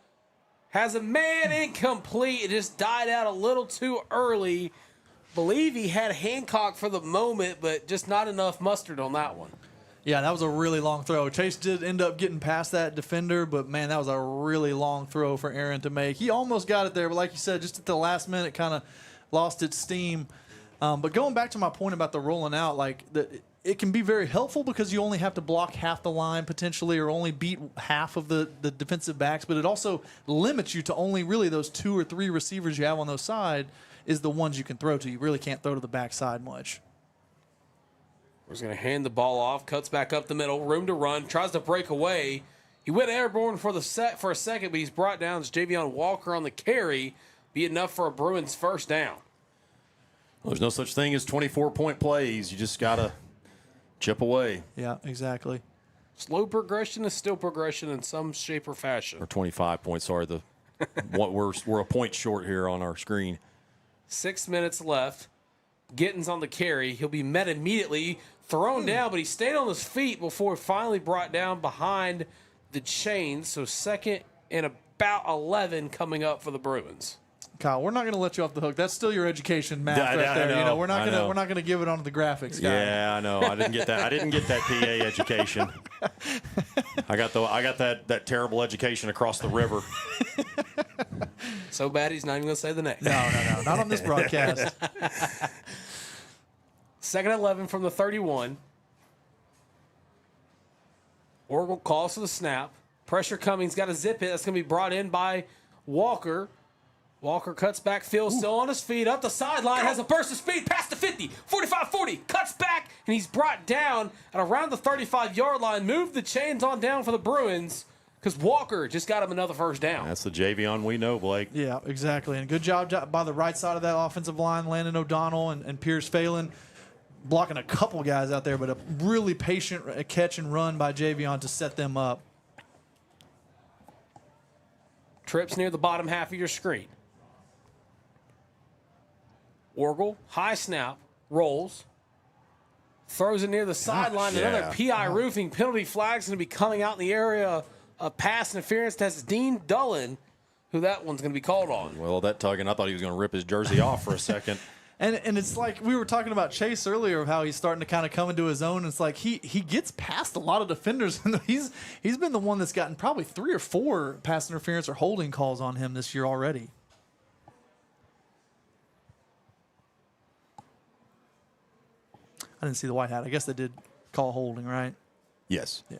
Has a man incomplete. It just died out a little too early. Believe he had Hancock for the moment, but just not enough mustard on that one.
Yeah, that was a really long throw. Chase did end up getting past that defender, but, man, that was a really long throw for Aaron to make. He almost got it there, but like you said, just at the last minute kind of lost its steam. But going back to my point about the rolling out, like it can be very helpful because you only have to block half the line potentially or only beat half of the defensive backs, but it also limits you to only really those 2 or 3 receivers you have on those side is the ones you can throw to. You really can't throw to the backside much.
He's going to hand the ball off, cuts back up the middle, room to run, tries to break away. He went airborne for a second, but he's brought down. It's Javion Walker on the carry, be enough for a Bruins first down.
Well, there's no such thing as 24-point plays. You just got to chip away.
Yeah, exactly.
Slow progression is still progression in some shape or fashion.
Or 25 points. Sorry, we're a point short here on our screen.
6 minutes left. Gittins on the carry. He'll be met immediately, thrown down, but he stayed on his feet before finally brought down behind the chains. So 2nd and about 11 coming up for the Bruins.
Kyle, we're not going to let you off the hook. That's still your education math right there. We're not going to give it onto the graphics guy.
Yeah, I know. I didn't get that. I didn't get that PA education. I got that terrible education across the river.
So bad he's not even going to say the name.
No, not on this broadcast.
2nd and 11 from the 31. Orgel calls for the snap. Pressure coming. He's got a zip it. That's going to be brought in by Walker. Walker cuts back, Phil still on his feet, up the sideline, has a burst of speed, past the 50, 45-40, cuts back, and he's brought down at around the 35-yard line. Moved the chains on down for the Bruins because Walker just got him another first down.
That's the Javion we know, Blake.
Yeah, exactly. And good job by the right side of that offensive line, Landon O'Donnell and Pierce Phelan, blocking a couple guys out there, but a really patient catch and run by Javion to set them up.
Trips near the bottom half of your screen. Orgel, high snap, rolls, throws it near the sideline. Another PI roofing penalty flag's going to be coming out in the area of pass interference. That's Dean Dullen, who that one's going to be called on.
Well, that tugging, I thought he was going to rip his jersey off for a second.
And it's like we were talking about Chase earlier, of how he's starting to kind of come into his own. It's like he gets past a lot of defenders. He's been the one that's gotten probably 3 or 4 pass interference or holding calls on him this year already. I didn't see the white hat. I guess they did call holding, right?
Yes.
Yeah.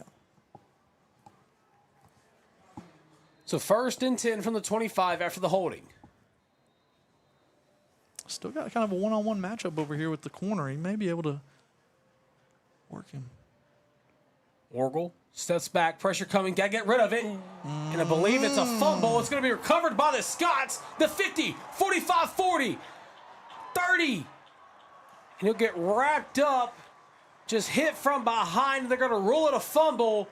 So 1st and 10 from the 25 after the holding.
Still got kind of a one-on-one matchup over here with the corner. He may be able to work him.
Orgel steps back, pressure coming, got to get rid of it. And I believe it's a fumble. It's going to be recovered by the Scots. The 50, 45, 40, 30. And he'll get wrapped up, just hit from behind. They're going to rule it a fumble.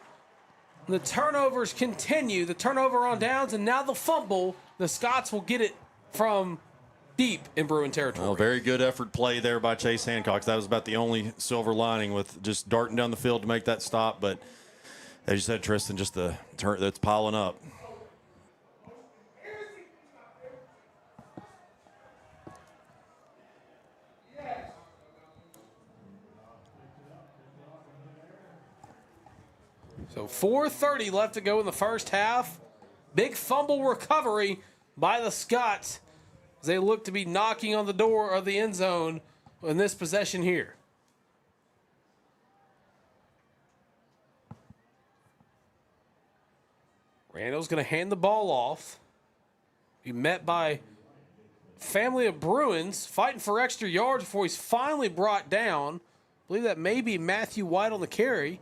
The turnovers continue. The turnover on downs, and now the fumble. The Scots will get it from deep in Bruin territory.
Well, very good effort play there by Chase Hancock. That was about the only silver lining with just darting down the field to make that stop. But as you said, Tristan, just the turn that's piling up.
So 4:30 left to go in the first half. Big fumble recovery by the Scots as they look to be knocking on the door of the end zone in this possession here. Randall's going to hand the ball off. Be met by family of Bruins fighting for extra yards before he's finally brought down. I believe that may be Matthew White on the carry.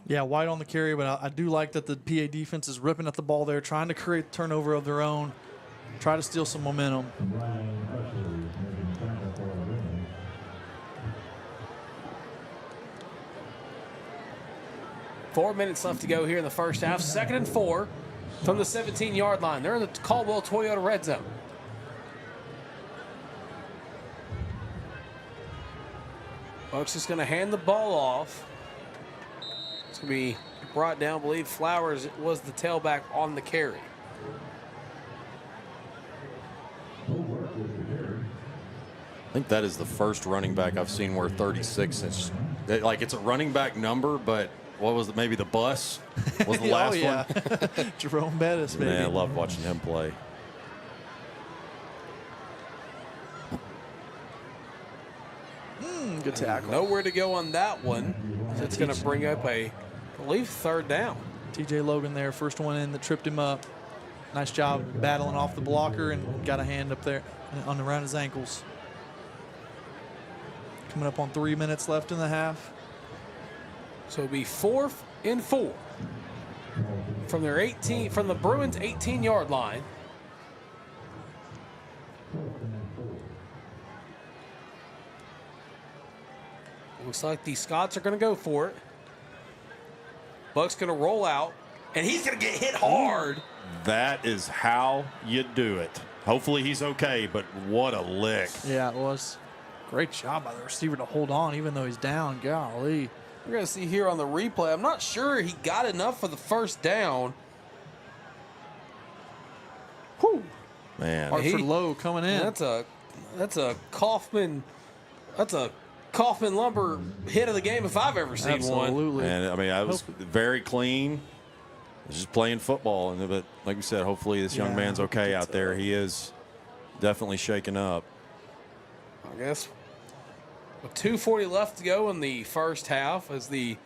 Yeah, White on the carry, but I do like that the PA defense is ripping at the ball there, trying to create turnover of their own. try to steal some momentum.
4 minutes left to go here in the first half. 2nd and 4 from the 17-yard line. They're in the Caldwell Toyota red zone. Bucks just going to hand the ball off. It's going to be brought down. I believe Flowers was the tailback on the carry.
I think that is the first running back I've seen wear 36 is like it's a running back number, but what was it? Maybe the bus was the last one.
Jerome Bettis, baby.
Man, I loved watching him play.
Good tackle.
Nowhere to go on that one. It's going to bring up I believe, 3rd down.
TJ Logan there, first one in that tripped him up. Nice job battling off the blocker and got a hand up there on around his ankles. Coming up on 3 minutes left in the half.
So it'll be 4th and 4 from the Bruins 18-yard line. Looks like the Scots are going to go for it. Buck's going to roll out, and he's going to get hit hard.
That is how you do it. Hopefully he's okay, but what a lick.
Yeah, it was. Great job by the receiver to hold on even though he's down. Golly.
We're going to see here on the replay. I'm not sure he got enough for the first down. Whew.
Man.
Hartford Low coming in.
That's a Kaufman. That's a Kaufman Lumber hit of the game if I've ever seen one.
Absolutely.
And I mean, I was very clean. Just playing football, but like we said, hopefully this young man's okay out there. He is definitely shaken up.
I guess with 2:40 left to go in the first half, as the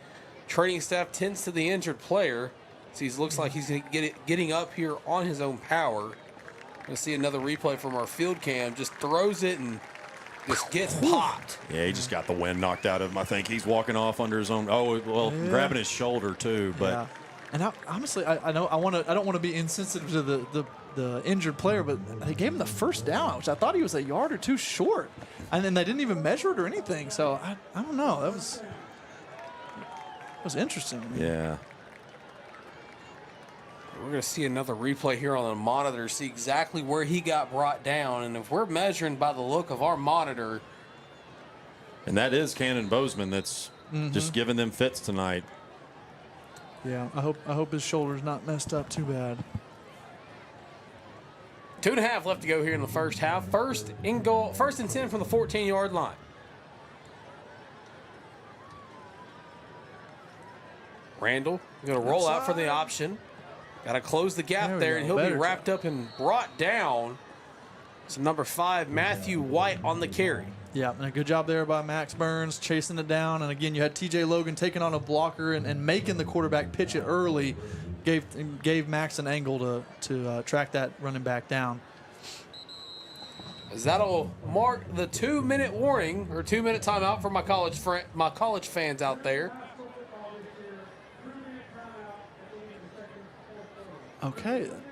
training staff tends to the injured player, so he looks like he's getting up here on his own power. We'll see another replay from our field cam. Just throws it and just gets popped.
Yeah, he just got the wind knocked out of him. I think he's walking off under his own. Oh, well, grabbing his shoulder too, but.
Yeah. And honestly, I don't want to be insensitive to the injured player, but they gave him the first down, which I thought he was a yard or two short, and then they didn't even measure it or anything. So I don't know. That was interesting to me.
Yeah.
We're going to see another replay here on the monitor, see exactly where he got brought down, and if we're measuring by the look of our monitor,
and that is Cannon Bozeman that's just giving them fits tonight.
Yeah, I hope his shoulder's not messed up too bad.
2.5 left to go here in the first half. First and 10 from the 14-yard line. Randall going to roll out for the option. Got to close the gap there, and he'll be wrapped up and brought down. So number 5, Matthew White on the carry.
Yeah, and a good job there by Max Burns chasing it down. And again, you had TJ Logan taking on a blocker and making the quarterback pitch it early. Gave Max an angle to track that running back down.
As that'll mark the 2-minute warning or 2-minute timeout for my college fans out there.
Okay, then.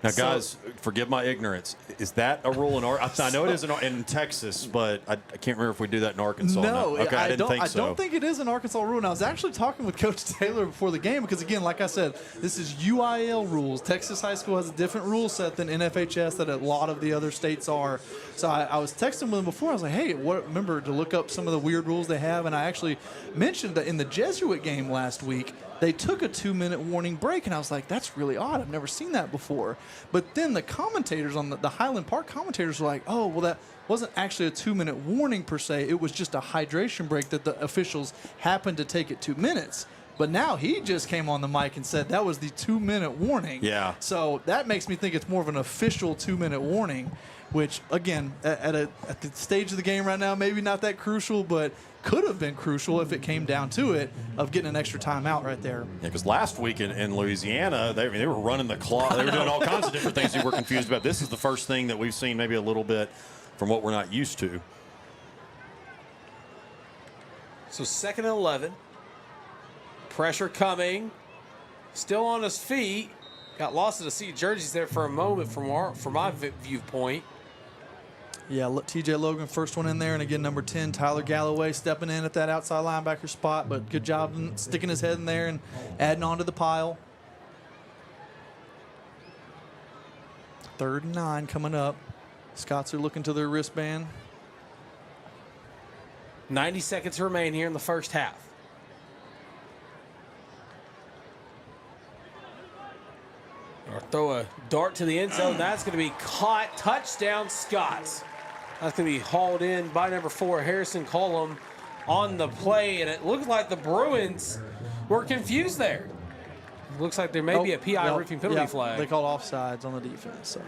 Now, guys, forgive my ignorance. Is that a rule in Arkansas? I know it is in Texas, but I can't remember if we do that in Arkansas.
No,
okay, I didn't think so.
I don't think it is an Arkansas rule. And I was actually talking with Coach Taylor before the game because, again, like I said, this is UIL rules. Texas high school has a different rule set than NFHS that a lot of the other states are. So I was texting with him before. I was like, hey, remember to look up some of the weird rules they have. And I actually mentioned that in the Jesuit game last week, they took a 2-minute warning break, and I was like, that's really odd. I've never seen that before. But then the commentators on the Highland Park commentators were like, oh, well, that wasn't actually a 2-minute warning per se. It was just a hydration break that the officials happened to take at 2 minutes. But now he just came on the mic and said that was the 2-minute warning.
Yeah.
So that makes me think it's more of an official 2-minute warning, which, again, at the stage of the game right now, maybe not that crucial, but could have been crucial if it came down to it of getting an extra timeout right there.
Yeah, because last week in Louisiana, they were running the clock. They were doing all kinds of different things we were confused about. This is the first thing that we've seen maybe a little bit from what we're not used to.
So 2nd and 11. Pressure coming. Still on his feet. Got lost in the sea jerseys there for a moment from my viewpoint.
Yeah, TJ Logan, first one in there. And again, number 10, Tyler Galloway stepping in at that outside linebacker spot. But good job sticking his head in there and adding on to the pile. 3rd and 9 coming up. Scots are looking to their wristband.
90 seconds remain here in the first half. Or throw a dart to the end zone. That's going to be caught. Touchdown, Scots. That's going to be hauled in by number 4, Harrison Cullum, on the play. And it looks like the Bruins were confused there. Looks like there may be a PI roofing penalty flag.
They called offsides on the defense. So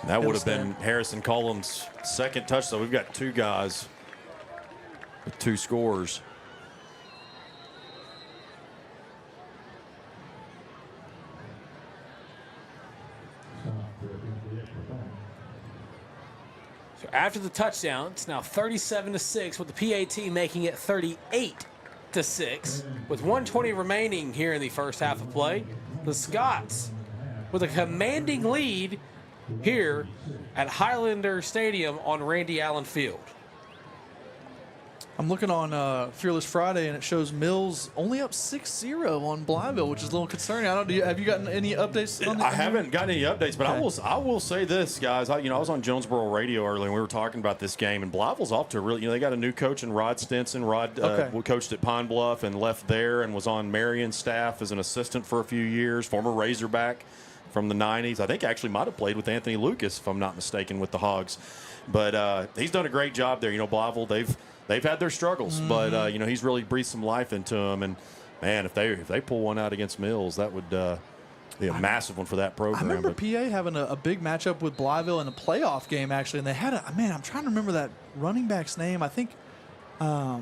that would have been Harrison Cullum's second touchdown. We've got 2 guys with 2 scores.
So after the touchdown, it's now 37-6 with the PAT making it 38-6 with 1:20 remaining here in the first half of play. The Scots with a commanding lead here at Highlander Stadium on Randy Allen Field.
I'm looking on Fearless Friday, and it shows Mills only up 6-0 on Blyville, which is a little concerning. Have you gotten any updates on that?
I haven't gotten any updates, but okay. I will say this, guys. I was on Jonesboro radio earlier, and we were talking about this game, and Blyville's off to a really, they got a new coach in Rod Stinson. Rod coached at Pine Bluff and left there and was on Marion's staff as an assistant for a few years, former Razorback from the 90s. I think actually might have played with Anthony Lucas, if I'm not mistaken, with the Hogs. But he's done a great job there. Blyville, they've had their struggles, but he's really breathed some life into them. And man, if they pull one out against Mills, that would be a massive one for that program.
I remember PA having a big matchup with Blyville in a playoff game actually, and they had I'm trying to remember that running back's name. I think, I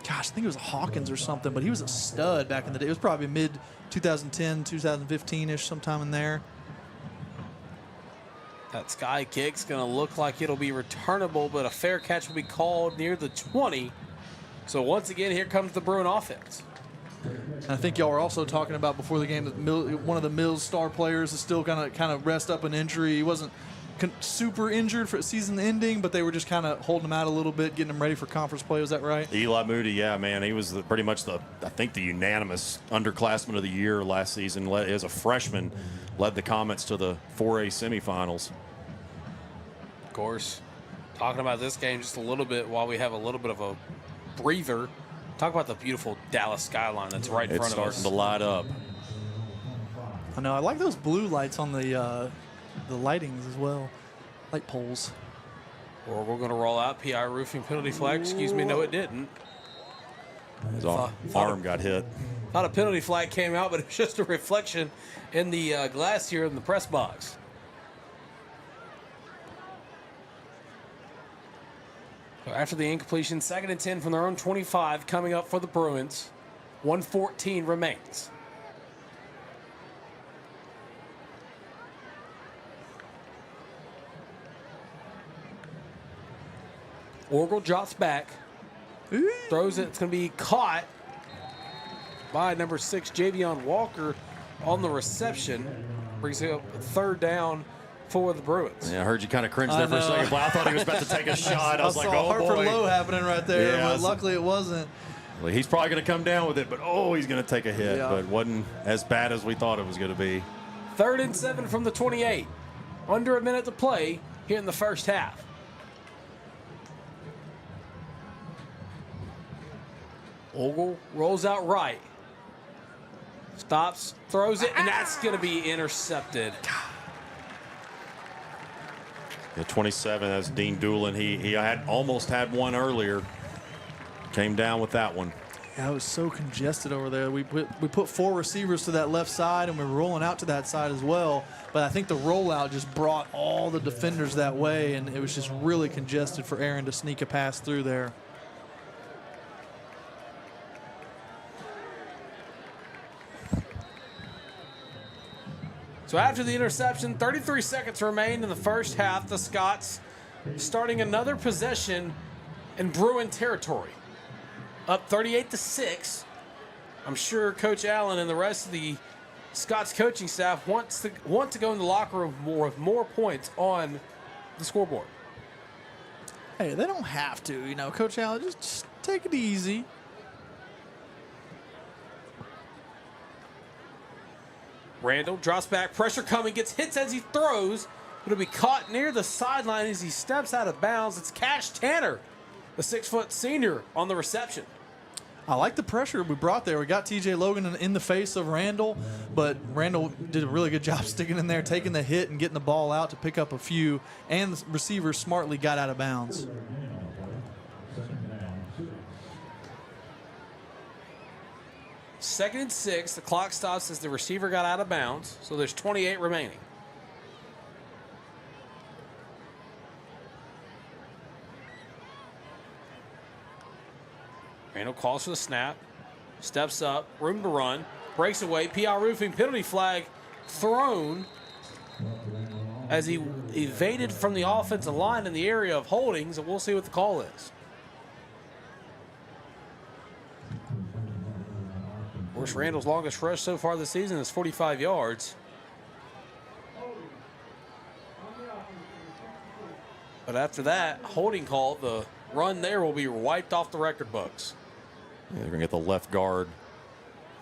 think it was Hawkins or something, but he was a stud back in the day. It was probably mid 2010, 2015-ish, sometime in there.
That sky kick's going to look like it'll be returnable, but a fair catch will be called near the 20. So once again, here comes the Bruin offense.
And I think y'all were also talking about before the game that one of the Mills star players is still kind of rest up an injury. He wasn't super injured for season ending, but they were just kind of holding him out a little bit, getting him ready for conference play. Was that right?
Eli Moody, yeah, man. He was pretty much the unanimous underclassman of the year last season. As a freshman, led the Comets to the 4A semifinals.
Of course, talking about this game just a little bit while we have a little bit of a breather. Talk about the beautiful Dallas skyline that's right in front of us.
It's starting to light up.
I know. I like those blue lights on the lightings as well, light poles.
Or we're going to roll out PI roofing penalty flag. Excuse me, no, it didn't.
His arm got hit.
Thought a penalty flag came out, but it's just a reflection in the glass here in the press box. So after the incompletion, 2nd and 10 from their own 25 coming up for the Bruins. 1:14 remains. Orgel drops back, throws it. It's going to be caught by number 6, Javion Walker, on the reception. Brings it up 3rd down for the Bruins.
Yeah, I heard you kind of cringe there for a second. I thought he was about to take a shot. I was like, oh,
Hartford
boy.
Low happening right there, but luckily it wasn't.
Well, he's probably going to come down with it, but he's going to take a hit. Yeah. But wasn't as bad as we thought it was going to be.
3rd and 7 from the 28. Under a minute to play here in the first half. Ogle rolls out right. Stops, throws it, and that's going to be intercepted.
The 27, that's Dean Doolin. He had almost had one earlier. Came down with that one.
Yeah, it was so congested over there. We put 4 receivers to that left side, and we were rolling out to that side as well. But I think the rollout just brought all the defenders that way, and it was just really congested for Aaron to sneak a pass through there.
So after the interception, 33 seconds remain in the first half. The Scots starting another possession in Bruin territory. Up 38-6. I'm sure Coach Allen and the rest of the Scott's coaching staff want to go in the locker room with more points on the scoreboard.
Hey, they don't have to, you know, Coach Allen, just take it easy.
Randall drops back, pressure coming, gets hits as he throws. It'll be caught near the sideline as he steps out of bounds. It's Cash Tanner, the 6-foot senior, on the reception.
I like the pressure we brought there. We got TJ Logan in the face of Randall, but Randall did a really good job sticking in there, taking the hit and getting the ball out to pick up a few, and the receiver smartly got out of bounds.
Second and 6. The clock stops as the receiver got out of bounds, so there's 28 remaining. Randall calls for the snap, steps up, room to run, breaks away, PR roofing, penalty flag thrown as he evaded from the offensive line in the area of holdings, and we'll see what the call is. Of course, Randall's longest rush so far this season is 45 yards. But after that holding call, the run there will be wiped off the record books.
Yeah, they're going to get the left guard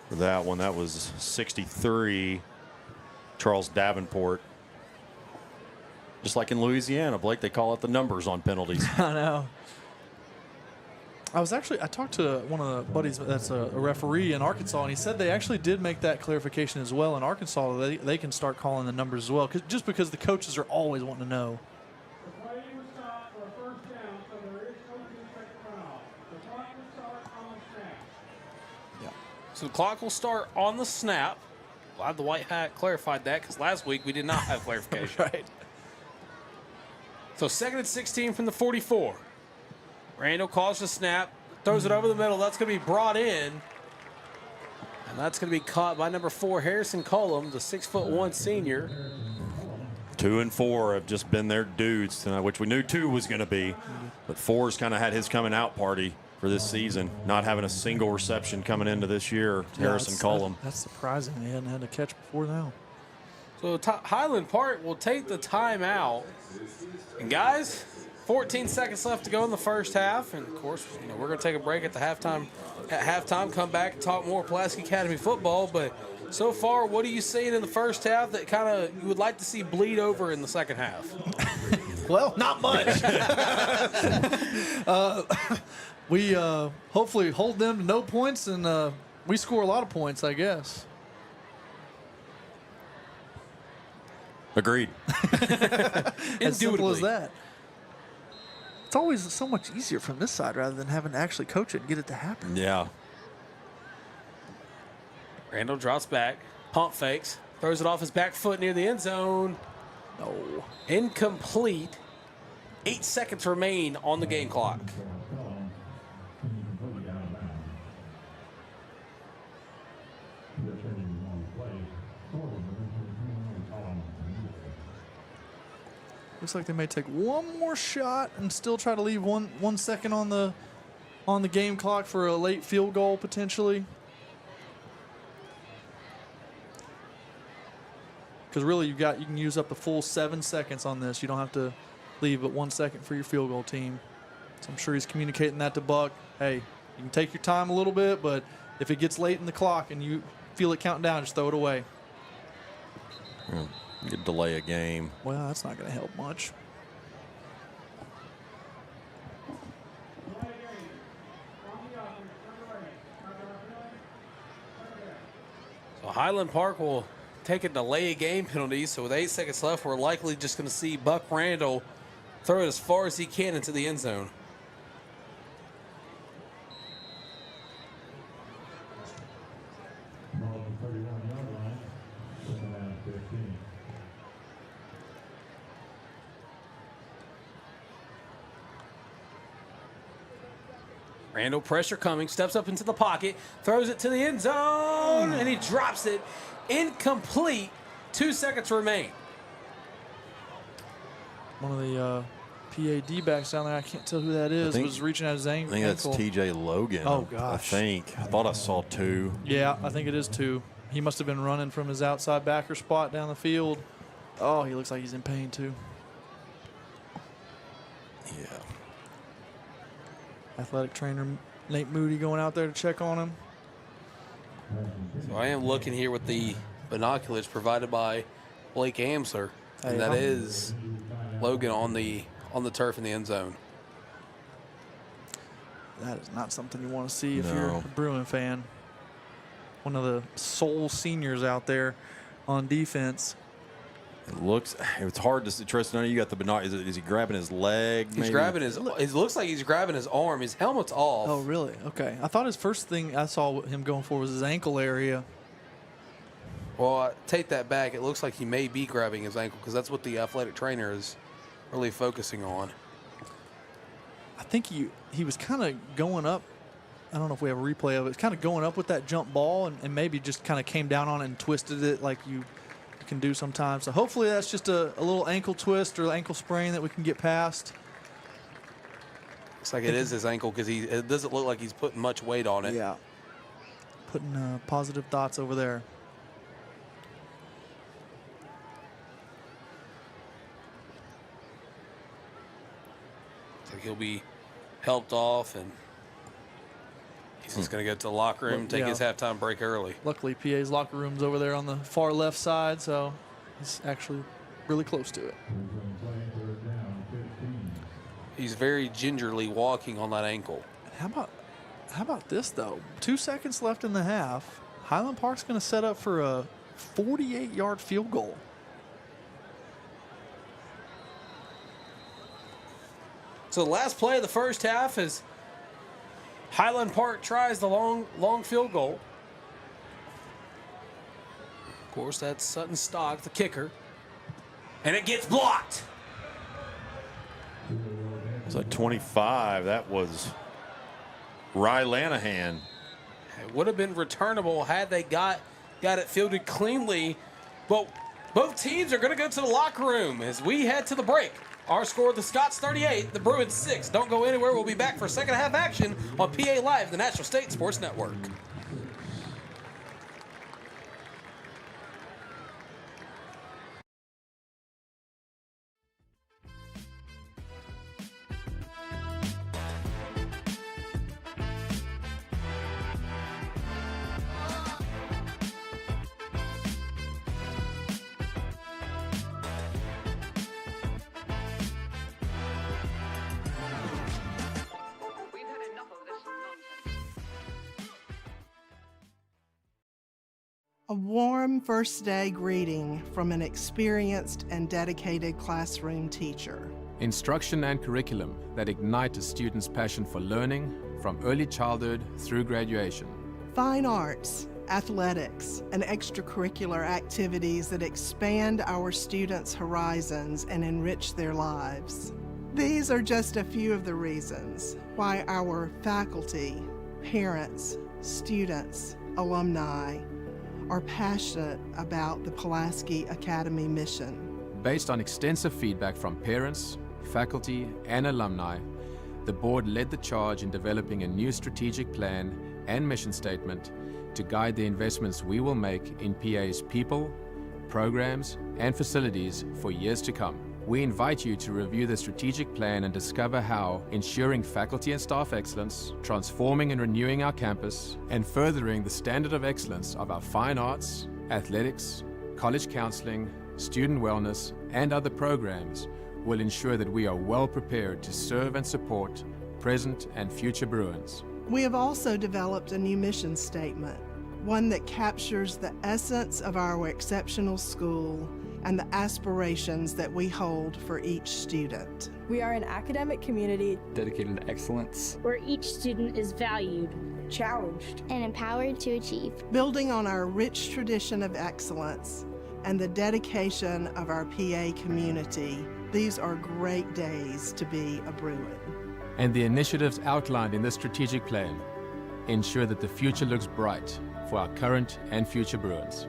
for that one. That was 63, Charles Davenport. Just like in Louisiana, Blake, they call it the numbers on penalties.
I know. I talked to one of the buddies that's a referee in Arkansas, and he said they actually did make that clarification as well in Arkansas. They can start calling the numbers as well, just because the coaches are always wanting to know.
So the clock will start on the snap. Glad the white hat clarified that, because last week we did not have clarification.
Right.
So 2nd and 16 from the 44. Randall calls the snap, throws it over the middle. That's going to be brought in. And that's going to be caught by number 4, Harrison Cullum, the 6'1" senior.
2 and 4 have just been their dudes tonight, which we knew 2 was going to be. But 4's kind of had his coming out party for this season, not having a single reception coming into this year. Harrison Cullum.
That's surprising. He hadn't had a catch before now.
So Highland Park will take the timeout. And guys, 14 seconds left to go in the first half. And of course, we're going to take a break at the halftime. At halftime, come back and talk more Pulaski Academy football. But so far, what are you seeing in the first half that kind of you would like to see bleed over in the second half?
Well, not much. We hopefully hold them to no points, and we score a lot of points, I guess.
Agreed.
As simple as that. It's always so much easier from this side rather than having to actually coach it and get it to happen.
Yeah.
Randall drops back, pump fakes, throws it off his back foot near the end zone.
No.
Incomplete. 8 seconds remain on the game clock.
Looks like they may take one more shot and still try to leave one second on the game clock for a late field goal potentially. Because really, you can use up the full 7 seconds on this. You don't have to leave but 1 second for your field goal team. So I'm sure he's communicating that to Buck. Hey, you can take your time a little bit, but if it gets late in the clock and you feel it counting down, just throw it away.
Yeah. You could delay a game.
Well, that's not going to help much.
So Highland Park will take a delay a game penalty. So with 8 seconds left, we're likely just going to see Buck Randall throw it as far as he can into the end zone. Randall, pressure coming, steps up into the pocket, throws it to the end zone, and he drops it. Incomplete. 2 seconds remain.
One of the PAD backs down there, I can't tell who that is, was reaching out his ankle.
I think that's TJ Logan.
Oh, gosh.
I thought I saw 2.
Yeah, I think it is 2. He must have been running from his outside backer spot down the field. Oh, he looks like he's in pain too.
Yeah.
Athletic trainer Nate Moody going out there to check on him.
So I am looking here with the binoculars provided by Blake Amsler, and that is Logan on the turf in the end zone.
That is not something you want to see if you're a Bruin fan. One of the sole seniors out there on defense.
It's hard to see. Tristan, I know you got the binoculars. Is he grabbing his leg?
He's grabbing his. It looks like he's grabbing his arm. His helmet's off.
Oh, really? Okay. I thought his first thing I saw him going for was his ankle area.
Well, I take that back. It looks like he may be grabbing his ankle because that's what the athletic trainer is really focusing on.
I think he was kind of going up. I don't know if we have a replay of it. It's kind of going up with that jump ball and maybe just kind of came down on it and twisted it like you can do sometimes. So hopefully that's just a little ankle twist or ankle sprain that we can get past.
Looks like it is his ankle because it doesn't look like he's putting much weight on it.
Yeah. Putting positive thoughts over there.
So he'll be helped off and he's just going to go to the locker room and take his halftime break early.
Luckily, PA's locker room's over there on the far left side, so he's actually really close to it.
He's very gingerly walking on that ankle.
How about this, though? 2 seconds left in the half. Highland Park's going to set up for a 48-yard field goal.
So the last play of the first half is Highland Park tries the long field goal. Of course, that's Sutton Stock, the kicker. And it gets blocked.
It's like 25. That was Rye Lanahan.
It would have been returnable had they got it fielded cleanly. But both teams are going to go to the locker room as we head to the break. Our score, the Scots 38, the Bruins 6. Don't go anywhere. We'll be back for second half action on PA Live, the Natural State Sports Network.
A warm first day greeting from an experienced and dedicated classroom teacher.
Instruction and curriculum that ignite a student's passion for learning from early childhood through graduation.
Fine arts, athletics, and extracurricular activities that expand our students' horizons and enrich their lives. These are just a few of the reasons why our faculty, parents, students, alumni are passionate about the Pulaski Academy mission.
Based on extensive feedback from parents, faculty, and alumni, the board led the charge in developing a new strategic plan and mission statement to guide the investments we will make in PA's people, programs, and facilities for years to come. We invite you to review the strategic plan and discover how ensuring faculty and staff excellence, transforming and renewing our campus, and furthering the standard of excellence of our fine arts, athletics, college counseling, student wellness, and other programs will ensure that we are well prepared to serve and support present and future Bruins.
We have also developed a new mission statement, one that captures the essence of our exceptional school and the aspirations that we hold for each student.
We are an academic community
dedicated to excellence,
where each student is valued,
challenged,
and empowered to achieve.
Building on our rich tradition of excellence and the dedication of our PA community, these are great days to be a Bruin.
And the initiatives outlined in this strategic plan ensure that the future looks bright for our current and future Bruins.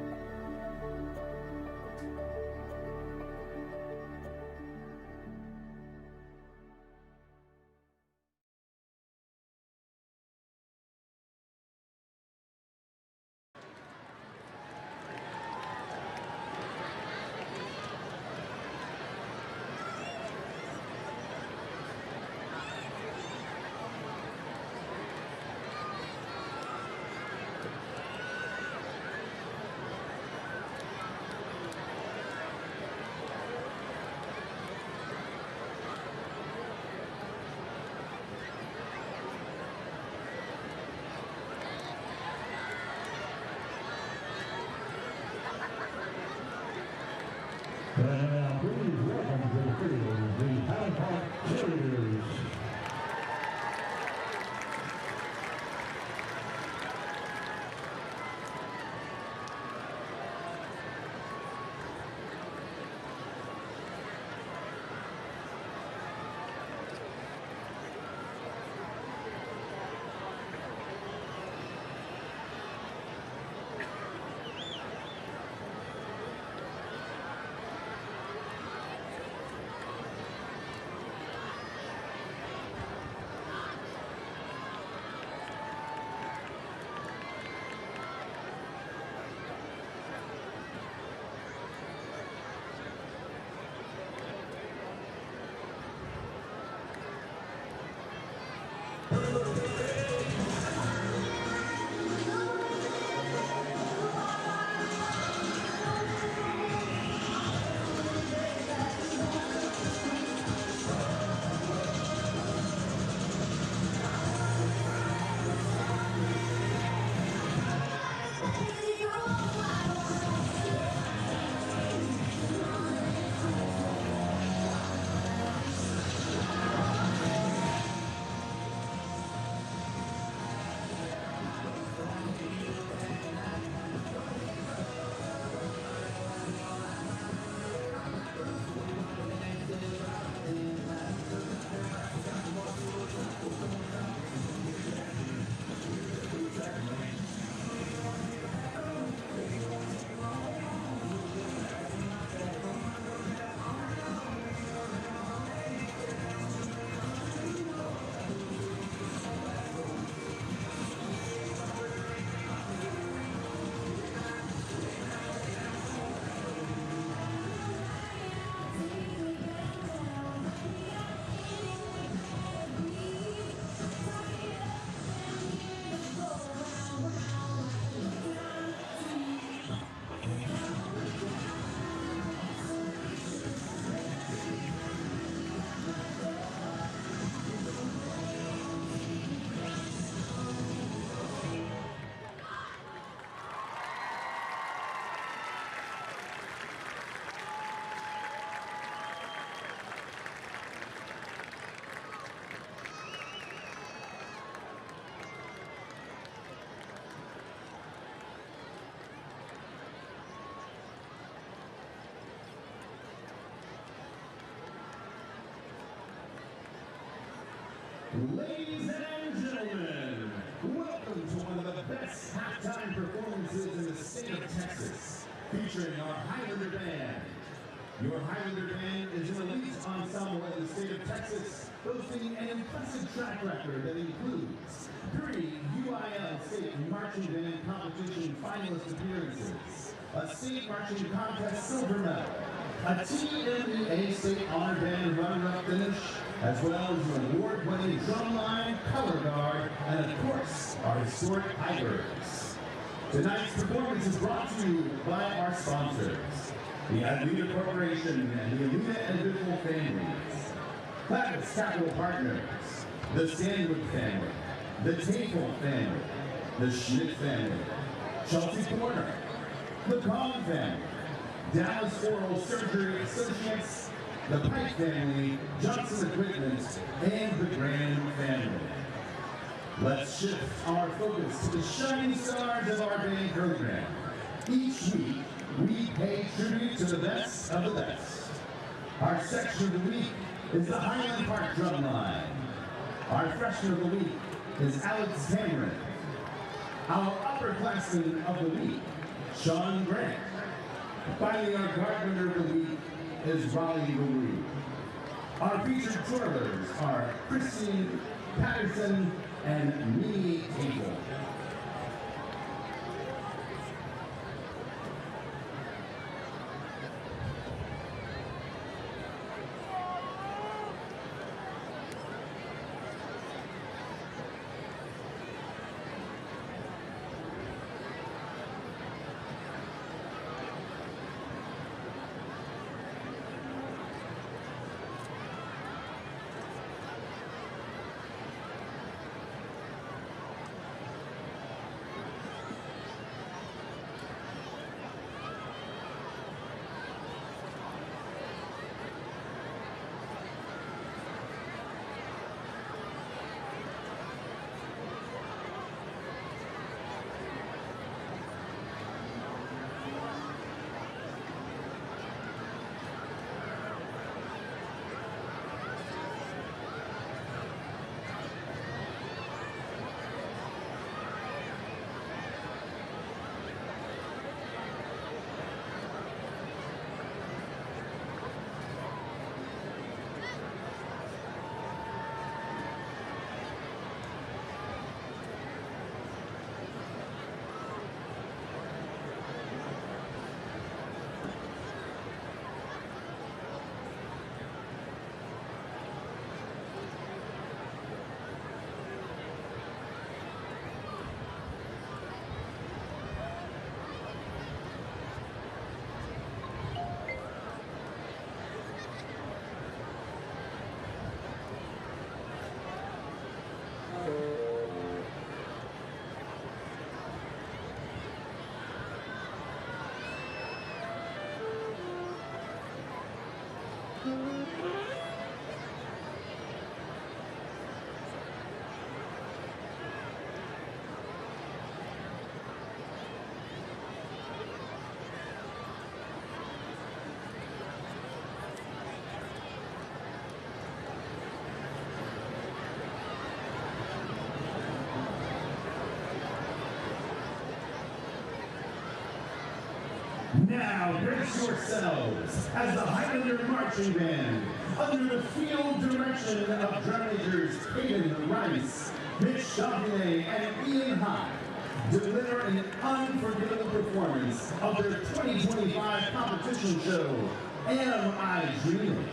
And please welcome to the field the Highland Park Cheerleaders. Ladies and gentlemen, welcome to one of the best halftime performances in the state of Texas, featuring our Highlander Band. Your Highlander Band is an elite ensemble in the state of Texas, boasting an impressive track record that includes 3 UIL State Marching Band Competition finalist appearances, a State Marching Contest silver medal, a TMEA State Honor Band runner-up finish, as well as an award-winning drumline, color guard, and of course, our historic Tigers. Tonight's performance is brought to you by our sponsors, the Alita Corporation and the Alita Individual Families, Fabulous Capital Partners, the Stanwood family, the Tafel family, the Schmidt family, Chelsea Corner, the Kahn family, Dallas Oral Surgery Associates, the Pike family, Johnson Equipment, and the Graham family. Let's shift our focus to the shining stars of our band program. Each week, we pay tribute to the best of the best. Our section of the week is the Highland Park Drumline. Our freshman of the week is Alex Cameron. Our upperclassman of the week, Sean Grant. Finally, our guard member of the week is Raleigh LaRue. Our featured twirlers are Christine Patterson and Minnie Tafel. Now brace yourselves as the Highlander Marching Band, under the field direction of drum majors Hayden Rice, Mitch Dauphiné, and Ian High, deliver an unforgettable performance of their 2025 competition show, Am I Dreaming?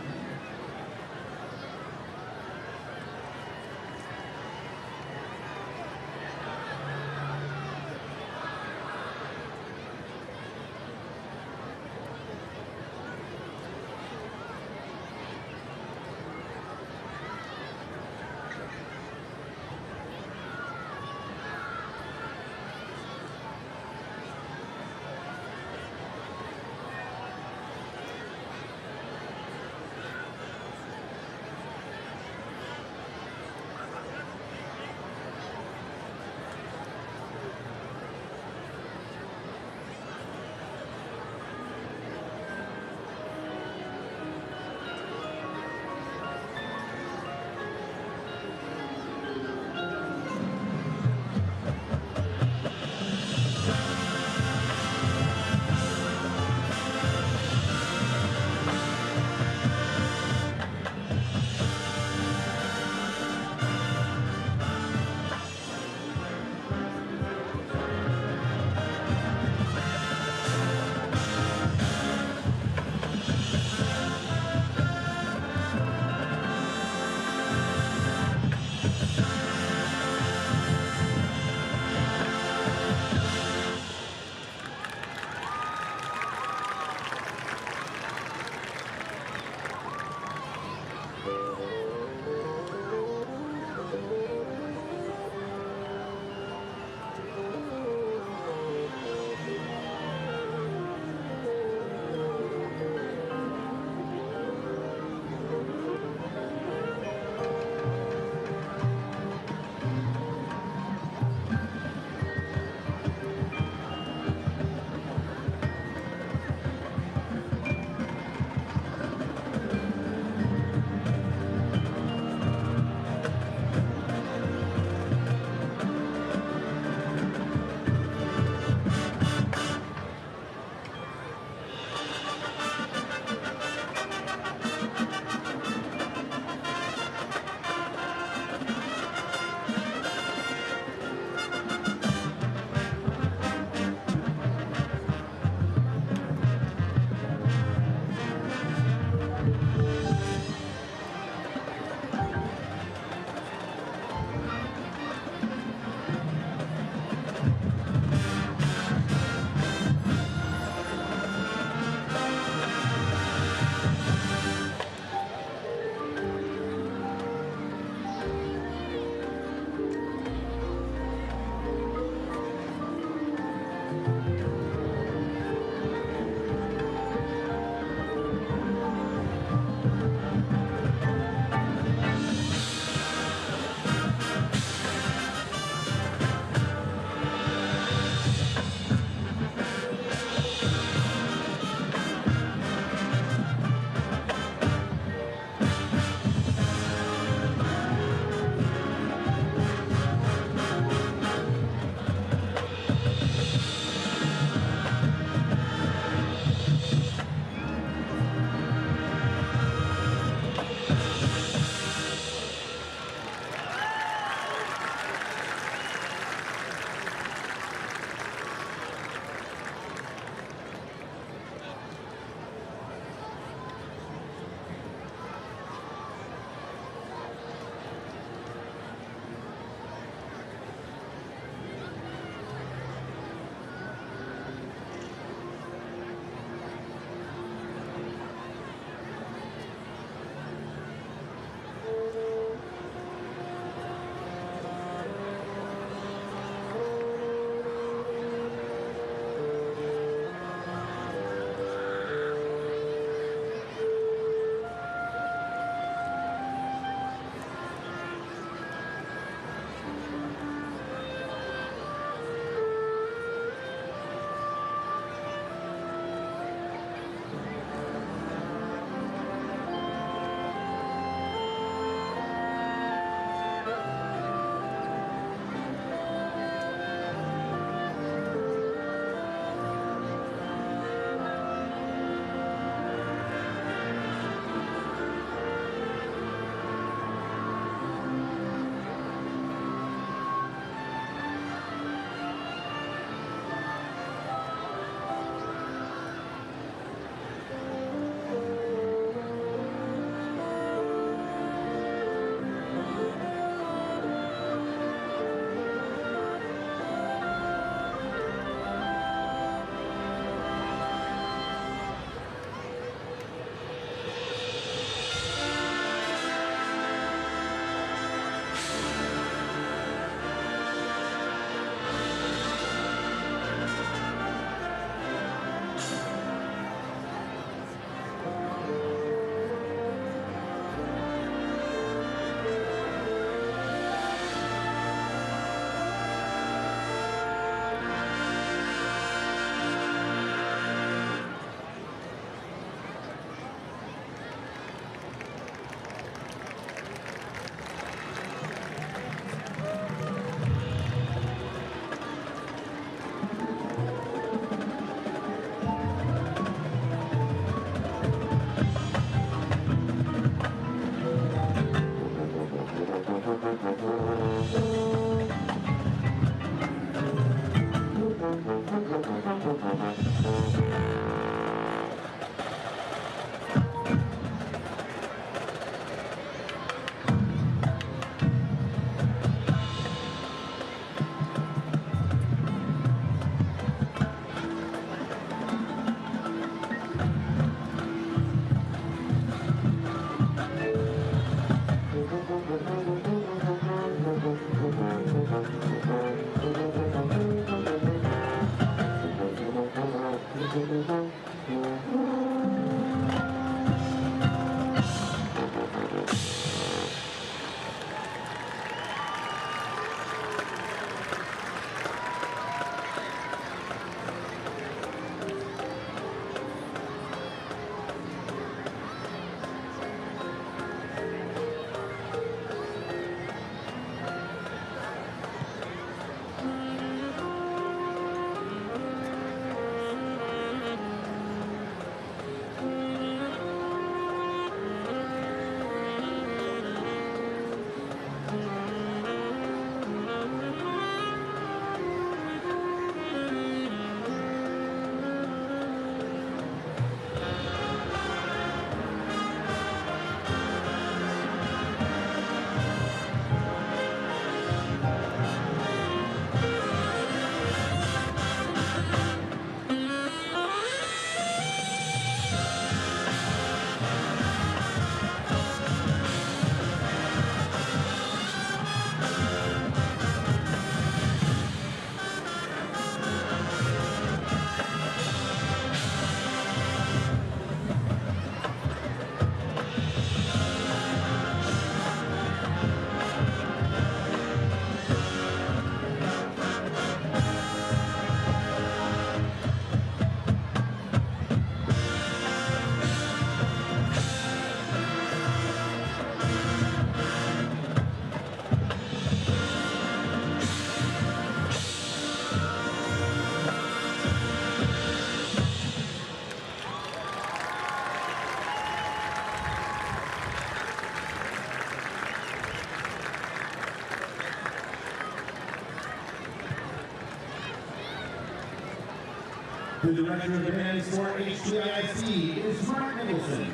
The director of bands for HTIC is Mark Nicholson.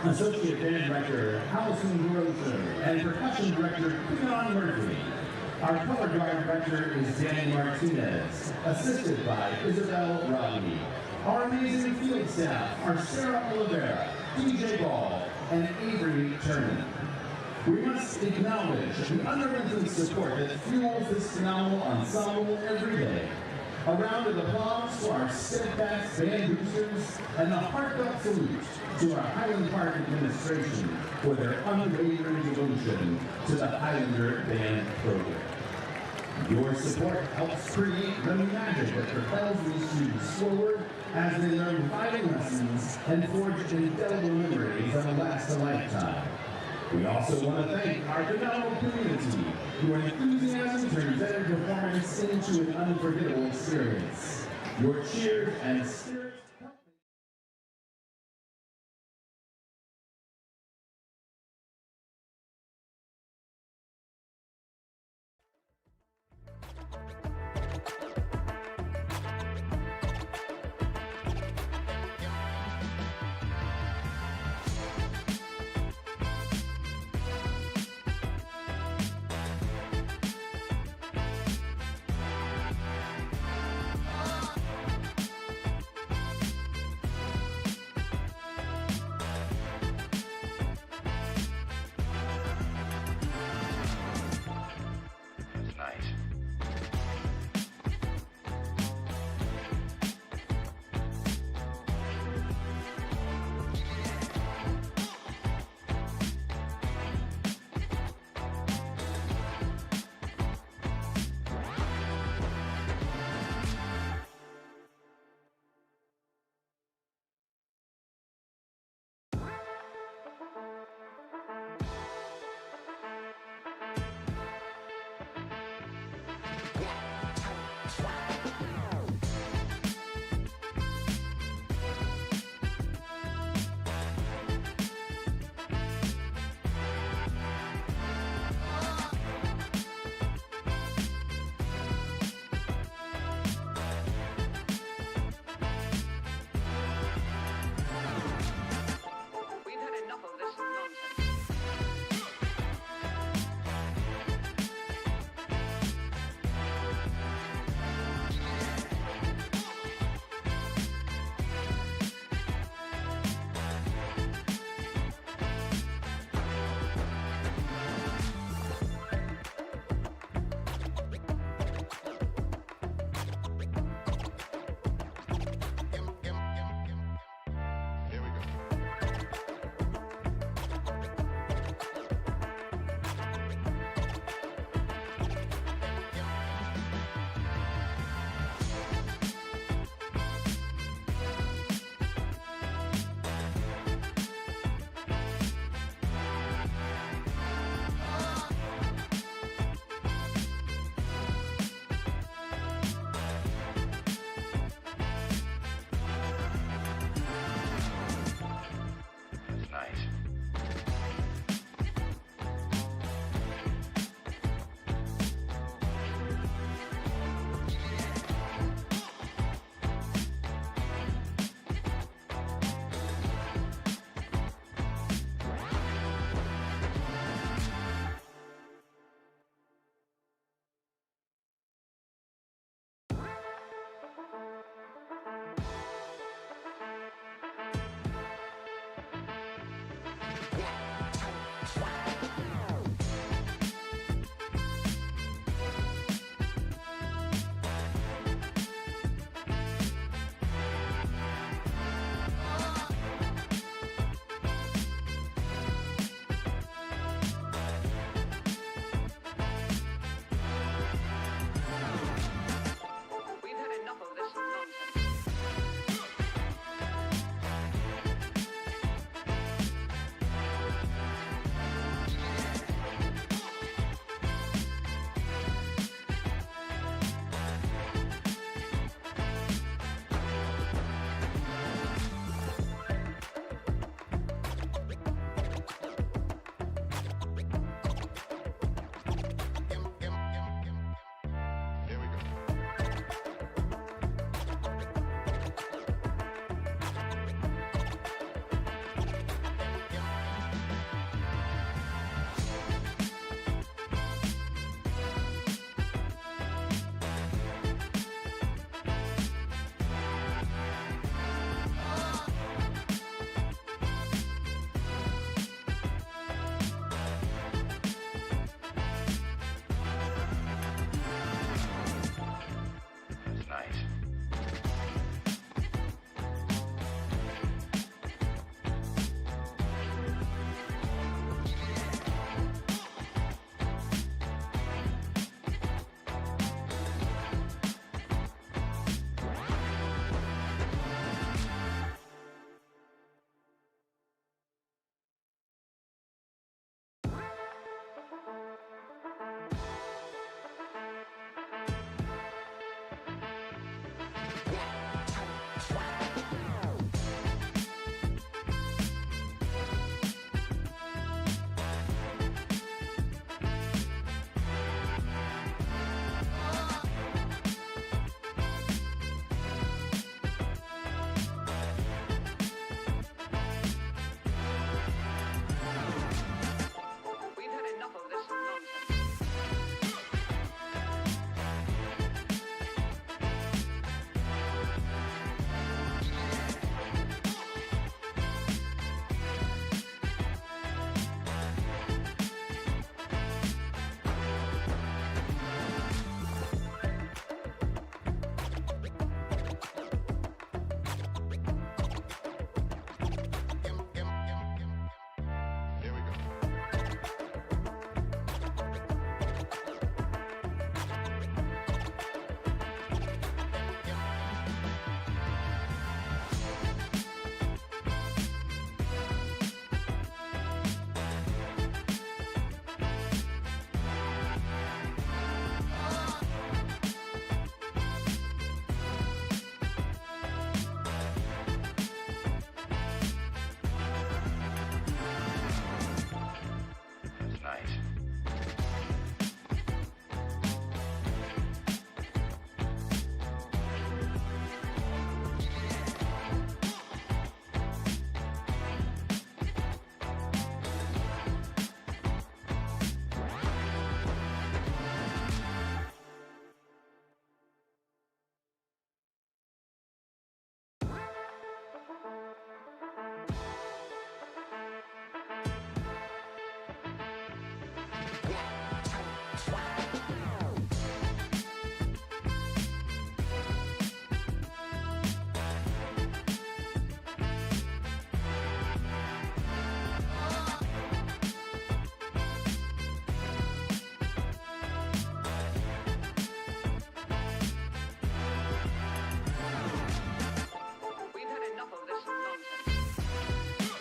Associate Band Director Allison Groser and Percussion Director Keon Murphy. Our Color Guard Director is Danny Martinez, assisted by Isabel Robbie. Our amazing field staff are Sarah Oliveira, DJ Ball, and Avery Turner. We must acknowledge the unrelenting support that fuels this phenomenal ensemble every day. A round of applause to our steadfast band boosters and a heartfelt salute to our Highland Park administration for their unwavering devotion to the Highlander Band program. Your support helps create the magic that propels these students forward as they learn vital lessons and forge indelible memories that will last a lifetime. We also want to thank our phenomenal community, whose enthusiasm turns every performance into an unforgettable experience. Your cheers and spirit.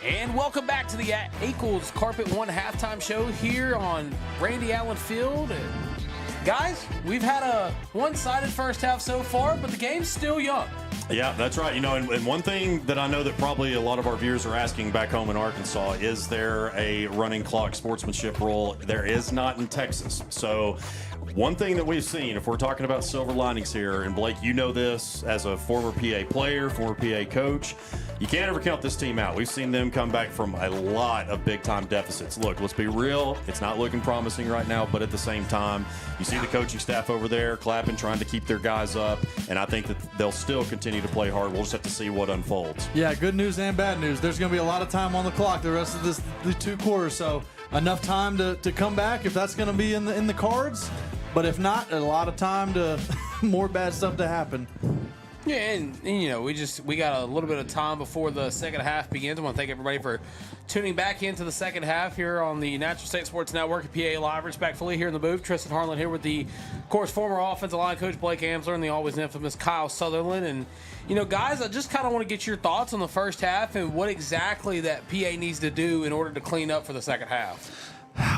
And welcome back to the Equals Carpet One halftime show here on Randy Allen Field. And guys, we've had a one-sided first half so far, but the game's still young.
Yeah, that's right. And one thing that I know that probably a lot of our viewers are asking back home in Arkansas, is there a running clock sportsmanship rule? There is not in Texas. So one thing that we've seen, if we're talking about silver linings here, and Blake, you know this as a former PA player, former PA coach, you can't ever count this team out. We've seen them come back from a lot of big-time deficits. Look, let's be real. It's not looking promising right now, but at the same time, you see the coaching staff over there clapping, trying to keep their guys up, and I think that they'll still continue to play hard. We'll just have to see what unfolds.
Yeah, good news and bad news. There's going to be a lot of time on the clock the rest of the 2 quarters, so enough time to come back if that's going to be in the cards. But if not, a lot of time to more bad stuff to happen.
Yeah, and we got a little bit of time before the second half begins. I want to thank everybody for tuning back into the second half here on the Natural State Sports Network, PA Live. Respectfully here in the booth, Tristan Harlen here with the, of course, former offensive line coach Blake Amsler and the always infamous Kyle Sutherland. And guys, I just kind of want to get your thoughts on the first half and what exactly that PA needs to do in order to clean up for the second half.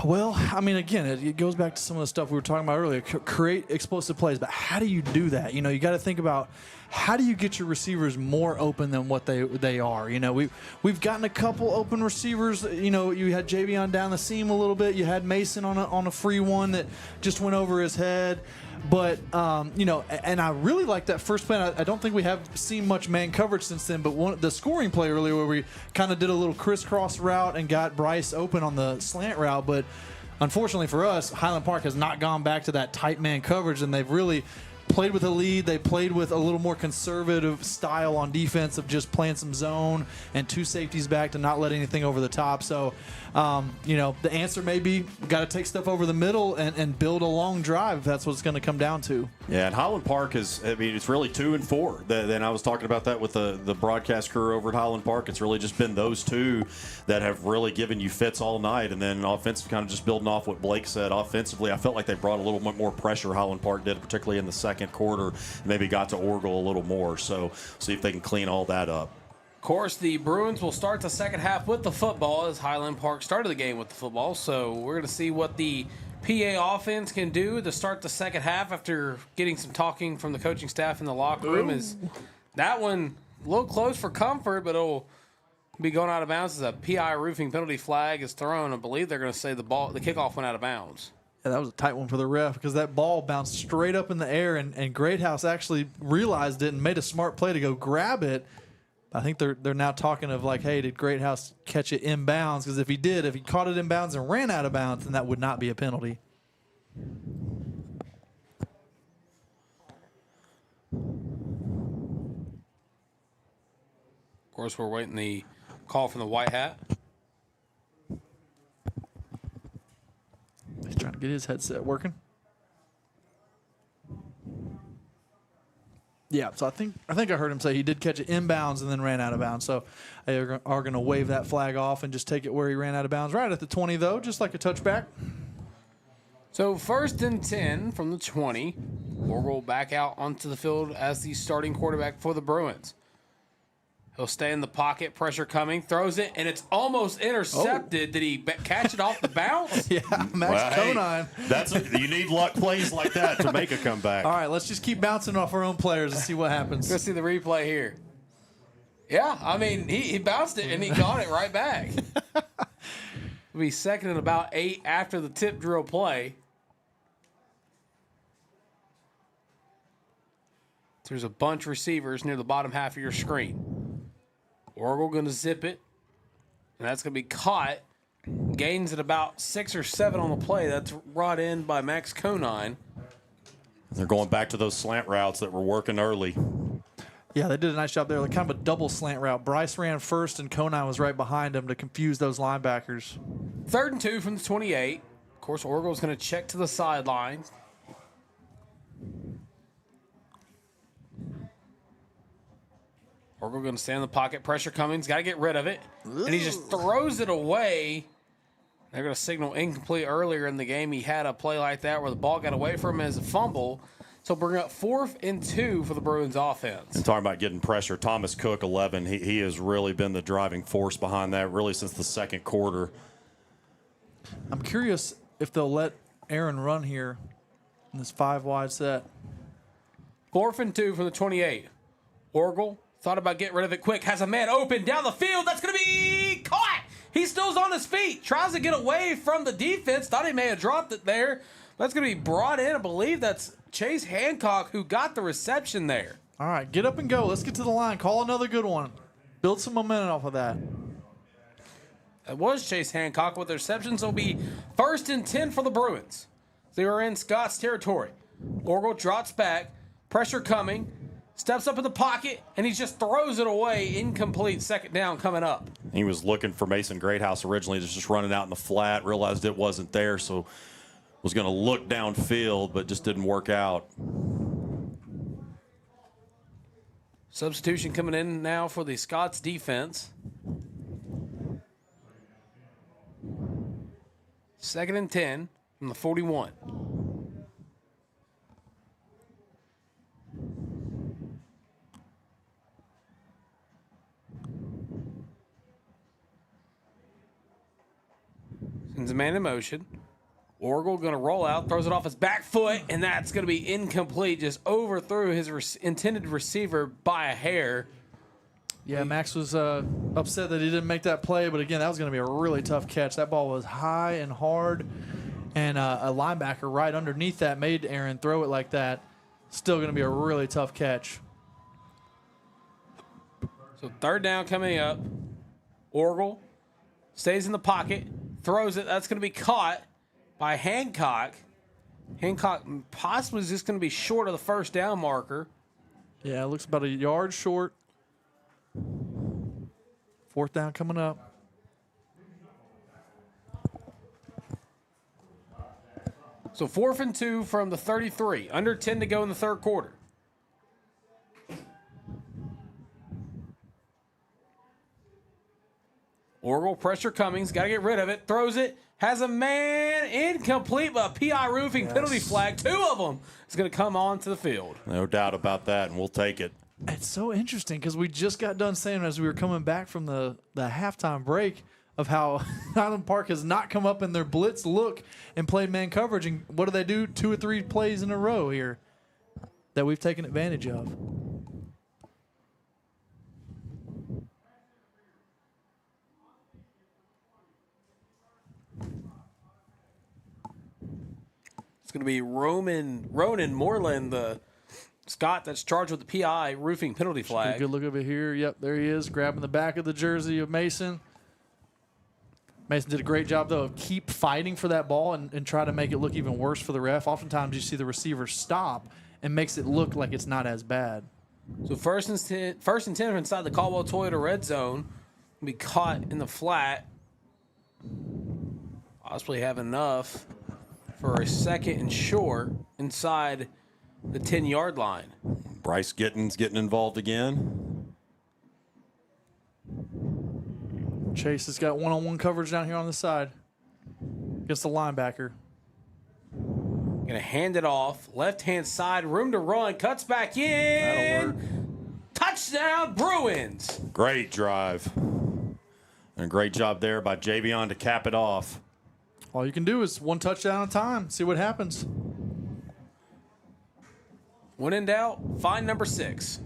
Well, I mean, again, it goes back to some of the stuff we were talking about earlier. Create explosive plays, but how do you do that? You got to think about how do you get your receivers more open than what they are. We've gotten a couple open receivers. You had Javion down the seam a little bit. You had Mason on a free one that just went over his head. But, and I really like that first play. I don't think we have seen much man coverage since then, but the scoring play earlier where we kind of did a little crisscross route and got Bryce open on the slant route. But unfortunately for us, Highland Park has not gone back to that tight man coverage, and they've really played with a lead. They played with a little more conservative style on defense of just playing some zone and 2 safeties back to not let anything over the top. So, the answer may be got to take stuff over the middle and build a long drive. That's what it's going to come down to.
Yeah, and Highland Park it's really 2 and 4. Then I was talking about that with the broadcast crew over at Highland Park. It's really just been those 2 that have really given you fits all night. And then offensively, kind of just building off what Blake said, offensively, I felt like they brought a little bit more pressure, Highland Park did, particularly in the second quarter, maybe got to Orgle a little more. So see if they can clean all that up.
Of course, the Bruins will start the second half with the football, as Highland Park started the game with the football. So we're going to see what the PA offense can do to start the second half after getting some talking from the coaching staff in the locker room. Is that one a little close for comfort, but it'll be going out of bounds as a PI roofing penalty flag is thrown. I believe they're going to say the kickoff went out of bounds.
Yeah, that was a tight one for the ref because that ball bounced straight up in the air, and Greathouse actually realized it and made a smart play to go grab it. I think they're now talking of like, hey, did Greathouse catch it inbounds? Because if he caught it inbounds and ran out of bounds, then that would not be a penalty.
Of course, we're waiting the call from the White Hat.
He's trying to get his headset working. Yeah, so I think I heard him say he did catch it inbounds and then ran out of bounds. So they are going to wave that flag off and just take it where he ran out of bounds. Right at the 20, though, just like a touchback.
So 1st and 10 from the 20. Orgle back out onto the field as the starting quarterback for the Bruins. He'll stay in the pocket, pressure coming, throws it, and it's almost intercepted. Did he catch it off the bounce?
Yeah, Max Conine.
You need luck plays like that to make a comeback.
All right, let's just keep bouncing off our own players and see what happens.
Let's see the replay here. Yeah, I mean, he bounced it, and he got it right back. It'll be 2nd and about 8 after the tip drill play. There's a bunch of receivers near the bottom half of your screen. Orgle going to zip it, and that's going to be caught. Gains at about 6 or 7 on the play. That's brought in by Max Conine.
They're going back to those slant routes that were working early.
Yeah, they did a nice job there. Like kind of a double slant route. Bryce ran first, and Conine was right behind him to confuse those linebackers.
3rd and 2 from the 28. Of course, Orgle's going to check to the sideline. Orgle going to stay in the pocket. Pressure coming. He's got to get rid of it. And he just throws it away. They're going to signal incomplete earlier in the game. He had a play like that where the ball got away from him as a fumble. So bring up 4th and 2 for the Bruins offense.
And talking about getting pressure, Thomas Cook, 11, he has really been the driving force behind that, really since the second quarter.
I'm curious if they'll let Aaron run here in this 5-wide set.
4th and 2 from the 28. Orgel thought about getting rid of it quick. Has a man open down the field. That's going to be caught. He still's on his feet. Tries to get away from the defense. Thought he may have dropped it there. That's going to be brought in. I believe that's Chase Hancock who got the reception there.
All right, get up and go. Let's get to the line. Call another good one. Build some momentum off of that.
It was Chase Hancock with the reception, so it'll be 1st and 10 for the Bruins. They are in Scots territory. Orgel drops back. Pressure coming. Steps up in the pocket, and he just throws it away. Incomplete. 2nd down coming up.
He was looking for Mason Greathouse originally, just running out in the flat, realized it wasn't there, so was going to look downfield, but just didn't work out.
Substitution coming in now for the Scots defense. 2nd and 10 from the 41. Sends a man in motion. Orgel going to roll out, throws it off his back foot, and that's going to be incomplete. Just overthrew his intended receiver by a hair.
Yeah, Max was upset that he didn't make that play, but again, that was going to be a really tough catch. That ball was high and hard, and a linebacker right underneath that made Aaron throw it like that. Still going to be a really tough catch.
So 3rd down coming up. Orgel stays in the pocket, throws it. That's going to be caught by Hancock. Hancock possibly is just going to be short of the 1st down marker.
Yeah, it looks about a yard short. 4th down coming up.
So 4th and 2 from the 33. Under 10 to go in the 3rd quarter. Orgel, pressure coming. He's got to get rid of it. Throws it. Has a man incomplete, but a PI roofing penalty flag. 2 of them is going to come onto the field.
No doubt about that, and we'll take it.
It's so interesting because we just got done saying as we were coming back from the halftime break of how Highland Park has not come up in their blitz look and played man coverage. And what do? 2 or 3 plays in a row here that we've taken advantage of.
It's going to be Ronan Moreland, the Scot that's charged with the PI roofing penalty flag.
Good look over here. Yep, there he is, grabbing the back of the jersey of Mason. Mason did a great job, though, of keep fighting for that ball and try to make it look even worse for the ref. Oftentimes you see the receiver stop and makes it look like it's not as bad.
So 1st and 10 inside the Caldwell Toyota red zone. Be caught in the flat. Possibly have enough for a 2nd and short inside the 10-yard line.
Bryce Gittins getting involved again.
Chase has got one-on-one coverage down here on the side against the linebacker.
Going to hand it off. Left-hand side, room to run. Cuts back in.
That'll work.
Touchdown, Bruins.
Great drive. And a great job there by Javion to cap it off.
All you can do is 1 touchdown at a time. See what happens.
When in doubt, find number 6.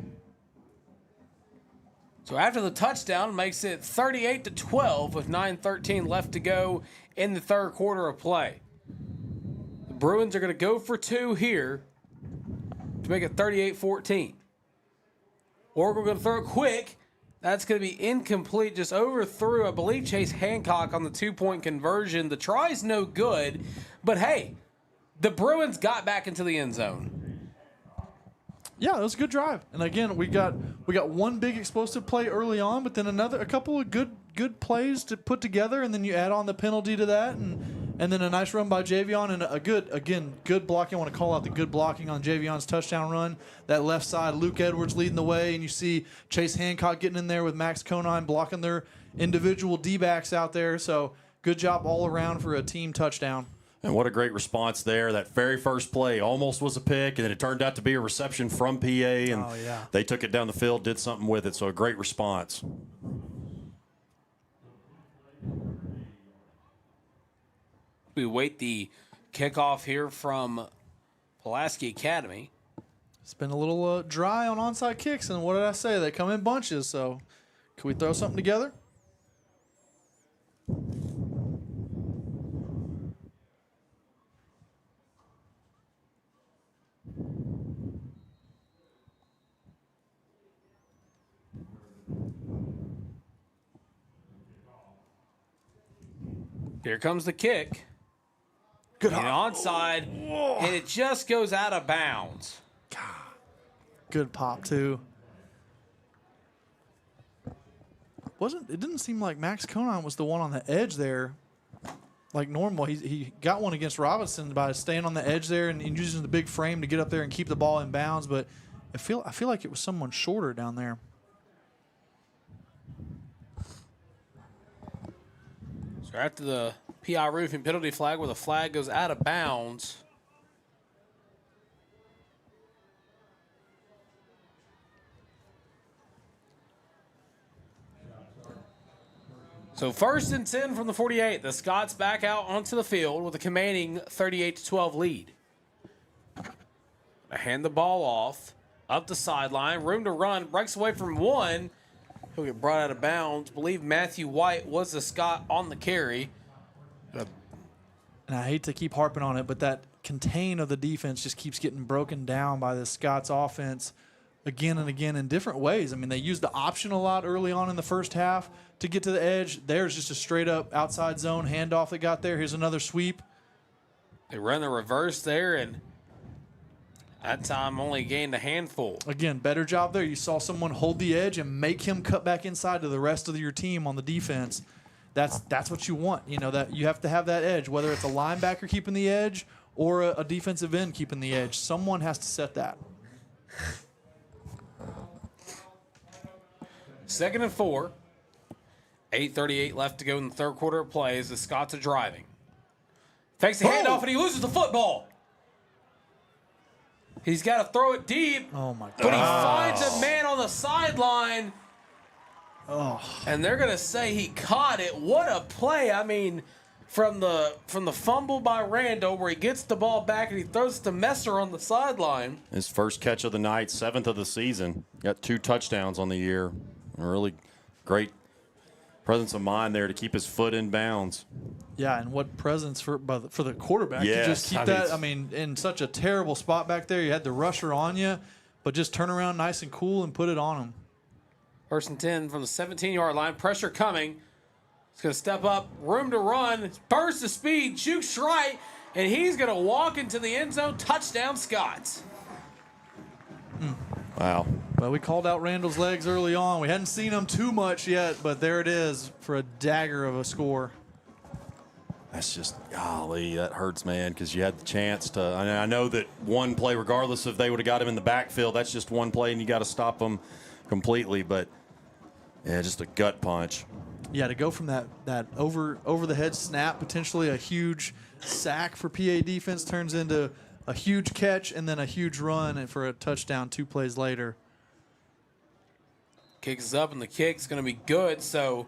So after the touchdown, makes it 38-12 with 9:13 left to go in the 3rd quarter of play. The Bruins are going to go for 2 here to make it 38-14. Orgel going to throw it quick. That's going to be incomplete. Just overthrew, I believe, Chase Hancock on the 2-point conversion. The try's no good, but hey, the Bruins got back into the end zone.
Yeah, it was a good drive. And again, we got one big explosive play early on, but then a couple of good plays to put together, and then you add on the penalty to that, and then a nice run by Javion and a good blocking. I want to call out the good blocking on Javion's touchdown run. That left side, Luke Edwards leading the way, and you see Chase Hancock getting in there with Max Conine blocking their individual D-backs out there. So good job all around for a team touchdown.
And what a great response there. That very first play almost was a pick, and then it turned out to be a reception from PA, and they took it down the field, did something with it. So a great response.
We wait the kickoff here from Pulaski Academy.
It's been a little dry on onside kicks, and what did I say? They come in bunches, so can we throw something together?
Here comes the kick. Good onside, and it just goes out of bounds.
Good pop too. It didn't seem like Max Conine was the one on the edge there, like normal. He got one against Robinson by staying on the edge there and using the big frame to get up there and keep the ball in bounds. But I feel like it was someone shorter down there.
So after the PI roofing penalty flag, where the flag goes out of bounds. So 1st and 10 from the 48. The Scots back out onto the field with a commanding 38-12 lead. Hand the ball off, up the sideline, room to run, breaks away from one. He'll get brought out of bounds. Believe Matthew White was the Scot on the carry.
And I hate to keep harping on it, but that contain of the defense just keeps getting broken down by the Scots offense again and again in different ways. I mean, they used the option a lot early on in the first half to get to the edge. There's just a straight-up outside zone handoff that got there. Here's another sweep.
They run the reverse there, and that time only gained a handful.
Again, better job there. You saw someone hold the edge and make him cut back inside to the rest of your team on the defense. That's what you want. You know, that you have to have that edge, whether it's a linebacker keeping the edge or a defensive end keeping the edge. Someone has to set that.
2nd and 4. 8:38 left to go in the third quarter of play as the Scots are driving. Takes the handoff and he loses the football. He's got to throw it deep.
Oh, my God.
But he finds a man on the sideline.
Oh.
And they're going to say he caught it. What a play. I mean, from the fumble by Randall where he gets the ball back and he throws it to Messer on the sideline.
His first catch of the night, 7th of the season. Got 2 touchdowns on the year. A really great presence of mind there to keep his foot in bounds.
Yeah, and what presence for the quarterback
yes,
to just keep that. I mean, in such a terrible spot back there. You had the rusher on you, but just turn around nice and cool and put it on him.
1st and 10 from the 17-yard line. Pressure coming. He's going to step up. Room to run. Burst of speed. Jukes right. And he's going to walk into the end zone. Touchdown, Scots.
Wow.
Well, we called out Randall's legs early on. We hadn't seen him too much yet, but there it is for a dagger of a score.
That's just, golly, that hurts, man, because you had the chance to. I know that one play, regardless if they would have got him in the backfield, that's just one play, and you got to stop them completely. But, yeah, just a gut punch.
Yeah, to go from that over the head snap, potentially a huge sack for PA defense, turns into a huge catch and then a huge run and for a touchdown 2 plays later.
Kicks up, and the kick's going to be good. So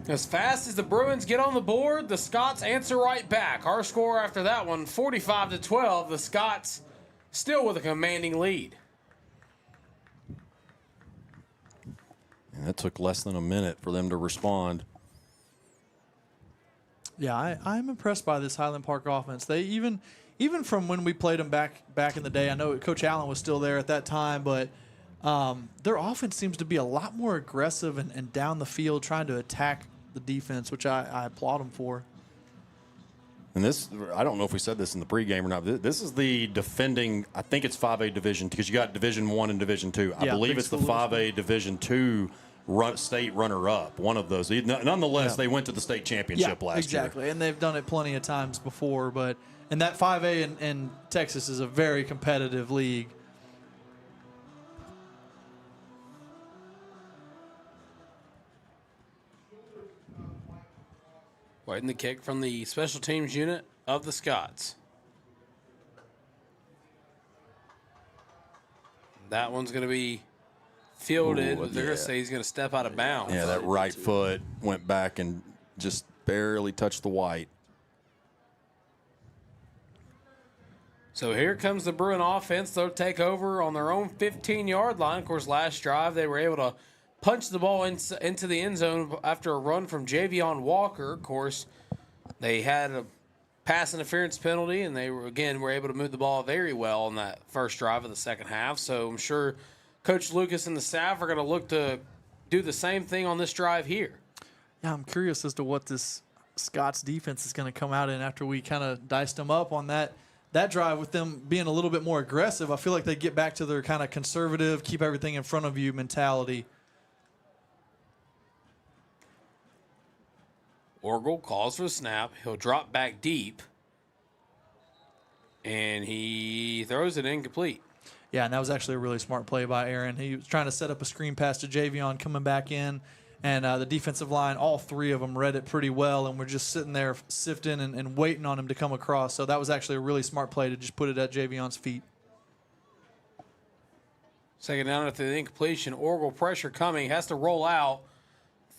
as fast as the Bruins get on the board, the Scots answer right back. Our score after that one, 45-12. The Scots still with a commanding lead.
And that took less than a minute for them to respond.
Yeah, I'm impressed by this Highland Park offense. They even from when we played them back in the day, I know Coach Allen was still there at that time, but their offense seems to be a lot more aggressive and down the field trying to attack the defense, which I applaud them for.
And this, I don't know if we said this in the pregame or not. This is the defending, I think it's 5A Division, because you got Division 1 and Division 2. I believe it's the 5A Division 2 state runner-up, one of those. Nonetheless, they went to the state championship last year.
Exactly, and they've done it plenty of times before. And that 5A in Texas is a very competitive league.
Waiting the kick from the special teams unit of the Scots. That one's going to be fielded. They're going to say he's going to step out of bounds.
Yeah, that right foot went back and just barely touched the white.
So here comes the Bruin offense. They'll take over on their own 15-yard line. Of course, last drive they were able to punch the ball into the end zone after a run from Javion Walker. Of course, they had a pass interference penalty, and they were able to move the ball very well on that first drive of the second half. So I'm sure Coach Lucas and the staff are going to look to do the same thing on this drive here.
Yeah, I'm curious as to what this Scots defense is going to come out in after we kind of diced them up on that drive with them being a little bit more aggressive. I feel like they get back to their kind of conservative, keep everything in front of you mentality.
Orgel calls for a snap. He'll drop back deep, and he throws it incomplete.
Yeah, and that was actually a really smart play by Aaron. He was trying to set up a screen pass to Javion coming back in, and the defensive line, all three of them read it pretty well, and we're just sitting there sifting and waiting on him to come across. So that was actually a really smart play to just put it at Javion's feet.
Second down after the incompletion. Orgel pressure coming. Has to roll out.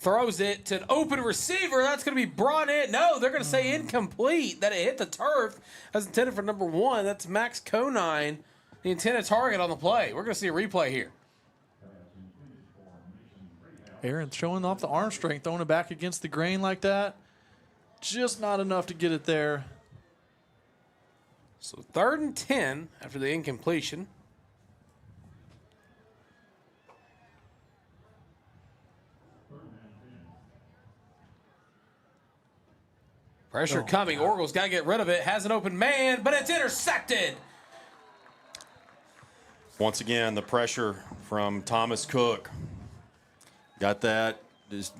Throws it to an open receiver. That's going to be brought in. No, they're going to say incomplete, that it hit the turf as intended for number 1. That's Max Conine, the intended target on the play. We're going to see a replay here.
Aaron showing off the arm strength, throwing it back against the grain like that. Just not enough to get it there.
So 3rd and 10 after the incompletion. Pressure coming. Orgel's got to get rid of it. Has an open man, but it's intercepted.
Once again, the pressure from Thomas Cook. Got that. Just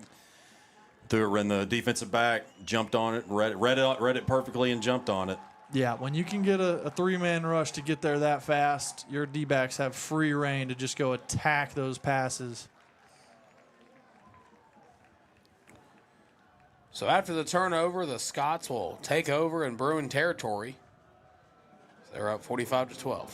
threw it in the defensive back, jumped on it, read it perfectly, and jumped on it.
Yeah, when you can get a three-man rush to get there that fast, your D-backs have free reign to just go attack those passes.
So after the turnover, the Scots will take over in Bruin territory. They're up 45-12.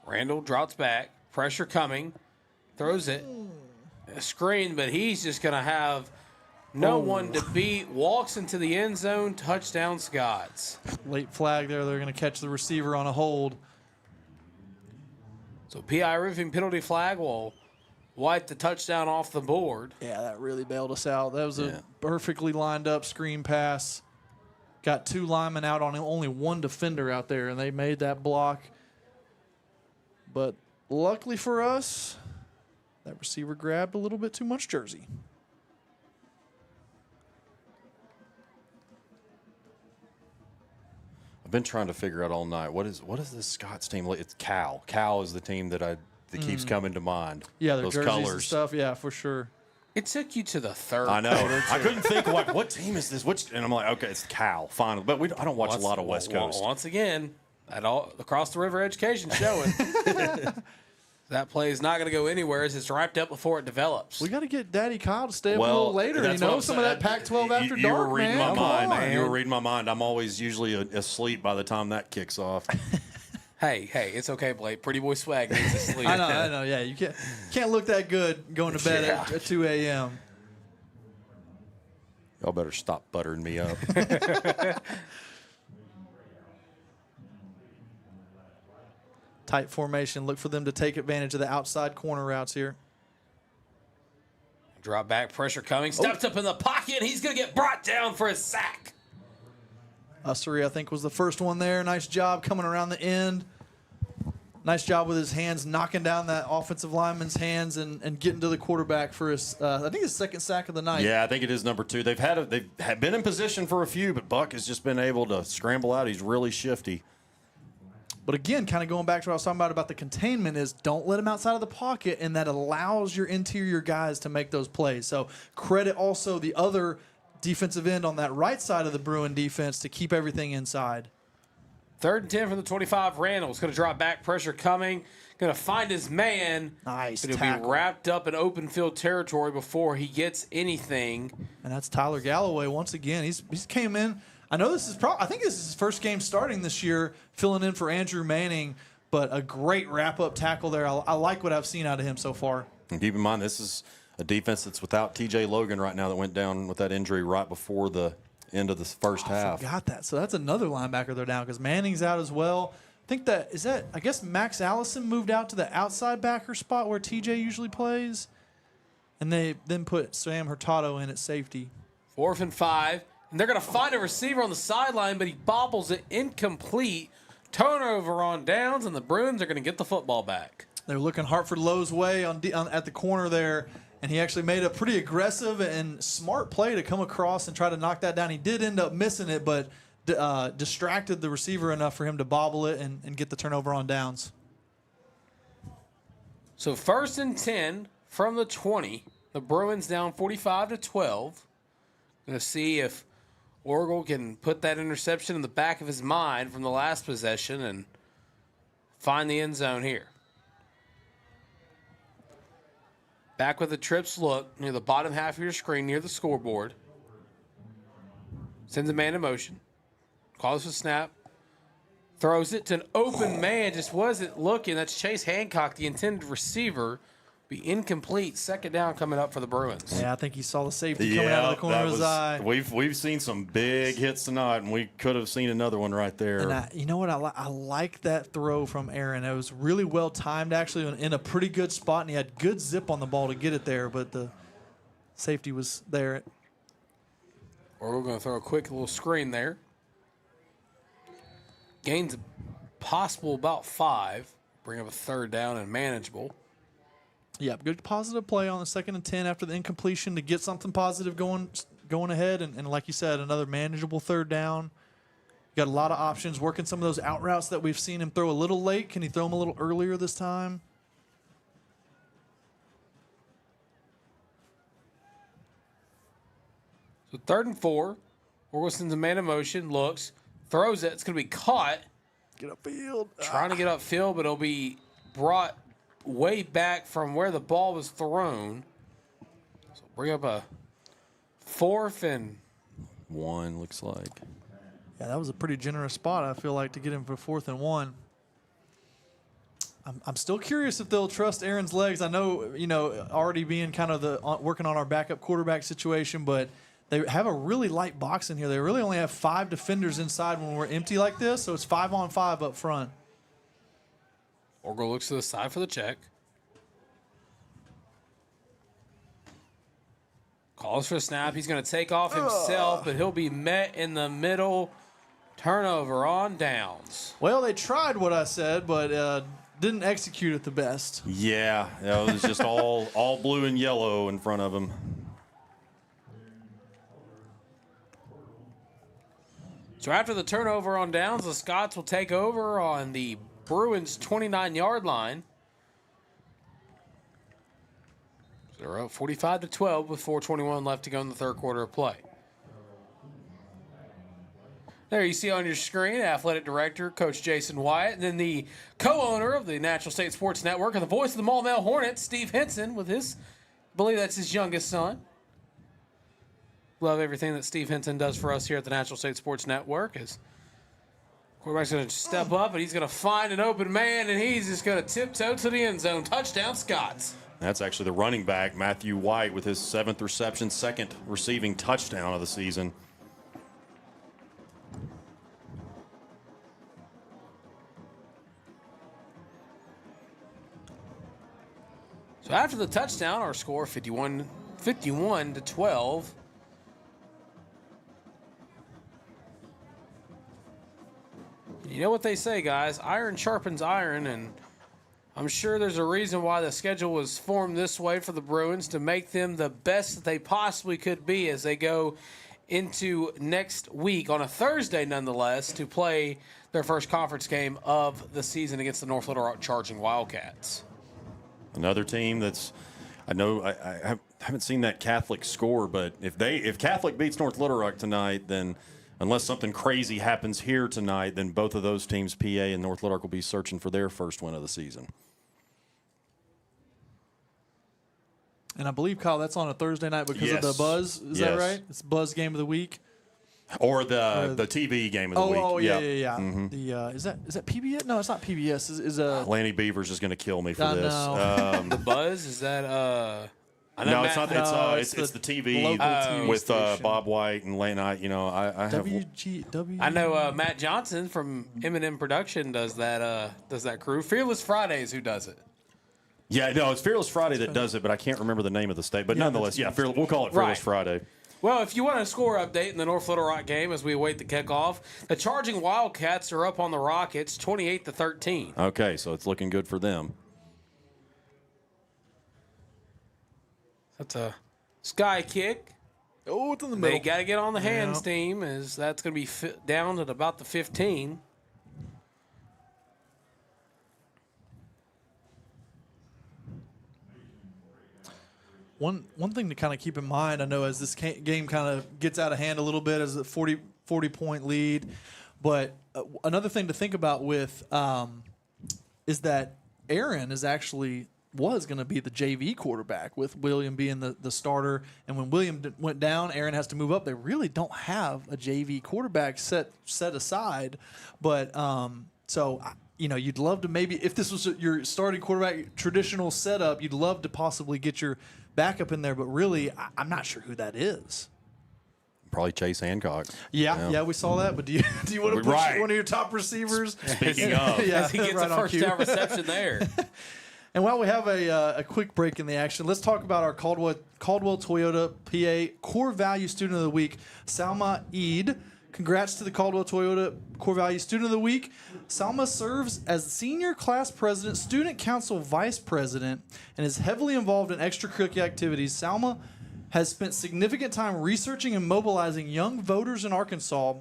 Randall drops back, pressure coming, throws it, a screen, but he's just going to have no one to beat, walks into the end zone, touchdown Scots.
Late flag there. They're going to catch the receiver on a hold.
So PI roofing penalty flag will wipe the touchdown off the board.
Yeah, that really bailed us out. That was a perfectly lined up screen pass. Got 2 linemen out on only 1 defender out there, and they made that block. But luckily for us, that receiver grabbed a little bit too much jersey.
I've been trying to figure out all night what is this Scots team? It's Cal. Cal is the team that keeps coming to mind.
Yeah, their
those
jerseys
colors
and stuff. Yeah, for sure.
It took you to the 3rd.
I know. I couldn't think what team is this? And I'm like, okay, it's Cal. Finally, but I don't watch a lot of West Coast.
Once again, across the river education showing. That play is not going to go anywhere as it's wrapped up before it develops.
We got to get Daddy Kyle to stay up a little later. Some of that Pac-12 after dark,
You were reading
man.
my mind. You were reading my mind. I'm always usually asleep by the time that kicks off.
Hey, it's okay, Blake. Pretty boy swag needs to sleep.
I know. Yeah, you can't look that good going to bed at 2 a.m.
Y'all better stop buttering me up.
Tight formation. Look for them to take advantage of the outside corner routes here.
Drop back, pressure coming. Steps up in the pocket. He's going to get brought down for a sack.
Ussery, I think, was the first one there. Nice job coming around the end. Nice job with his hands, knocking down that offensive lineman's hands and getting to the quarterback for his, I think, his 2nd sack of the night.
Yeah, I think it is number 2. They've been in position for a few, but Buck has just been able to scramble out. He's really shifty.
But again, kind of going back to what I was talking about the containment is don't let him outside of the pocket, and that allows your interior guys to make those plays. So credit also the other defensive end on that right side of the Bruin defense to keep everything inside.
3rd and 10 from the 25. Randall's going to drop back. Pressure coming. Going to find his man.
Nice
It'll
tackle.
be wrapped up in open field territory before he gets anything.
And that's Tyler Galloway once again. He's came in. I know this is I think this is his first game starting this year, filling in for Andrew Manning. But a great wrap-up tackle there. I like what I've seen out of him so far.
And keep in mind, this is a defense that's without T.J. Logan right now that went down with that injury right before the end of the first half.
I forgot that. So that's another linebacker they're down because Manning's out as well. I guess Max Allison moved out to the outside backer spot where TJ usually plays. And they then put Sam Hurtado in at safety.
4th and 5. And they're going to find a receiver on the sideline, but he bobbles it incomplete. Turnover on downs, and the Bruins are going to get the football back.
They're looking Hartford Lowe's way at the corner there, and he actually made a pretty aggressive and smart play to come across and try to knock that down. He did end up missing it, but distracted the receiver enough for him to bobble it and get the turnover on downs.
So 1st and 10 from the 20. The Bruins down 45-12. Going to see if Orgel can put that interception in the back of his mind from the last possession and find the end zone here. Back with the trips look near the bottom half of your screen near the scoreboard. Sends a man in motion. Calls for snap. Throws it to an open man. Just wasn't looking. That's Chase Hancock, the intended receiver. Be incomplete. 2nd down coming up for the Bruins.
Yeah, I think he saw the safety coming out of the corner of his eye.
We've seen some big hits tonight, and we could have seen another one right there.
And you know what? I like that throw from Aaron. It was really well timed, actually, in a pretty good spot, and he had good zip on the ball to get it there, but the safety was there.
Or we're going to throw a quick little screen there. Gains possible about 5. Bring up a 3rd down and manageable.
Yeah, good positive play on the 2nd and 10 after the incompletion to get something positive going ahead. And like you said, another manageable 3rd down. Got a lot of options, working some of those out routes that we've seen him throw a little late. Can he throw them a little earlier this time?
So 3rd and 4. Orgelson's a man in motion, looks, throws it. It's going to be caught.
Get upfield.
Trying to get upfield, but it'll be brought way back from where the ball was thrown. So bring up a 4th and
1, looks like.
Yeah, that was a pretty generous spot, I feel like, to get him for 4th and 1. I'm still curious if they'll trust Aaron's legs. I know, already being kind of working on our backup quarterback situation, but they have a really light box in here. They really only have 5 defenders inside when we're empty like this, so it's 5-on-5 up front.
Orgel looks to the side for the check. Calls for a snap. He's going to take off himself, but he'll be met in the middle. Turnover on downs.
Well, they tried what I said, but didn't execute it the best.
Yeah, it was just all blue and yellow in front of him.
So after the turnover on downs, the Scots will take over on the Bruins 29-yard line. So they're up 45-12 with 4:21 left to go in the 3rd quarter of play. There you see on your screen, athletic director, Coach Jason Wyatt, and then the co-owner of the Natural State Sports Network and the voice of the Maumelle Hornets, Steve Henson, with I believe that's his youngest son. Love everything that Steve Henson does for us here at the Natural State Sports Network. His quarterback's going to step up, and he's going to find an open man, and he's just going to tiptoe to the end zone. Touchdown, Scots.
That's actually the running back, Matthew White, with his 7th reception, 2nd receiving touchdown of the season.
So after the touchdown, our score 51-12. You know what they say, guys. Iron sharpens iron, and I'm sure there's a reason why the schedule was formed this way for the Bruins, to make them the best that they possibly could be as they go into next week on a Thursday, nonetheless, to play their first conference game of the season against the North Little Rock Charging Wildcats.
Another team that's I know I haven't seen that Catholic score, but if Catholic beats North Little Rock tonight, then unless something crazy happens here tonight, then both of those teams, PA and North Little Rock, will be searching for their first win of the season.
And I believe, Kyle, that's on a Thursday night because of the Buzz. Is that right? It's Buzz game of the week.
Or the TV game of the week.
Oh, yeah. Mm-hmm. Is that PBS? No, it's not PBS.
Lanny Beavers is going to kill me for this.
No.
The Buzz, is that
no, it's not. It's the TV
TV
with
station.
Bob White and late night. You know, I have.
I know Matt Johnson from M&M Production does that crew. Fearless Fridays, who does it?
Yeah, no, it's Fearless Friday that does it, but I can't remember the name of the state. But nonetheless, we'll call it Fearless Friday.
Well, if you want a score update in the North Little Rock game as we await the kickoff, the Charging Wildcats are up on the Rockets 28-13.
Okay, so it's looking good for them.
That's a sky kick.
Oh, it's in the middle.
They got to get on the hands team, as that's going to be down at about the 15.
One thing to kind of keep in mind, I know as this game kind of gets out of hand a little bit as a 40-point lead, but another thing to think about with is that Aaron was going to be the JV quarterback with William being the starter. And when William went down, Aaron has to move up. They really don't have a JV quarterback set aside. But so, you'd love to maybe, if this was your starting quarterback traditional setup, you'd love to possibly get your backup in there. But really, I'm not sure who that is.
Probably Chase Hancock.
Yeah, we saw that. But do you want to put one of your top receivers?
Speaking of.
As he gets a first down reception there.
And while we have a quick break in the action, let's talk about our Caldwell Toyota PA Core Value Student of the Week, Salma Eid. Congrats to the Caldwell Toyota Core Value Student of the Week. Salma serves as Senior Class President, Student Council Vice President, and is heavily involved in extracurricular activities. Salma has spent significant time researching and mobilizing young voters in Arkansas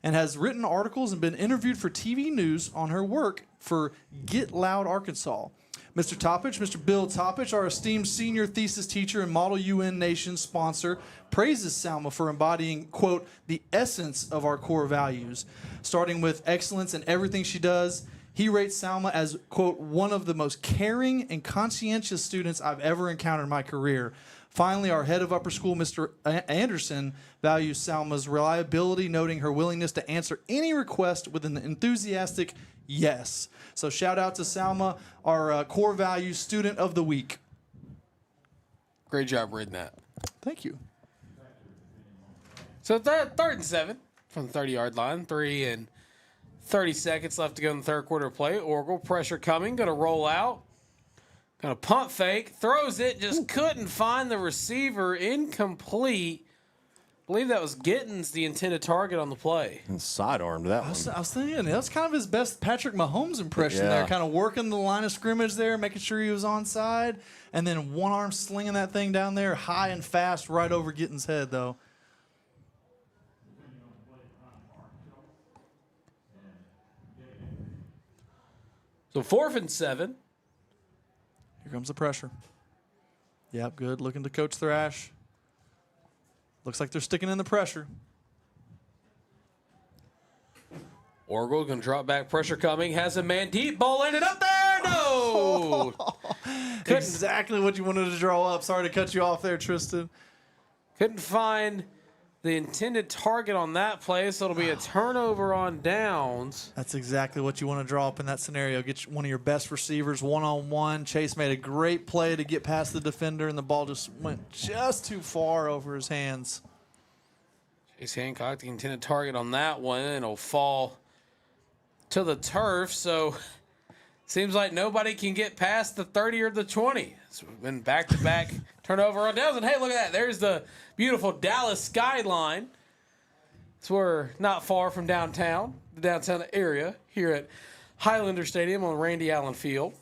and has written articles and been interviewed for TV news on her work for Get Loud Arkansas. Mr. Bill Toppich, our esteemed senior thesis teacher and Model UN Nation sponsor, praises Salma for embodying, quote, the essence of our core values. Starting with excellence in everything she does, he rates Salma as, quote, one of the most caring and conscientious students I've ever encountered in my career. Finally, our head of upper school, Mr. Anderson, values Salma's reliability, noting her willingness to answer any request with an enthusiastic yes. So shout out to Salma, our core value student of the week.
Great job reading that.
Thank you.
So third and 7 from the 30-yard line. 3 and 30 seconds left to go in the third quarter of play. Oracle pressure coming. Going to roll out. Going to pump fake. Throws it. Just couldn't find the receiver. Incomplete. I believe that was Gittins, the intended target on the play.
And sidearmed that one.
I was thinking, that's kind of his best Patrick Mahomes impression there. Kind of working the line of scrimmage there, making sure he was onside. And then one arm slinging that thing down there high and fast right over Gittins' head, though.
So 4th and 7.
Here comes the pressure. Yep, good. Looking to Coach Thrash. Looks like they're sticking in the pressure.
Oracle going to drop back. Pressure coming. Has a man deep. Ball ended up there. No.
Exactly what you wanted to draw up. Sorry to cut you off there, Tristan.
Couldn't find the intended target on that play, so it'll be a turnover on downs.
That's exactly what you want to draw up in that scenario. Get one of your best receivers one-on-one. Chase made a great play to get past the defender, and the ball just went just too far over his hands.
Chase Hancock, the intended target on that one, and it'll fall to the turf. So seems like nobody can get past the 30 or the 20. It's been back-to-back turnover on downs. And hey, look at that. There's the beautiful Dallas skyline. So we're not far from downtown, the downtown area, here at Highlander Stadium on Randy Allen Field.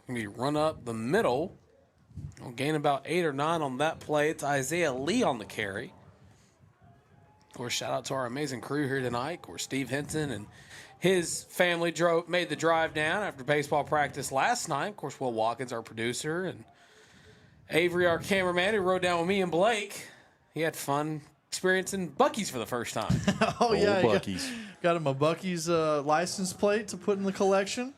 We run up the middle. We'll gain about 8 or 9 on that play. It's Isaiah Lee on the carry. Of course, shout out to our amazing crew here tonight. Of course, Steve Henson and his family made the drive down after baseball practice last night. Of course, Will Watkins, our producer, and Avery, our cameraman, who rode down with me and Blake. He had fun experiencing Buc-ee's for the first time.
Oh, yeah.
Buc-ee's.
Got him a Buc-ee's license plate to put in the collection.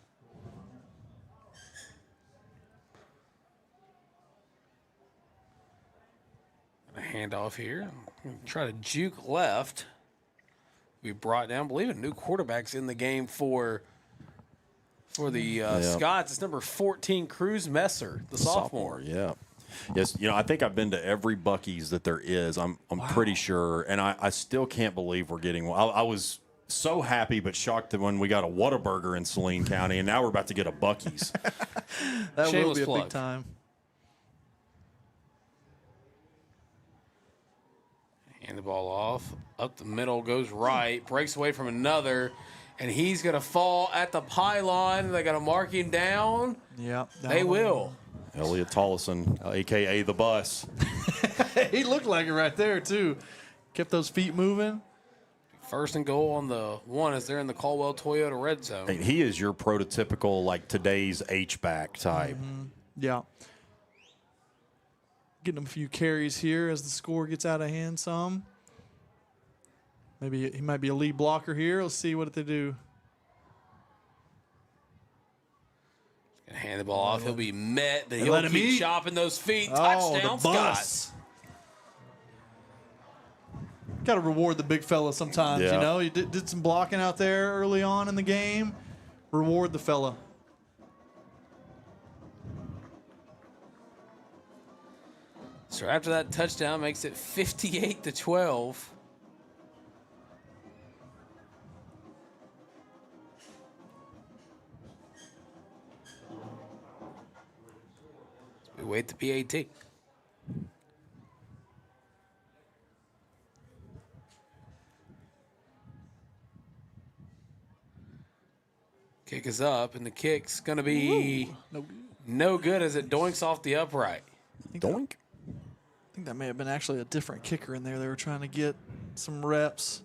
A handoff here. Try to juke left. We brought down, I believe, a new quarterback's in the game for the Scots. It's number 14, Cruz Messer, the sophomore.
Yeah. Yes, I think I've been to every Buc-ee's that there is. I'm pretty sure, and I still can't believe we're getting one. I was so happy but shocked that when we got a Whataburger in Saline County, and now we're about to get a Buc-ee's.
That
Shameless
will be a
plug.
big time.
Hand the ball off. Up the middle, goes right. Breaks away from another. And he's going to fall at the pylon. They got to mark him down.
Yeah.
They will.
Elliot Tollison, a.k.a. the bus.
He looked like it right there, too. Kept those feet moving.
First and goal on the one as they're in the Caldwell Toyota red zone.
I mean, he is your prototypical, like, today's H-back type.
Mm-hmm. Yeah. Getting him a few carries here as the score gets out of hand some. Maybe he might be a lead blocker here. Let's see what they do.
Gonna hand the ball off. He'll be met, but
They
he'll
let him
keep
eat.
chopping those feet.
Oh,
Touchdown,
the bus.
Scots.
Got to reward the big fella sometimes,
Yeah.
you know. He did some blocking out there early on in the game. Reward the fella.
So after that touchdown, makes it 58-12. We wait the PAT. Kick is up, and the kick's going to be no good as it doinks off the upright.
Doink.
I think that may have been actually a different kicker in there. They were trying to get some reps.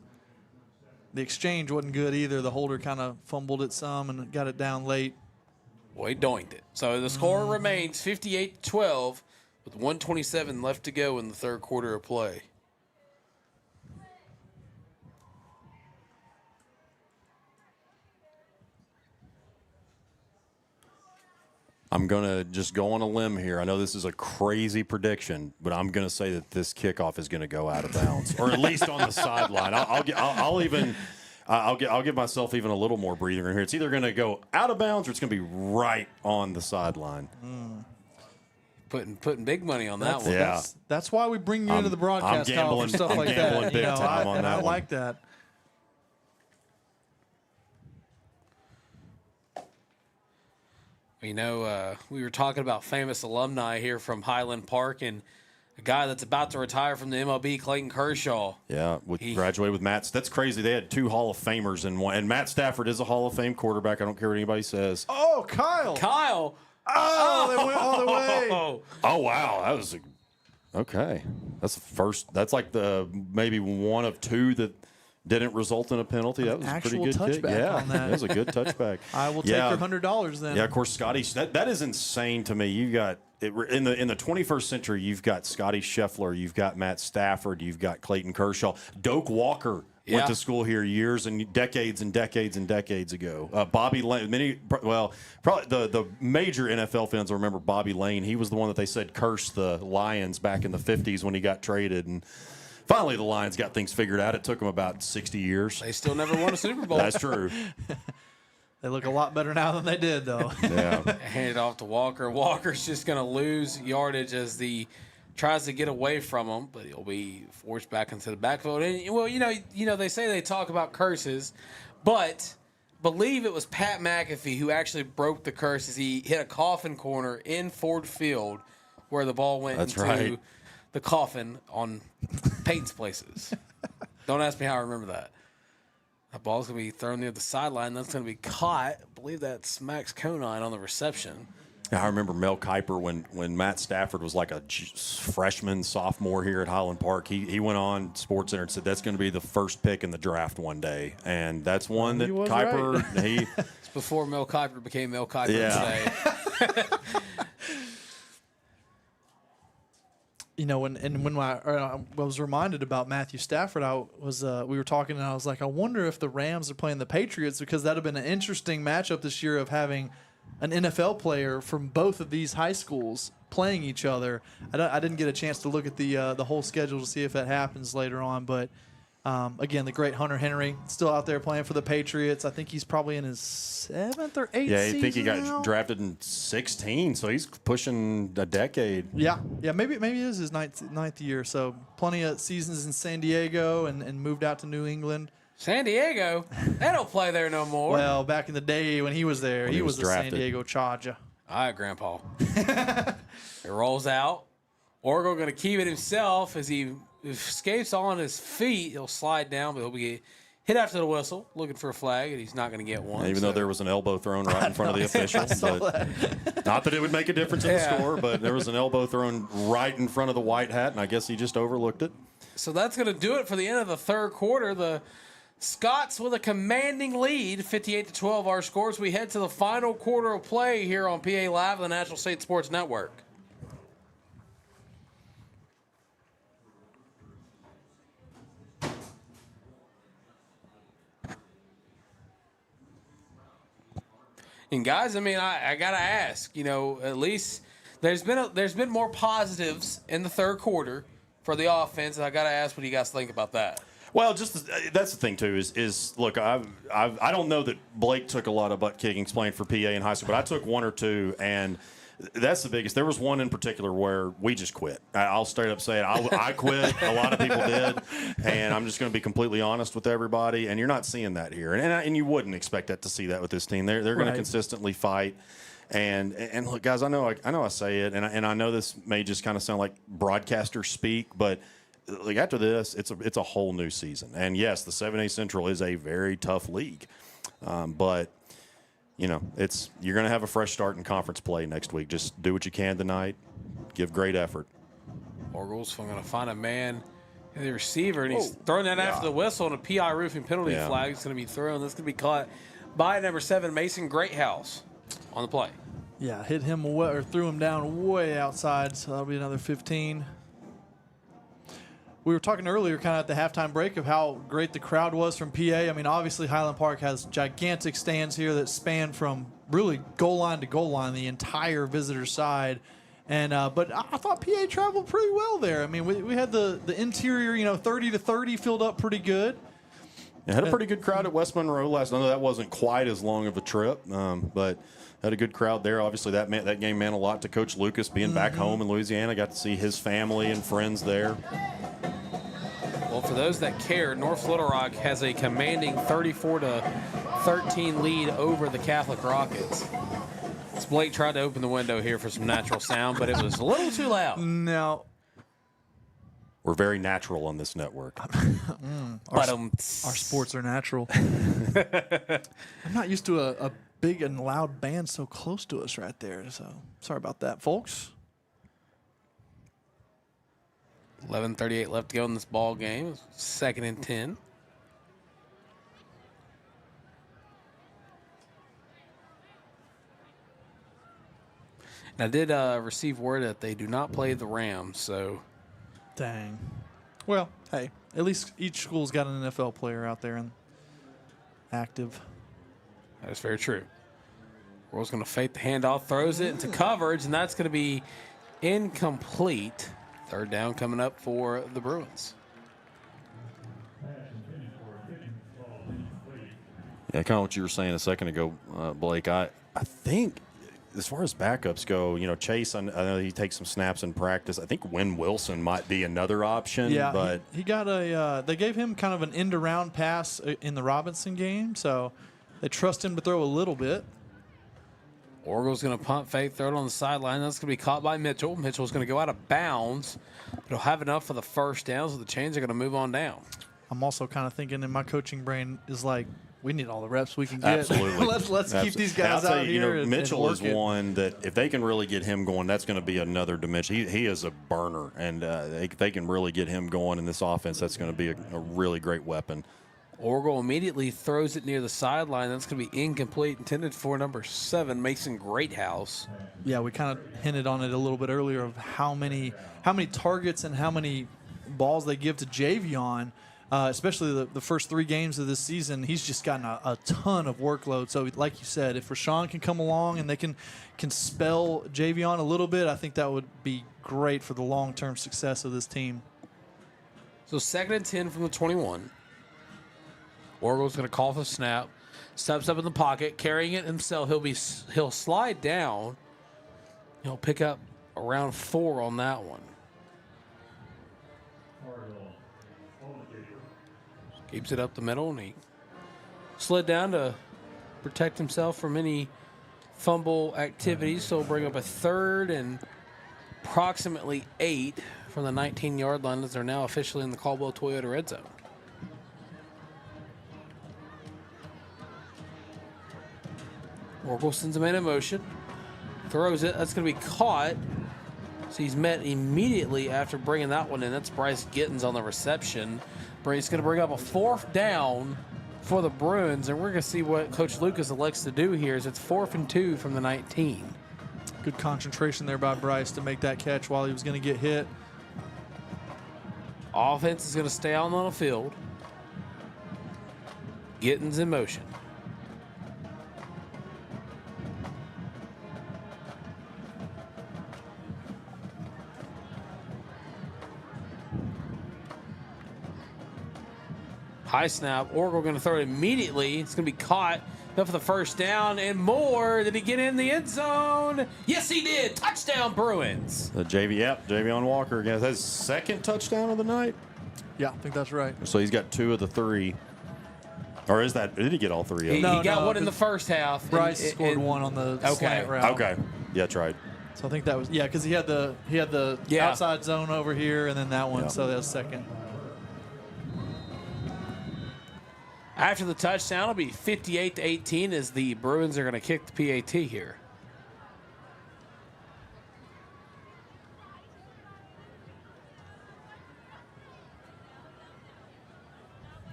The exchange wasn't good either. The holder kind of fumbled it some and got it down late.
Boy, doinked it. So the score remains 58-12 with 1:27 left to go in the third quarter of play.
I'm going to just go on a limb here. I know this is a crazy prediction, but I'm going to say that this kickoff is going to go out of bounds, or at least on the sideline. I'll give myself even a little more breathing room here. It's either going to go out of bounds or it's going to be right on the sideline.
Putting big money on that one.
Yeah.
That's why we bring you into the broadcast column for stuff like that.
Gambling big time on that
I
one.
like that.
You know, we were talking about famous alumni here from Highland Park, and a guy that's about to retire from the MLB, Clayton Kershaw.
Yeah, graduated with Matt. That's crazy. They had two Hall of Famers in one. And Matt Stafford is a Hall of Fame quarterback. I don't care what anybody says.
Oh, Kyle. Oh, they went all the way.
Oh, wow. That was okay. That's the first. That's like the maybe one of two that didn't result in a penalty. That was a pretty good kick. Yeah,
on that.
That was a good touchback.
I will take your $100 then.
Yeah, of course, Scotty. That is insane to me. You got in the 21st century. You've got Scotty Scheffler. You've got Matt Stafford. You've got Clayton Kershaw. Doak Walker went to school here years and decades and decades and decades ago. Bobby Lane. Probably the major NFL fans will remember Bobby Lane. He was the one that they said cursed the Lions back in the 50s when he got traded and. Finally, the Lions got things figured out. It took them about 60 years.
They still never won a Super Bowl.
That's true.
They look a lot better now than they did, though.
Yeah.
Hand it off to Walker. Walker's just going to lose yardage as the tries to get away from him, but he'll be forced back into the backfield. And, well, you know, they say they talk about curses, but believe it was Pat McAfee who actually broke the curse as he hit a coffin corner in Ford Field where the ball went into the coffin on Peyton's Places. Don't ask me how I remember that. That ball's going to be thrown near the sideline. That's going to be caught. I believe that's Max Conine on the reception.
I remember Mel Kiper when Matt Stafford was like a freshman, sophomore here at Highland Park. He went on SportsCenter and said that's going to be the first pick in the draft one day, and that's one that Kiper
right. It's before Mel Kiper became Mel Kiper today.
You know, when I was reminded about Matthew Stafford, we were talking and I was like, I wonder if the Rams are playing the Patriots, because that'd have been an interesting matchup this year of having an NFL player from both of these high schools playing each other. I didn't get a chance to look at the whole schedule to see if that happens later on, but again, the great Hunter Henry still out there playing for the Patriots. I think he's probably in his 7th or 8th season.
Yeah, I think he got
now.
drafted in 16, so he's pushing a decade.
Yeah, maybe it is his ninth year. So plenty of seasons in San Diego and moved out to New England.
San Diego? They don't play there no more.
Well, back in the day when he was there, he was a San Diego Charger.
All right, Grandpa. It rolls out. Orgo going to keep it himself as he escapes on his feet. He'll slide down, but he'll be hit after the whistle, looking for a flag, and he's not going to get one.
Even though there was an elbow thrown right in front of the official. Not that it would make a difference in the score, but there was an elbow thrown right in front of the white hat, and I guess he just overlooked it.
So that's going to do it for the end of the third quarter. The Scots with a commanding lead, 58-12 our scores. We head to the final quarter of play here on PA Live, the National State Sports Network. And guys, I mean, I gotta ask. You know, at least there's been more positives in the third quarter for the offense. And I gotta ask, what do you guys think about that?
Well, just that's the thing too. Is look, I don't know that Blake took a lot of butt kickings playing for PA in high school, but I took one or two, and that's the biggest. There was one in particular where we just quit. I'll straight up say it. I quit. A lot of people did, and I'm just going to be completely honest with everybody. And you're not seeing that here, and you wouldn't expect that to see that with this team. They're going to consistently fight. And look, guys, I know I say it, and I know this may just kind of sound like broadcaster speak, but like after this, it's a whole new season. And yes, the 7A Central is a very tough league, but you know, you're going to have a fresh start in conference play next week. Just do what you can tonight. Give great effort.
Orgles going to find a man in the receiver, and he's throwing that after the whistle, and a PI roofing penalty flag is going to be thrown. That's going to be caught by number 7, Mason Greathouse, on the play.
Yeah, hit him or threw him down way outside, so that'll be another 15. We were talking earlier kind of at the halftime break of how great the crowd was from PA. I mean, obviously Highland Park has gigantic stands here that span from really goal line to goal line, the entire visitor side. And but I thought PA traveled pretty well there. I mean, we had the interior, 30 to 30 filled up pretty good.
It had a pretty good crowd at West Monroe last night. I know that wasn't quite as long of a trip, but had a good crowd there. Obviously, that game meant a lot to Coach Lucas being back home in Louisiana. Got to see his family and friends there.
Well, for those that care, North Little Rock has a commanding 34-13 lead over the Catholic Rockets. Blake tried to open the window here for some natural sound, but it was a little too loud.
No.
We're very natural on this network.
Our sports are natural. I'm not used to a big and loud band so close to us right there, so sorry about that, folks.
11:38 left to go in this ball game. 2nd and 10. And I did receive word that they do not play the Rams, so.
Dang. Well, hey, at least each school's got an NFL player out there and active.
That is very true. World's going to fake the handoff, throws it into coverage, and that's going to be incomplete. 3rd down coming up for the Bruins.
Yeah, kind of what you were saying a second ago, Blake. I think as far as backups go, Chase, I know he takes some snaps in practice. I think Wynn Wilson might be another option.
Yeah,
but
he got they gave him kind of an end-around pass in the Robinson game, so they trust him to throw a little bit.
Orgel's going to pump fake, throw it on the sideline. That's going to be caught by Mitchell. Mitchell's going to go out of bounds, but he'll have enough for the first down, so the Chains are going to move on down.
I'm also kind of thinking in my coaching brain is like, we need all the reps we can get.
Absolutely.
let's keep these guys
I'll tell
out
you,
here.
Mitchell is
work it.
one that if they can really get him going, that's going to be another dimension. He is a burner, and they can really get him going in this offense. That's going to be a really great weapon.
Orgel immediately throws it near the sideline. That's going to be incomplete, intended for number 7, Mason Greathouse.
Yeah, we kind of hinted on it a little bit earlier of how many targets and how many balls they give to Javion, especially the first 3 games of this season. He's just gotten a ton of workload. So, like you said, if Rashawn can come along and they can spell Javion a little bit, I think that would be great for the long-term success of this team.
So 2nd and 10 from the 21. Orgel's going to call for the snap. Steps up in the pocket, carrying it himself. He'll slide down. He'll pick up around 4 on that one. Keeps it up the middle, and he slid down to protect himself from any fumble activities. So he'll bring up a 3rd and approximately 8 from the 19-yard line as they're now officially in the Caldwell Toyota red zone. Orgel sends him in motion, throws it. That's going to be caught. So he's met immediately after bringing that one in. That's Bryce Gittens on the reception. He's going to bring up a 4th down for the Bruins, and we're going to see what Coach Lucas elects to do here. Is it's 4th and 2 from the 19.
Good concentration there by Bryce to make that catch while he was going to get hit.
Offense is going to stay on the field. Gittens in motion. High snap. Orgel going to throw it immediately. It's going to be caught. Up for the first down and more. Did he get in the end zone? Yes, he did. Touchdown, Bruins.
The Javion Walker again. That's his 2nd touchdown of the night.
Yeah, I think that's right.
So he's got 2 of the 3. Or is that? Did he get all 3 of them?
He got one in the first half.
Bryce scored one on the slant route.
Okay. Yeah, that's right.
So I think that was because he had the outside zone over here and then that one. So that was 2nd.
After the touchdown, it'll be 58-18 as the Bruins are going to kick the PAT here.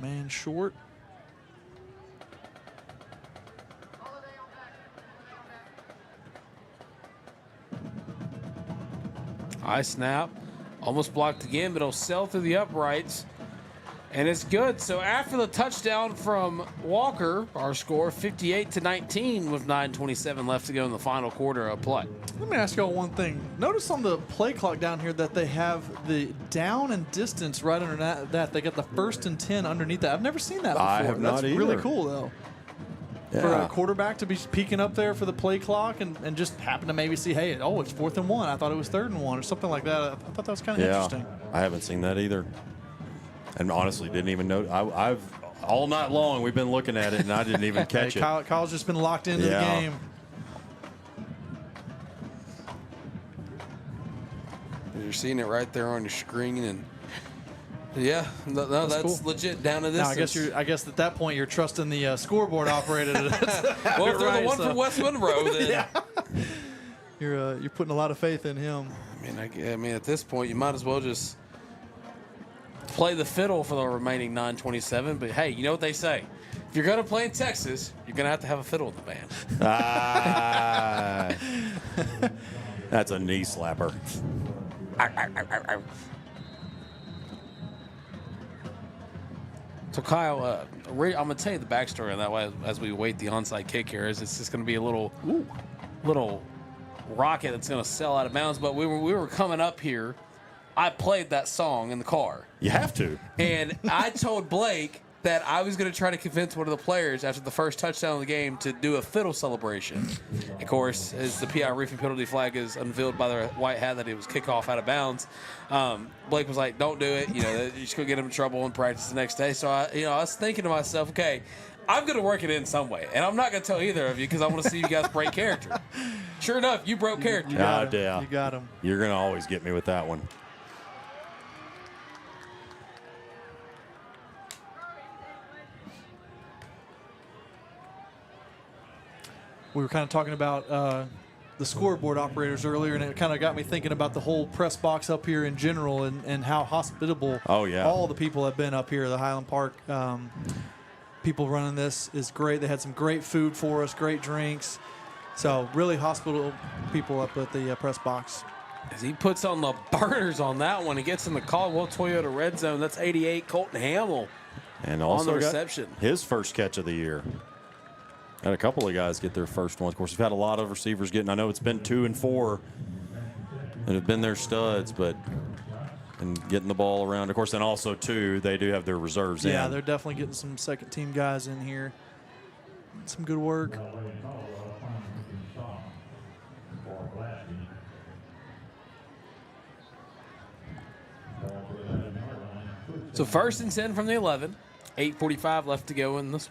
Man short.
High snap. Almost blocked again, but it'll sail through the uprights. And it's good. So after the touchdown from Walker, our score 58-19 with 9:27 left to go in the final quarter of play.
Let me ask y'all one thing. Notice on the play clock down here that they have the down and distance right under that. They got the 1st and 10 underneath that. I've never seen that before.
I have not
That's
either.
really cool, though.
Yeah.
For a quarterback to be peeking up there for the play clock and just happen to maybe see, hey, it's 4th and 1. I thought it was 3rd and 1 or something like that. I thought that was kind of interesting.
I haven't seen that either. And honestly, didn't even know. I've all night long we've been looking at it, and I didn't even catch it.
Kyle's just been locked into the game.
You're seeing it right there on your screen, and that's cool. Legit down to this.
Now, I guess at that point you're trusting the scoreboard operator.
Well, if they're the one from West Monroe, then
you're putting a lot of faith in him.
I mean, at this point, you might as well just play the fiddle for the remaining 9:27. But hey, you know what they say? If you're going to play in Texas, you're going to have a fiddle in the band.
That's a knee slapper.
So Kyle, I'm going to tell you the backstory on that way as we wait the onside kick here. It's just going to be a little rocket that's going to sail out of bounds. But we were coming up here. I played that song in the car.
You have to.
And I told Blake that I was going to try to convince one of the players after the first touchdown of the game to do a fiddle celebration. Of course, as the PI reefing penalty flag is unveiled by the white hat that it was kickoff out of bounds, Blake was like, don't do it. You're just going to get him in trouble in practice the next day. So, I was thinking to myself, okay, I'm going to work it in some way. And I'm not going to tell either of you because I want to see you guys break character. Sure enough, you broke character.
You got him.
You're going to always get me with that one.
we were kind of talking about the scoreboard operators earlier, and it kind of got me thinking about the whole press box up here in general and how hospitable all the people have been up here. The Highland Park people running this is great. They had some great food for us, great drinks. So really hospitable people up at the press box.
As he puts on the burners on that one, he gets in the Caldwell Toyota red zone. That's 88 Colton Hamill.
And also
on the reception.
His first catch of the year. Had a couple of guys get their first one. Of course, we've had a lot of receivers getting. I know it's been 2 and 4 that have been their studs, but and getting the ball around. Of course, and also too, they do have their reserves in.
Yeah, they're definitely getting some second team guys in here. Some good work.
So 1st and 10 from the 11. 8:45 left to go in this.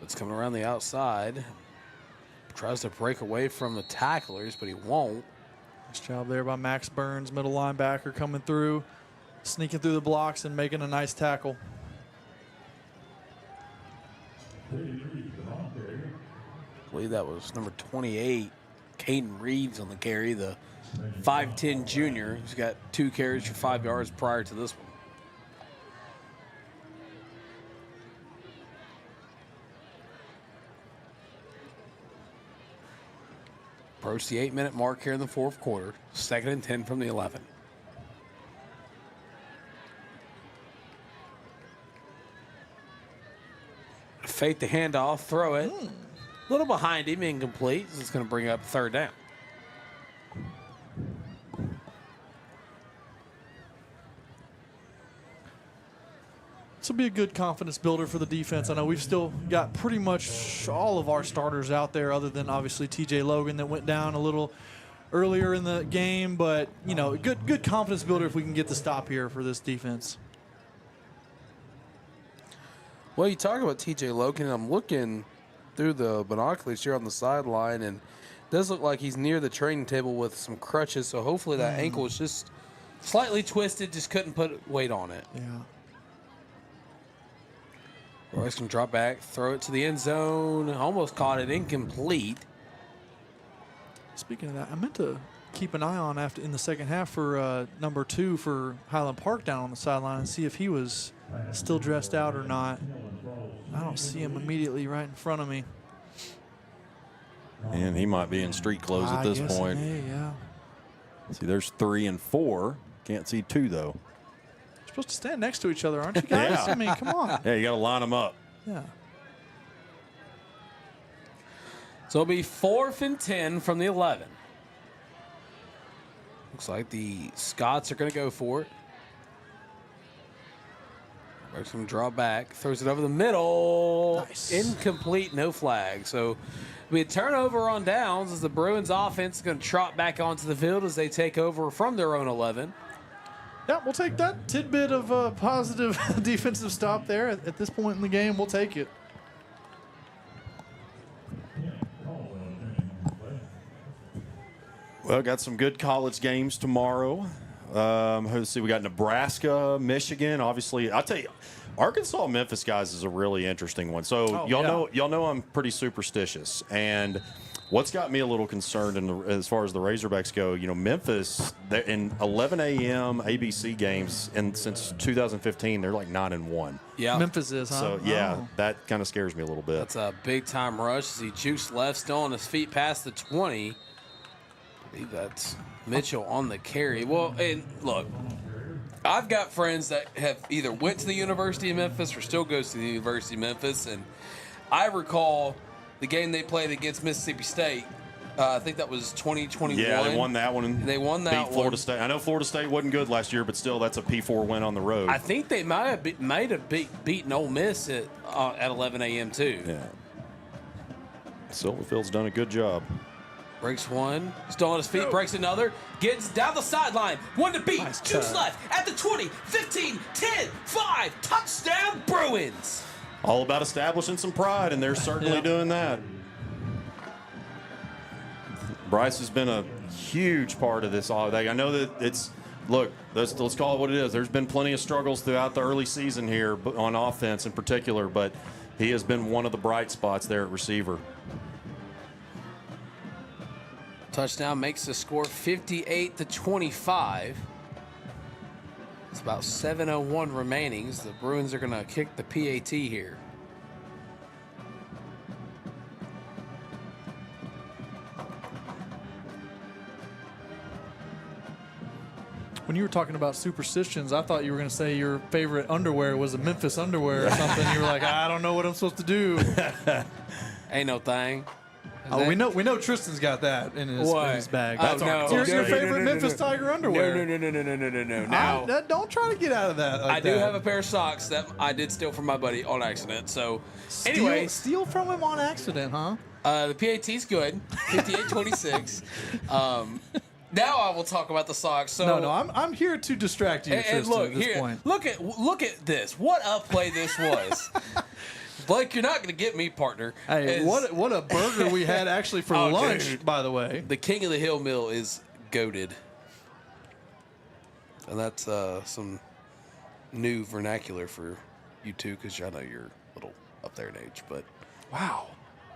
It's coming around the outside. Tries to break away from the tacklers, but he won't.
Nice job there by Max Burns, middle linebacker, coming through, sneaking through the blocks and making a nice tackle.
I believe that was number 28, Caden Reeves on the carry, the 5'10 junior. He's got 2 carries for 5 yards prior to this one. Approach the 8-minute mark here in the 4th quarter. 2nd and 10 from the 11. Fake the handoff, throw it. A little behind him, incomplete. It's going to bring up 3rd down.
This will be a good confidence builder for the defense. I know we've still got pretty much all of our starters out there other than obviously TJ Logan that went down a little earlier in the game, but you know, good confidence builder if we can get the stop here for this defense.
Well, you talk about TJ Logan. I'm looking through the binoculars here on the sideline, and it does look like he's near the training table with some crutches, so hopefully that ankle is just slightly twisted, just couldn't put weight on it.
Yeah.
Royce can drop back, throw it to the end zone. Almost caught it, incomplete.
Speaking of that, I meant to keep an eye on in the second half for number 2 for Highland Park down on the sideline and see if he was still dressed out or not. I don't see him immediately right in front of me.
And he might be in street clothes at this point.
Yeah.
See, there's 3 and 4. Can't see 2 though.
Supposed to stand next to each other, aren't you guys?
Yeah.
I mean, come on.
Yeah, you got to line them up.
Yeah.
So it'll be 4th and 10 from the 11. Looks like the Scots are going to go for it. Breaks him, draw back, throws it over the middle.
Nice.
Incomplete, no flag. So it'll be a turnover on downs as the Bruins offense is going to trot back onto the field as they take over from their own 11.
Yeah, we'll take that tidbit of positive defensive stop there at this point in the game. We'll take it.
Well, got some good college games tomorrow. Let's see, we got Nebraska, Michigan. Obviously, I'll tell you, Arkansas Memphis guys is a really interesting one. So y'all know I'm pretty superstitious, and what's got me a little concerned as far as the Razorbacks go, you know, Memphis in 11 a.m. ABC games, and since 2015 they're like 9-1.
Yeah,
Memphis is, huh?
So yeah, that kind of scares me a little bit.
That's a big time rush as he jukes left, still on his feet past the 20. I believe that's Mitchell on the carry. Well, and look, I've got friends that have either went to the University of Memphis or still goes to the University of Memphis, and I recall the game they played against Mississippi State. I think that was 2021.
Yeah, they won that one.
They won that
beat Florida State. I know Florida State wasn't good last year, but still, that's a P4 win on the road.
I think they might have beaten Ole Miss at 11 a.m. too.
Yeah. Silverfield's done a good job.
Breaks one, still on his feet, breaks another, gets down the sideline, 1 to beat,
Nice
juice
cut.
left at the 20, 15, 10, 5, touchdown Bruins.
All about establishing some pride, and they're certainly doing that. Bryce has been a huge part of this. I know that it's, look, let's call it what it is. There's been plenty of struggles throughout the early season here on offense in particular, but He has been one of the bright spots there at receiver.
Touchdown makes the score 58-25. It's about 7:01 remaining. The Bruins are going to kick the PAT here.
When you were talking about superstitions, I thought you were going to say your favorite underwear was a Memphis underwear or something. You were like, I don't know what I'm supposed to do.
Ain't no thing.
Oh, we know Tristan's got that in his bag.
That's
your favorite Memphis Tiger underwear.
No. Now,
don't try to get out of that.
I do have a pair of socks that I did steal from my buddy on accident. So, anyway,
steal from him on accident, huh?
The PAT's good, 58-26. Now I will talk about the socks. So
no, I'm here to distract you, Tristan,
look,
at this point.
Look at this. What a play this was. Blake, you're not going to get me, partner.
Hey, what a burger we had actually for lunch,
dude.
by the way.
The King of the Hill meal is goated. And that's some new vernacular for you two, because I know you're a little up there in age. But
wow.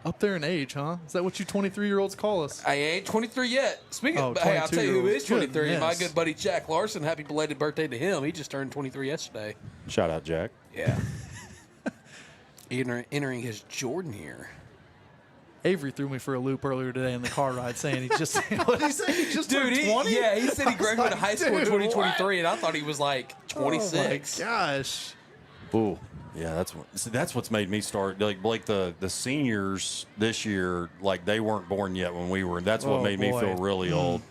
Up there in age, huh? Is that what you 23-year-olds call us?
I ain't 23 yet. Speaking of, hey, I'll tell you who is 23.
Goodness.
My good buddy Jack Larson. Happy belated birthday to him. He just turned 23 yesterday.
Shout out, Jack.
Yeah. Entering his Jordan year.
Avery threw me for a loop earlier today in the car ride, saying he just what did he say? He just turned 20?
Yeah, he said he graduated high school in 2023, and I thought he was like 26.
Oh my gosh.
Ooh. Yeah, that's what's made me start like Blake. The seniors this year, like they weren't born yet when we were. That's what made me feel really old.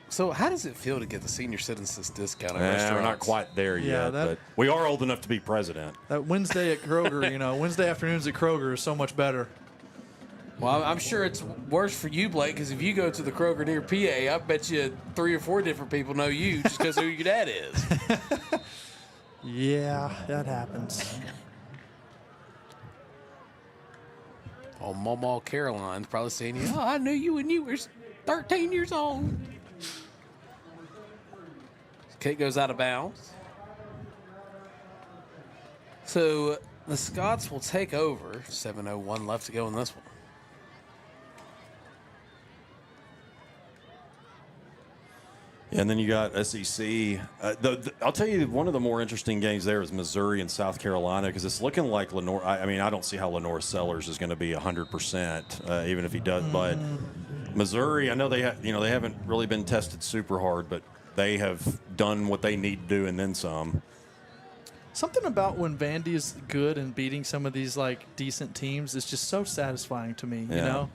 So how does it feel to get the senior citizens discount at restaurants?
We're not quite there yet, but we are old enough to be president.
That Wednesday at Kroger, Wednesday afternoons at Kroger is so much better.
Well, I'm sure it's worse for you, Blake, because if you go to the Kroger near PA, I bet you 3 or 4 different people know you just because of who your dad is.
Yeah, that happens.
Oh, Mama Caroline's probably saying, "Oh, I knew you when you were 13 years old." Kick goes out of bounds. So the Scots will take over. 7:01 left to go in this one.
And then you got SEC. I'll tell you, one of the more interesting games there is Missouri and South Carolina, because it's looking like Lenore. I mean, I don't see how Lenore Sellers is going to be 100%, even if he does. But Missouri, I know they haven't really been tested super hard, but they have done what they need to do and then some.
Something about when Vandy is good and beating some of these like decent teams is just so satisfying to me.
Yeah.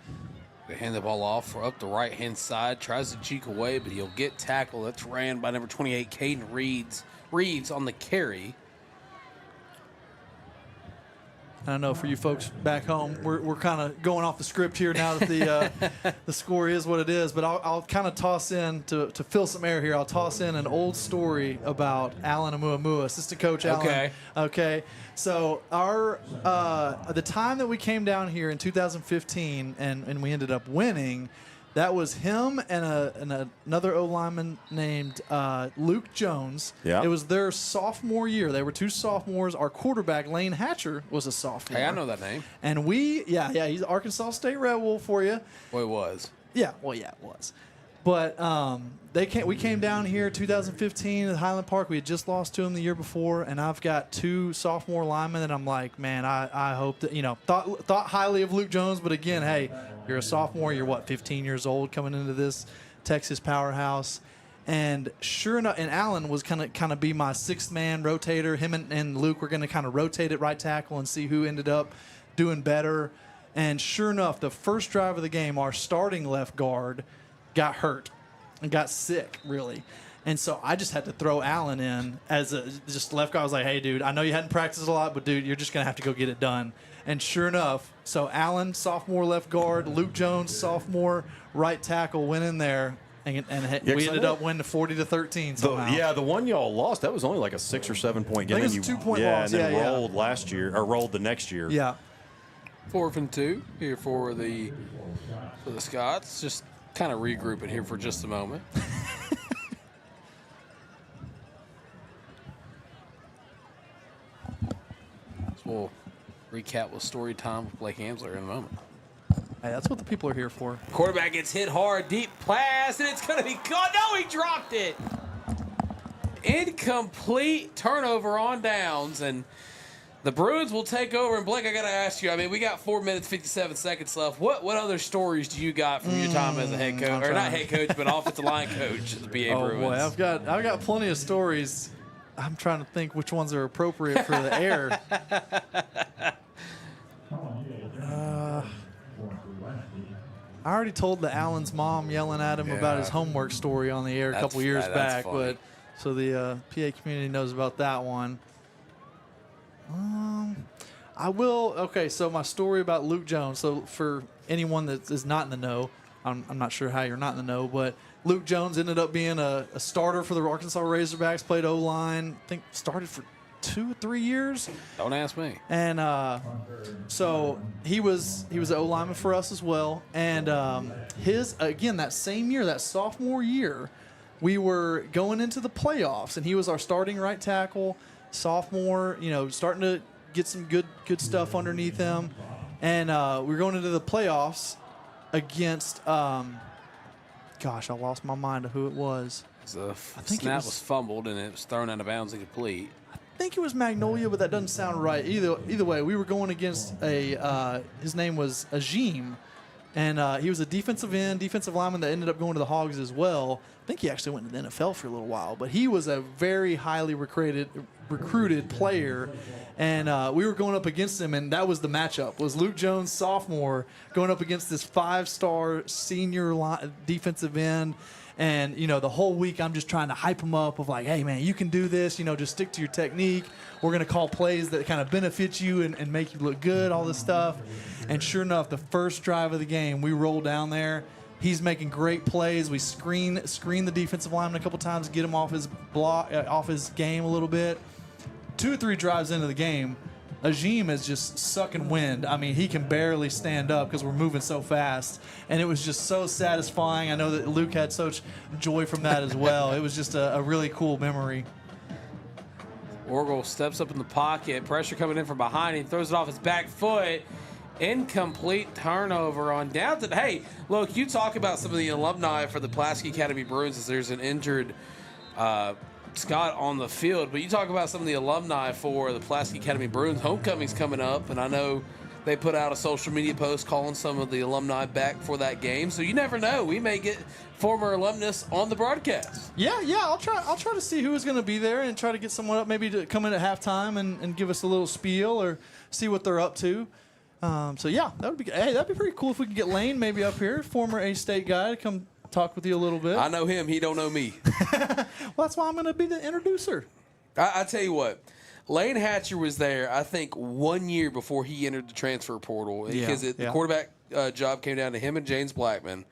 They hand the ball off for up the right-hand side. Tries to cheek away, but he'll get tackled. That's ran by number 28, Caden Reeves on the carry.
I don't know, for you folks back home, we're kind of going off the script here now that the score is what it is. But I'll kind of toss in, to fill some air here, I'll toss in an old story about Alan Amuamua, assistant coach Alan. Okay. So the time that we came down here in 2015 and we ended up winning, that was him and another O-lineman named Luke Jones.
Yeah.
It was their sophomore year. They were 2 sophomores. Our quarterback, Lane Hatcher, was a sophomore.
Hey, I know that name.
And he's Arkansas State Red Wolf for you.
Well, it was.
Yeah, it was. But we came down here 2015 at Highland Park. We had just lost to them the year before, and I've got 2 sophomore linemen, and I'm like, man, I hope that, thought highly of Luke Jones, but again, hey, you're a sophomore, you're 15 years old coming into this Texas powerhouse. And sure enough, and Allen was kind of be my 6th man rotator. Him and Luke were going to kind of rotate at right tackle and see who ended up doing better. And sure enough, the first drive of the game, our starting left guard got hurt and got sick, really. And so I just had to throw Allen in as just left guard. I was like, hey, dude, I know you hadn't practiced a lot, but, dude, you're just going to have to go get it done. And sure enough, so Allen, sophomore left guard, Luke Jones, sophomore right tackle, went in there, and we ended up winning 40-13 somehow.
The one y'all lost, that was only like a 6 or 7 point game.
I think it was a 2-point loss.
And then rolled last year, or rolled the next year.
Yeah.
4th and 2 here for the Scots. Just kind of regroup it here for just a moment. So we'll recap with story time with Blake Amsler in a moment.
Hey, that's what the people are here for.
Quarterback gets hit hard, deep pass, and it's going to be gone. No, he dropped it. Incomplete turnover on downs, and the Bruins will take over. And Blake, I got to ask you, I mean, we got 4 minutes, 57 seconds left. What other stories do you got from your time as a head coach, or not head coach, but offensive line coach at the PA Bruins?
Oh boy, I've got plenty of stories. I'm trying to think which ones are appropriate for the air. I already told the Allen's mom yelling at him about his homework story on the air a couple years back, but so the PA community knows about that one. I will. Okay, so my story about Luke Jones. So for anyone that is not in the know, I'm not sure how you're not in the know, but Luke Jones ended up being a starter for the Arkansas Razorbacks. Played O-line. I think started for 2 or 3 years.
Don't ask me.
And so he was an O-lineman for us as well. And that same year, that sophomore year, we were going into the playoffs, and he was our starting right tackle. Sophomore, starting to get some good stuff underneath him, and we were going into the playoffs against. Gosh, I lost my mind of who it was.
The snap was fumbled and it was thrown out of bounds incomplete.
I think it was Magnolia, but that doesn't sound right. Either way, we were going against his name was Ajim, and he was a defensive lineman that ended up going to the Hogs as well. I think he actually went to the NFL for a little while, but he was a very highly recruited player, and we were going up against him, and that was the matchup. Was Luke Jones, sophomore, going up against this 5-star senior defensive end. And, the whole week I'm just trying to hype him up of like, hey, man, you can do this. Just stick to your technique. We're going to call plays that kind of benefit you and make you look good, all this stuff. And sure enough, the first drive of the game, we roll down there. He's making great plays. We screen the defensive lineman a couple times, get him off his off his game a little bit. 2 or 3 drives into the game, Ajim is just sucking wind. I mean, he can barely stand up because we're moving so fast. And it was just so satisfying. I know that Luke had such joy from that as well. It was just a really cool memory.
Orgel steps up in the pocket. Pressure coming in from behind. He throws it off his back foot. Incomplete turnover on downs. And hey, look, you talk about some of the alumni for the Pulaski Academy Bruins as there's an injured Scott on the field, but you talk about some of the alumni for the Pulaski Academy Bruins. Homecoming's coming up, and I know they put out a social media post calling some of the alumni back for that game. So you never know. We may get former alumnus on the broadcast.
Yeah. I'll try to see who is going to be there and try to get someone up maybe to come in at halftime and give us a little spiel or see what they're up to. So yeah, that'd be pretty cool if we could get Lane maybe up here, former A-State guy, to come talk with you a little bit.
I know him. He don't know me.
Well, that's why I'm going to be the introducer.
I tell you what, Lane Hatcher was there, I think, 1 year before he entered the transfer portal because the quarterback job came down to him and James Blackman.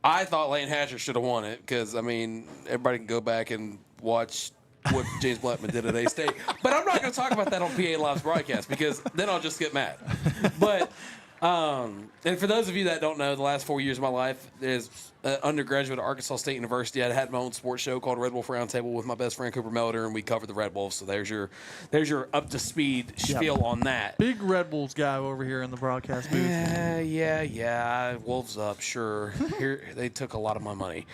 I thought Lane Hatcher should have won it because, I mean, everybody can go back and watch what James Blackman did at A-State. But I'm not going to talk about that on PA Live's broadcast because then I'll just get mad. But and for those of you that don't know, the last 4 years of my life is undergraduate at Arkansas State University. I had my own sports show called Red Wolf Roundtable with my best friend Cooper Melder, and we covered the Red Wolves. So there's your up to speed spiel on that.
Big Red Wolves guy over here in the broadcast booth.
Yeah. Wolves up, sure. Here they took a lot of my money.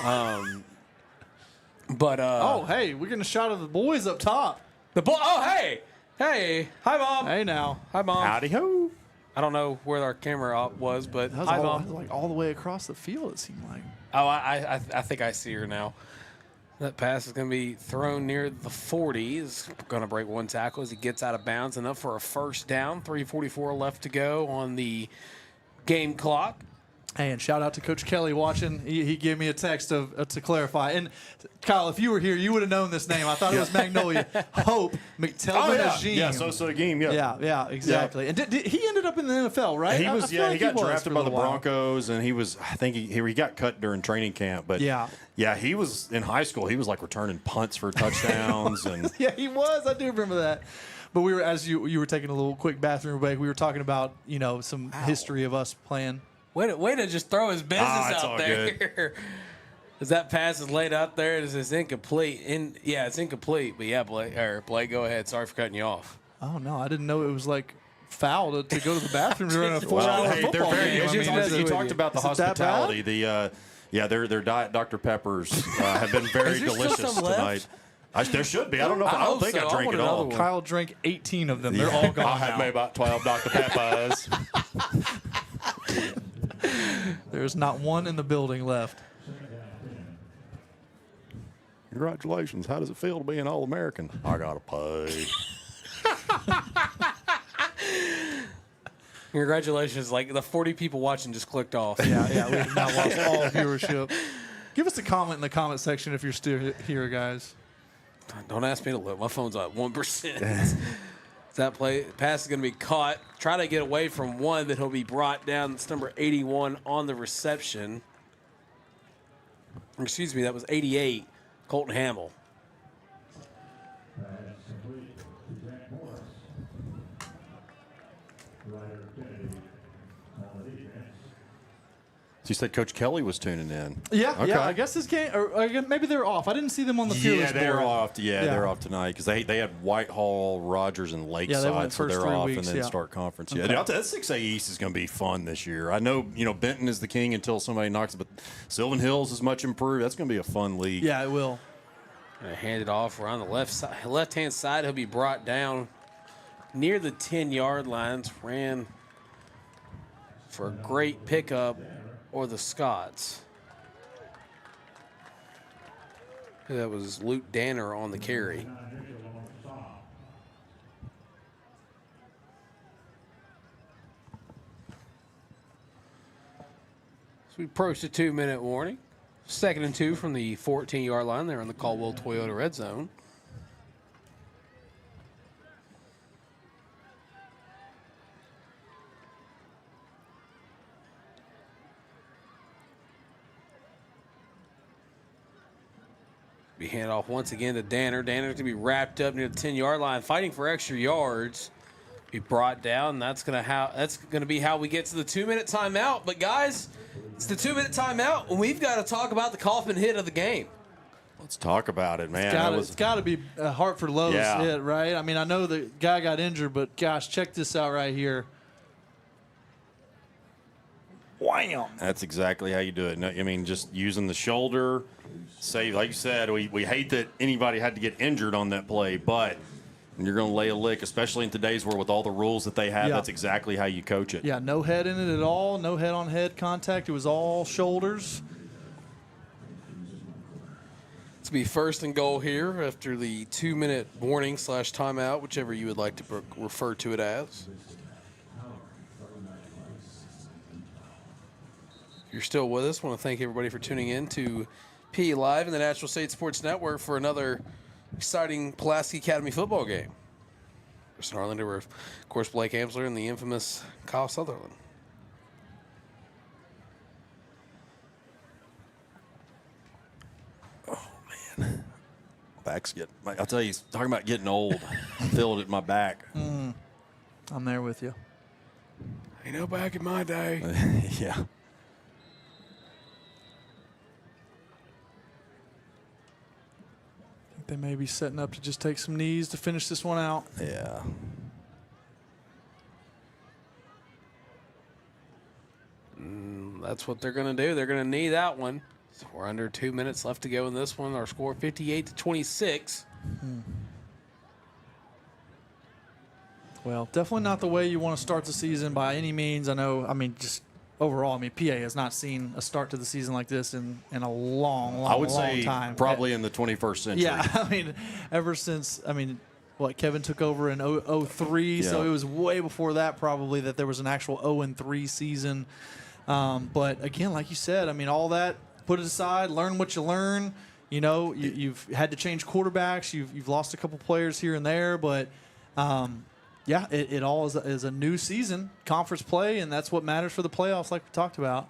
Oh, hey, we're getting a shot of the boys up top.
Hey, hi, Mom.
Hey, now.
Hi, Mom.
Howdy ho.
I don't know where our camera was, but
that was like all the way across the field, it seemed like.
Oh, I think I see her now. That pass is going to be thrown near the 40. He's going to break one tackle as he gets out of bounds, enough for a first down. 3:44 left to go on the game clock.
Hey, and shout out to Coach Kelly watching. He gave me a text to clarify. And, Kyle, if you were here, you would have known this name. I thought it was Magnolia. Hope McTelvin Ajim.
Yeah, so game,
Yeah, exactly. And he ended up in the NFL, right?
He was, he got drafted by the Broncos, and I think he got cut during training camp. But yeah, he was in high school. He was like returning punts for touchdowns. And
yeah, he was. I do remember that. But we were, as you were taking a little quick bathroom break, we were talking about, some history of us playing.
Way to just throw his business out there. As that pass is laid out there, it's incomplete. It's incomplete. But yeah, Blake, go ahead. Sorry for cutting you off.
Oh no, I didn't know it was like foul to go to the bathroom during a 4-hour football game.
You talked about the hospitality. Their Diet Dr. Peppers have been very delicious tonight. There should be. I don't know. I don't think I drank it all.
Kyle drank 18 of them. They're all gone.
I had maybe about 12 Dr. Peppers.
There's not one in the building left.
Congratulations. How does it feel to be an All-American? I got to pay.
Congratulations. Like the 40 people watching just clicked off.
Yeah, we have now lost all viewership. Give us a comment in the comment section if you're still here, guys.
Don't ask me to look. My phone's at 1%. That pass is going to be caught. Try to get away from one that he'll be brought down. It's number 81 on the reception. Excuse me, that was 88, Colton Hamill.
So you said Coach Kelly was tuning in.
Yeah,
okay.
yeah. I guess this game, or maybe they're off. I didn't see them on the field.
Yeah, they're off. They're off tonight because they had Whitehall, Rogers, and Lakeside, so they're off and then start conference. Okay. Yeah, that 6A East is going to be fun this year. I know, Benton is the king until somebody knocks it, but Sylvan Hills is much improved. That's going to be a fun league.
Yeah, it will.
Gonna hand it off around the left-hand side. He'll be brought down near the 10-yard lines. Ran for a great pickup. Or the Scots. That was Luke Danner on the carry. So we approach the 2-minute warning. 2nd and 2 from the 14-yard line there on the Caldwell Toyota red zone. Be hand off once again to Danner. Danner's going to be wrapped up near the 10-yard line, fighting for extra yards. Be brought down. That's going to be how we get to the 2-minute timeout. But guys, it's the 2-minute timeout, and we've got to talk about the Kaufman hit of the game.
Let's talk about it, man.
It's got to be Hartford Lowe's hit, right? I mean, I know the guy got injured, but gosh, check this out right here. Wham!
That's exactly how you do it. No, I mean, just using the shoulder. Like you said, we hate that anybody had to get injured on that play, but you're going to lay a lick, especially in today's world with all the rules that they have. That's exactly how you coach it.
Yeah, no head in it at all. No head-on-head contact. It was all shoulders.
It's be 1st and goal here after the 2-minute warning / timeout, whichever you would like to refer to it as. If you're still with us, I want to thank everybody for tuning in to P Live in the Natural State Sports Network for another exciting Pulaski Academy football game. Tristan Harlen, of course, Blake Amsler, and the infamous Kyle Sutherland.
Oh, man. Back's getting, I'll tell you, talking about getting old. I feel it in my back.
I'm there with you.
Ain't no back in my day.
Yeah.
They may be setting up to just take some knees to finish this one out.
Yeah.
That's what they're going to do. They're going to knee that one. So we're under 2 minutes left to go in this one. Our score 58-26.
Well, definitely not the way you want to start the season by any means. Just overall, PA has not seen a start to the season like this in a long
I would say
time.
Probably in the 21st century.
Yeah, ever since, Kevin took over in 03, so it was way before that probably that there was an actual 0-3 season. But again, like you said, all that, put it aside, learn what you learn. You've had to change quarterbacks. You've lost a couple players here and there, but it all is a new season, conference play, and that's what matters for the playoffs like we talked about.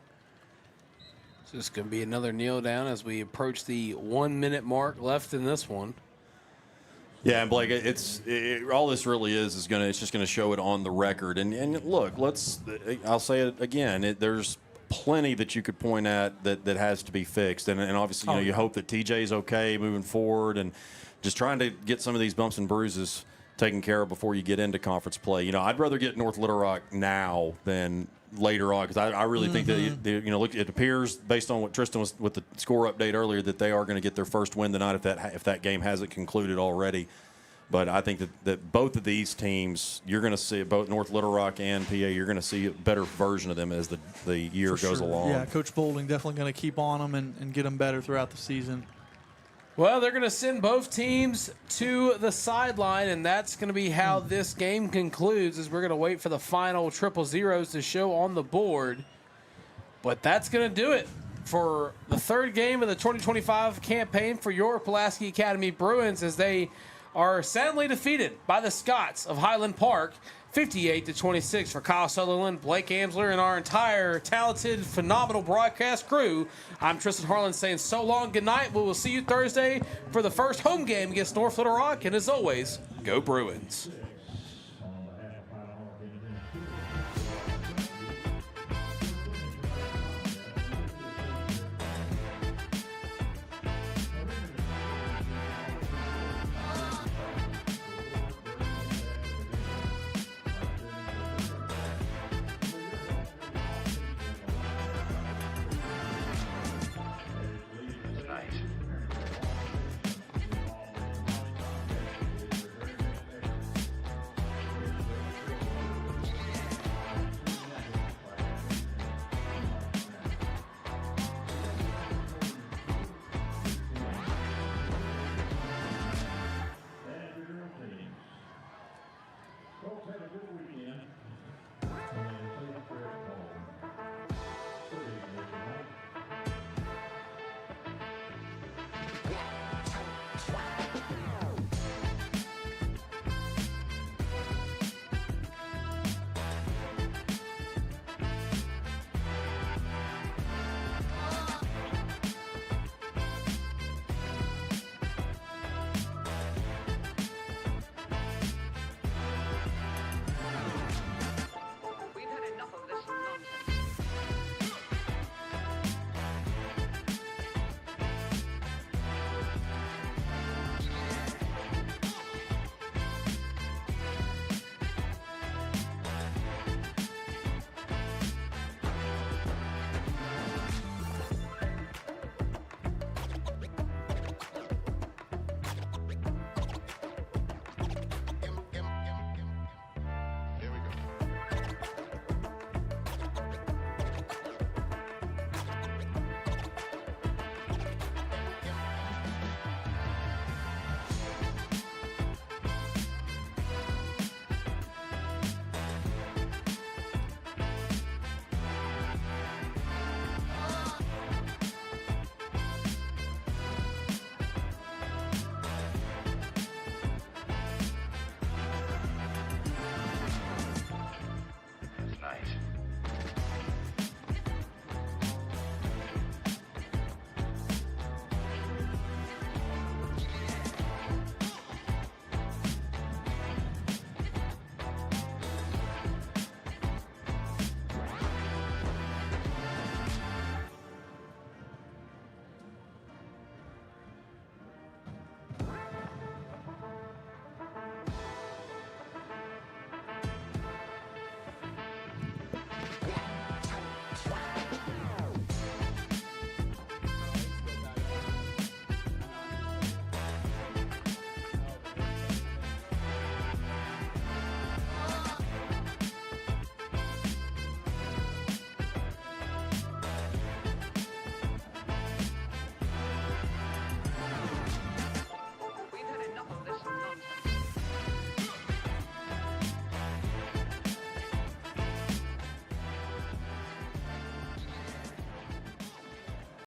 So it's going to be another kneel down as we approach the 1-minute mark left in this one.
Yeah, and Blake, all this really is it's just going to show it on the record. And look, I'll say it again. There's plenty that you could point at that has to be fixed, and obviously you hope that TJ's okay moving forward, and just trying to get some of these bumps and bruises taken care of before you get into conference play. I'd rather get North Little Rock now than later on, because I really think that look, it appears based on what Tristan was with the score update earlier that they are going to get their first win tonight if that game hasn't concluded already. But I think that both of these teams, you're going to see, both North Little Rock and PA, you're going to see a better version of them as the year goes along.
Yeah, Coach Boulding definitely going to keep on them and get them better throughout the season.
Well, they're going to send both teams to the sideline, and that's going to be how this game concludes, as we're going to wait for the final 000s to show on the board. But that's going to do it for the third game of the 2025 campaign for your Pulaski Academy Bruins, as they are sadly defeated by the Scots of Highland Park, 58-26. For Kyle Sutherland, Blake Amsler, and our entire talented, phenomenal broadcast crew, I'm Tristan Harlen saying so long, good night. We will see you Thursday for the first home game against North Little Rock, and as always, go Bruins.